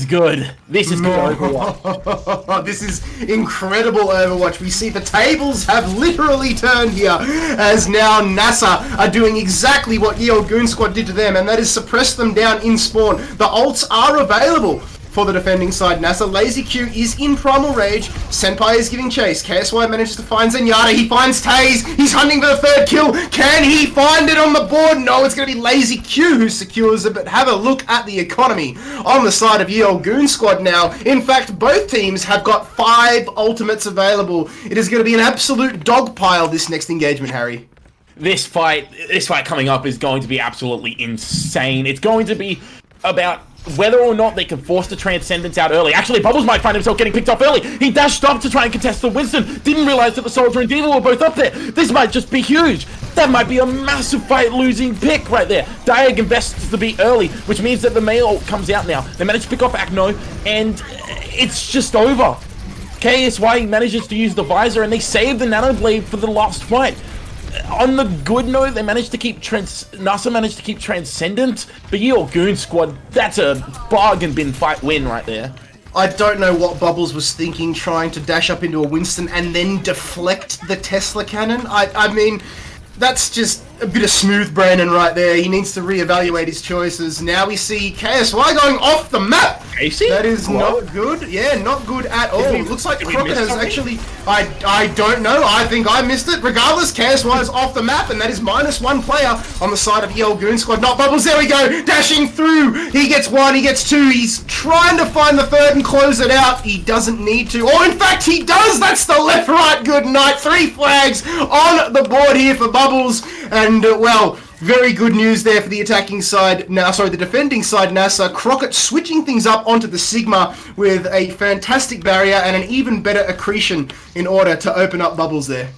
good. This is good Overwatch. This is incredible Overwatch. We see the tables have literally turned here, as now NASA are doing exactly what Yeo Goon Squad did to them, and that is suppress them down in spawn. The ults are available for the defending side. NASA Lazy Q is in primal rage. Senpai is giving chase. KSY manages to find Zenyatta. He finds Taze. He's hunting for the 3rd kill. Can he find it on the board? No, it's going to be Lazy Q who secures it, but have a look at the economy on the side of Yeo Goon Squad now. In fact, both teams have got 5 ultimates available. It is going to be an absolute dogpile this next engagement, Harry. This fight coming up is going to be absolutely insane. It's going to be about whether or not they can force the Transcendence out early. Actually, Bubbles might find himself getting picked off early. He dashed up to try and contest the Winston. Didn't realize that the Soldier and Diva were both up there. This might just be huge. That might be a massive fight losing pick right there. Diag invests to be early, which means that the male ult comes out now. They manage to pick off Akno, and it's just over. KSY manages to use the visor, and they save the Nano Blade for the last fight. On the good note, they managed to keep NASA managed to keep Transcendent, but Yeo Goon Squad, that's a bargain bin fight win right there. I don't know what Bubbles was thinking, trying to dash up into a Winston and then deflect the Tesla cannon. I mean, that's just a bit of smooth braining right there. He needs to reevaluate his choices. Now we see KSY going off the map. Casey? That is not good. Yeah, not good at all. It looks like KRocket has actually... I don't know. I think I missed it. Regardless, KSY is off the map, and that is -1 player on the side of Yeo Goon Squad. Not Bubbles. There we go. Dashing through. He gets 1. He gets 2. He's trying to find the 3rd and close it out. He doesn't need to. Or, in fact, he does. That's the left-right good night. 3 flags on the board here for Bubbles. And, well, very good news there for the attacking side. Now, sorry, the defending side, NASA. KRocket switching things up onto the Sigma with a fantastic barrier and an even better accretion in order to open up Bubbles there.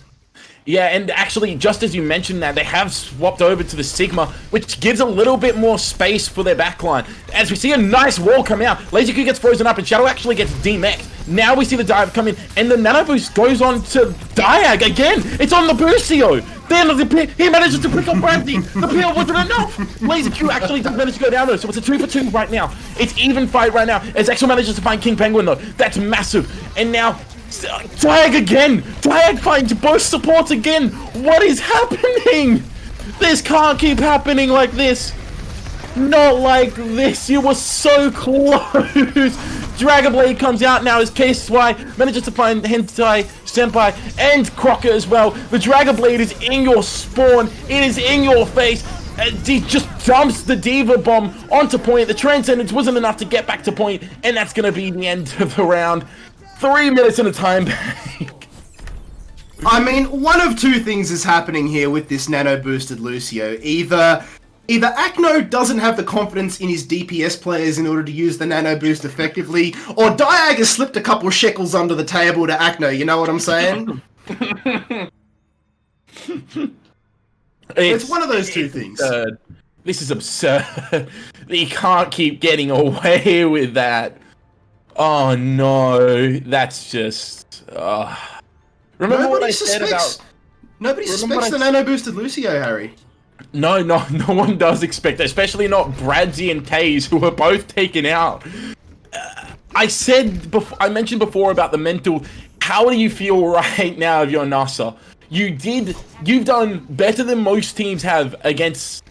Yeah, and actually, just as you mentioned that, they have swapped over to the Sigma, which gives a little bit more space for their backline. As we see a nice wall come out, Lazy Q gets frozen up, and Shadow actually gets demexed. Now we see the dive come in, and the Nano Boost goes on to Diag again. It's on the Boostio. Then he manages to pick up Brandy. The peel wasn't enough. Lazy Q actually does manage to go down though, so it's a 2 for 2 right now. It's even fight right now, as Exo manages to find King Penguin though. That's massive. And now, Diag again! Diag finds both supports again! What is happening? This can't keep happening like this. Not like this. You were so close. Dragon Blade comes out now as KSY manages to find Hentai, Senpai, and KRocket as well. The Dragon Blade is in your spawn. It is in your face. He just dumps the Diva Bomb onto point. The Transcendence wasn't enough to get back to point, and that's going to be the end of the round. 3 minutes in a time bank. I mean, one of 2 things is happening here with this nano-boosted Lucio. Either Akno doesn't have the confidence in his DPS players in order to use the nano boost effectively, or Diag has slipped a couple shekels under the table to Akno, you know what I'm saying? It's one of those 2 things. This is absurd. You can't keep getting away with that. Oh no, that's just... Remember what I said about... Nobody suspects the nano-boosted Lucio, Harry. No one does expect it, especially not Bradzy and Taze, who were both taken out. I mentioned before about the mental. How do you feel right now if you're NASA? You've done better than most teams have against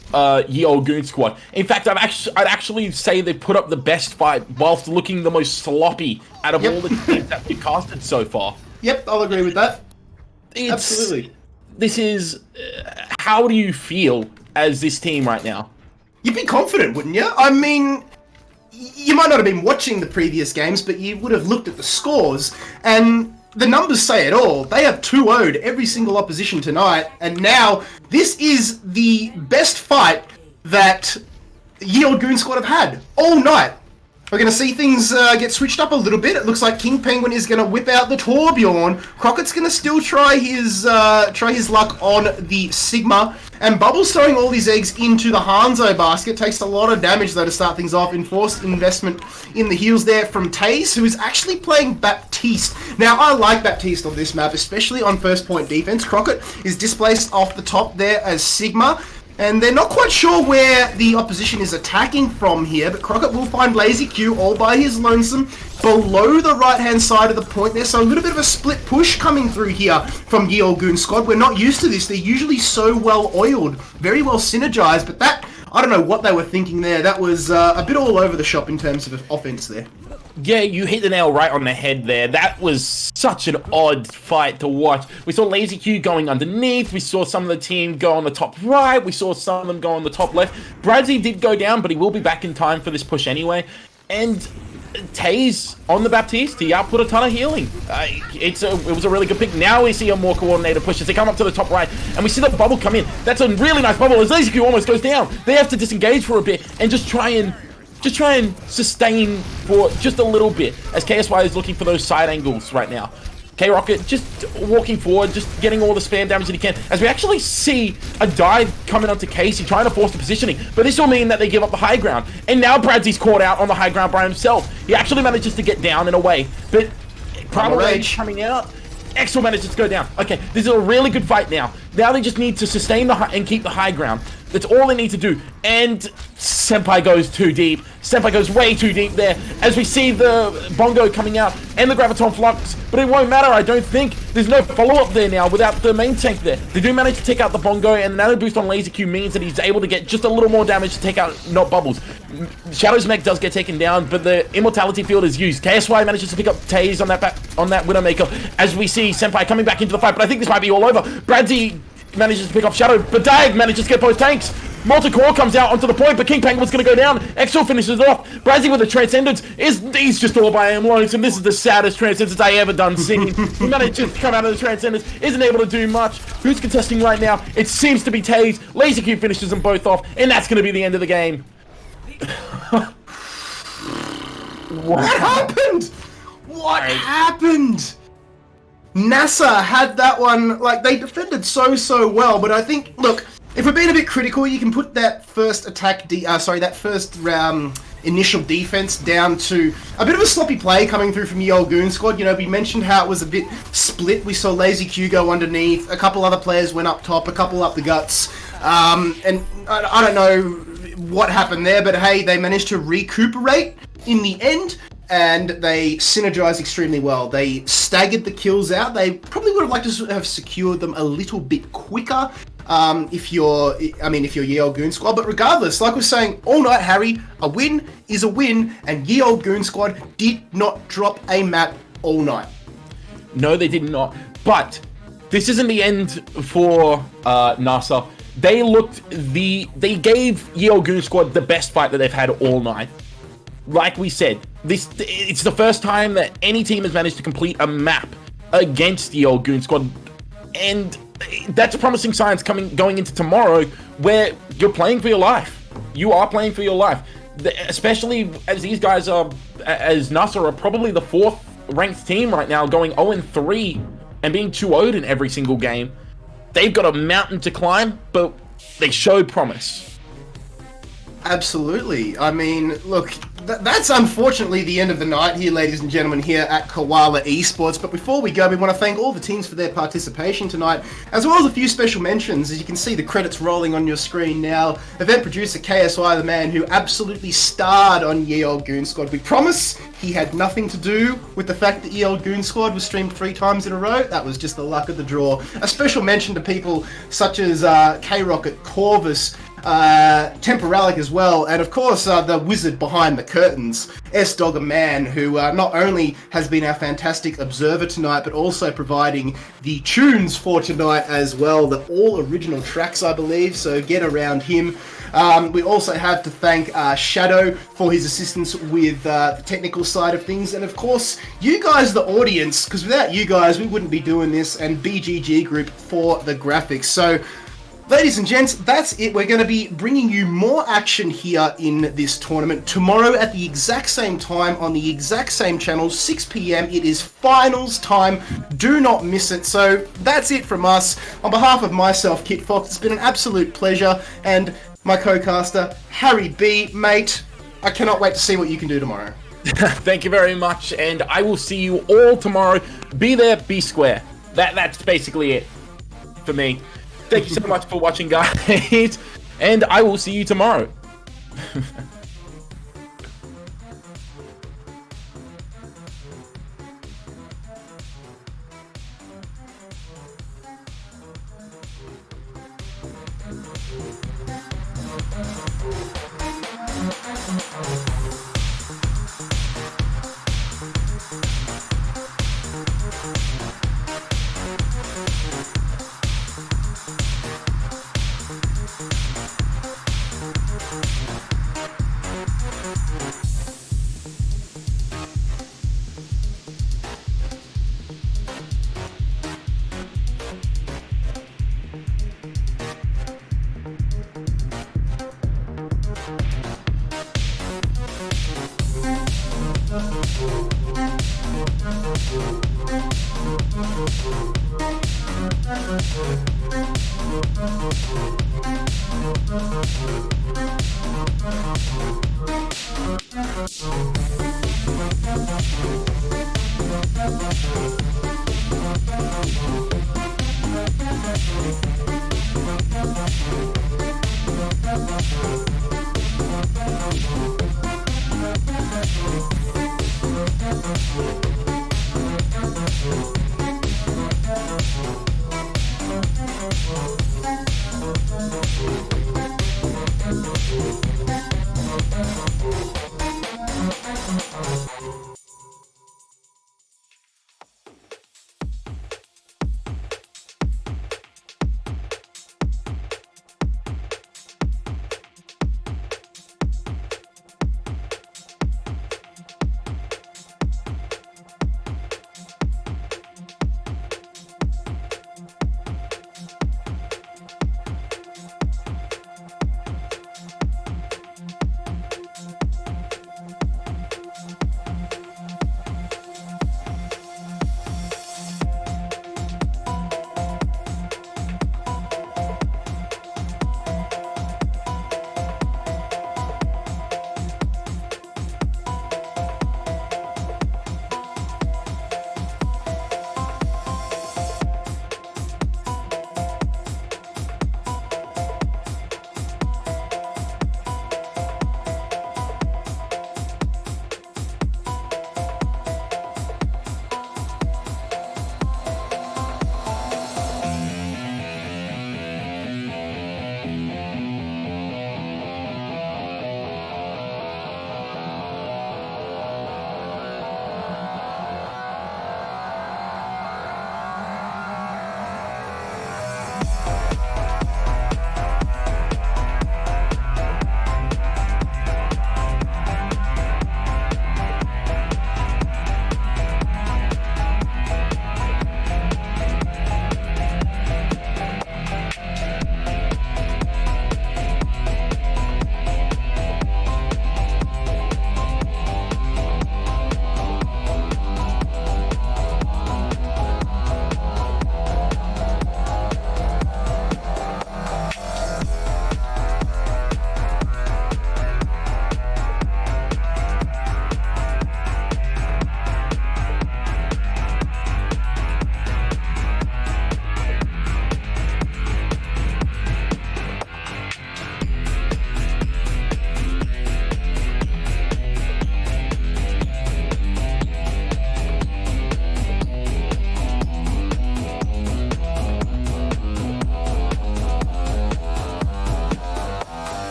Ye Olde Goon Squad. In fact, I'd actually say they put up the best fight whilst looking the most sloppy out of all the teams that we've casted so far. Yep, I'll agree with that. Absolutely. This is... how do you feel as this team right now? You'd be confident, wouldn't you? I mean, you might not have been watching the previous games, but you would have looked at the scores, and the numbers say it all. They have 2-0'd every single opposition tonight, and now this is the best fight that Ye Olde Goon Squad have had all night. We're going to see things get switched up a little bit. It looks like King Penguin is going to whip out the Torbjorn. KRocket's going to still try his luck on the Sigma. And Bubbles throwing all these eggs into the Hanzo basket. Takes a lot of damage, though, to start things off. Enforced investment in the heels there from Taze, who is actually playing Baptiste. Now, I like Baptiste on this map, especially on first point defense. KRocket is displaced off the top there as Sigma. And they're not quite sure where the opposition is attacking from here, but KRocket will find Lazy Q all by his lonesome below the right-hand side of the point there. So a little bit of a split push coming through here from Ye Olde Goon Squad. We're not used to this. They're usually so well-oiled, very well synergized, but that, I don't know what they were thinking there. That was a bit all over the shop in terms of offense there. Yeah, you hit the nail right on the head there. That was such an odd fight to watch. We saw Lazy Q going underneath. We saw some of the team go on the top right. We saw some of them go on the top left. Bradzy did go down, but he will be back in time for this push anyway. And Taze on the Baptiste, he output a ton of healing. It was a really good pick. Now we see a more coordinated push as they come up to the top right, and we see the bubble come in. That's a really nice bubble as Lazy Q almost goes down. They have to disengage for a bit and just try and sustain for just a little bit as KSY is looking for those side angles right now. KRocket just walking forward, just getting all the spam damage that he can, as we actually see a dive coming onto Casey, trying to force the positioning, but this will mean that they give up the high ground, and now Bradzy's caught out on the high ground by himself. He actually manages to get down in a way, but Primal Rage coming out, Exo manages to go down. Okay, this is a really good fight now. Now they just need to sustain and keep the high ground. That's all they need to do. And Senpai goes too deep. Senpai goes way too deep there as we see the Bongo coming out and the Graviton Flux. But it won't matter, I don't think. There's no follow-up there now without the main tank there. They do manage to take out the Bongo, and the Nano Boost on Lazy Q means that he's able to get just a little more damage to take out not Bubbles. Shadow's mech does get taken down, but the Immortality Field is used. KSY manages to pick up Taze on that Widowmaker as we see Senpai coming back into the fight, but I think this might be all over. Bradzy manages to pick up Shadow, but Dag manages to get both tanks. Multi-core comes out onto the point, but King Penguin's going to go down. Exo finishes it off. Bradzy with the Transcendence he's just all by him lonesome. This is the saddest Transcendence I ever done seen. He managed to come out of the Transcendence, isn't able to do much. Who's contesting right now? It seems to be Taze. Lazy Q finishes them both off, and that's going to be the end of the game. What happened? What happened? NASA had that one, like, they defended so well, but I think, look, if we're being a bit critical, you can put that first initial defense down to a bit of a sloppy play coming through from Ye Olde Goon Squad. You know, we mentioned how it was a bit split. We saw Lazy Q go underneath, a couple other players went up top, a couple up the guts, and I don't know what happened there, but hey, they managed to recuperate in the end, and they synergized extremely well. They staggered the kills out. They probably would have liked to have secured them a little bit quicker if you're Ye Olde Goon Squad. But regardless, like we're saying all night, Harry, a win is a win, and Ye Olde Goon Squad did not drop a map all night. No, they did not. But this isn't the end for NASA. They gave Ye Olde Goon Squad the best fight that they've had all night. Like we said, it's the first time that any team has managed to complete a map against Ye Olde Goon Squad, and that's promising signs going into tomorrow, where you're playing for your life. You are playing for your life, especially as these guys as NASA are probably the 4th ranked team right now, going 0-3 and being 2-0'd in every single game. They've got a mountain to climb, but they show promise. Absolutely. I mean, look, that's unfortunately the end of the night here, ladies and gentlemen, here at Koala Esports. But before we go, we want to thank all the teams for their participation tonight, as well as a few special mentions. As you can see the credits rolling on your screen now. Event producer KSY, the man who absolutely starred on Ye Olde Goon Squad. We promise he had nothing to do with the fact that Ye Olde Goon Squad was streamed 3 times in a row. That was just the luck of the draw. A special mention to people such as KRocket, Corvus, Temporalic as well, and of course the wizard behind the curtains, Sdogga man, who not only has been our fantastic observer tonight, but also providing the tunes for tonight as well. The all original tracks, I believe, so get around him. We also have to thank Shadow for his assistance with the technical side of things, and of course you guys, the audience, because without you guys we wouldn't be doing this, and BGG Group for the graphics. So ladies and gents, that's it. We're going to be bringing you more action here in this tournament tomorrow at the exact same time on the exact same channel, 6 p.m. It is finals time. Do not miss it. So that's it from us. On behalf of myself, Kit Fox, it's been an absolute pleasure, and my co-caster, Harry B, mate, I cannot wait to see what you can do tomorrow. Thank you very much, and I will see you all tomorrow. Be there, be square. That's basically it for me. Thank you so much for watching, guys, and I will see you tomorrow.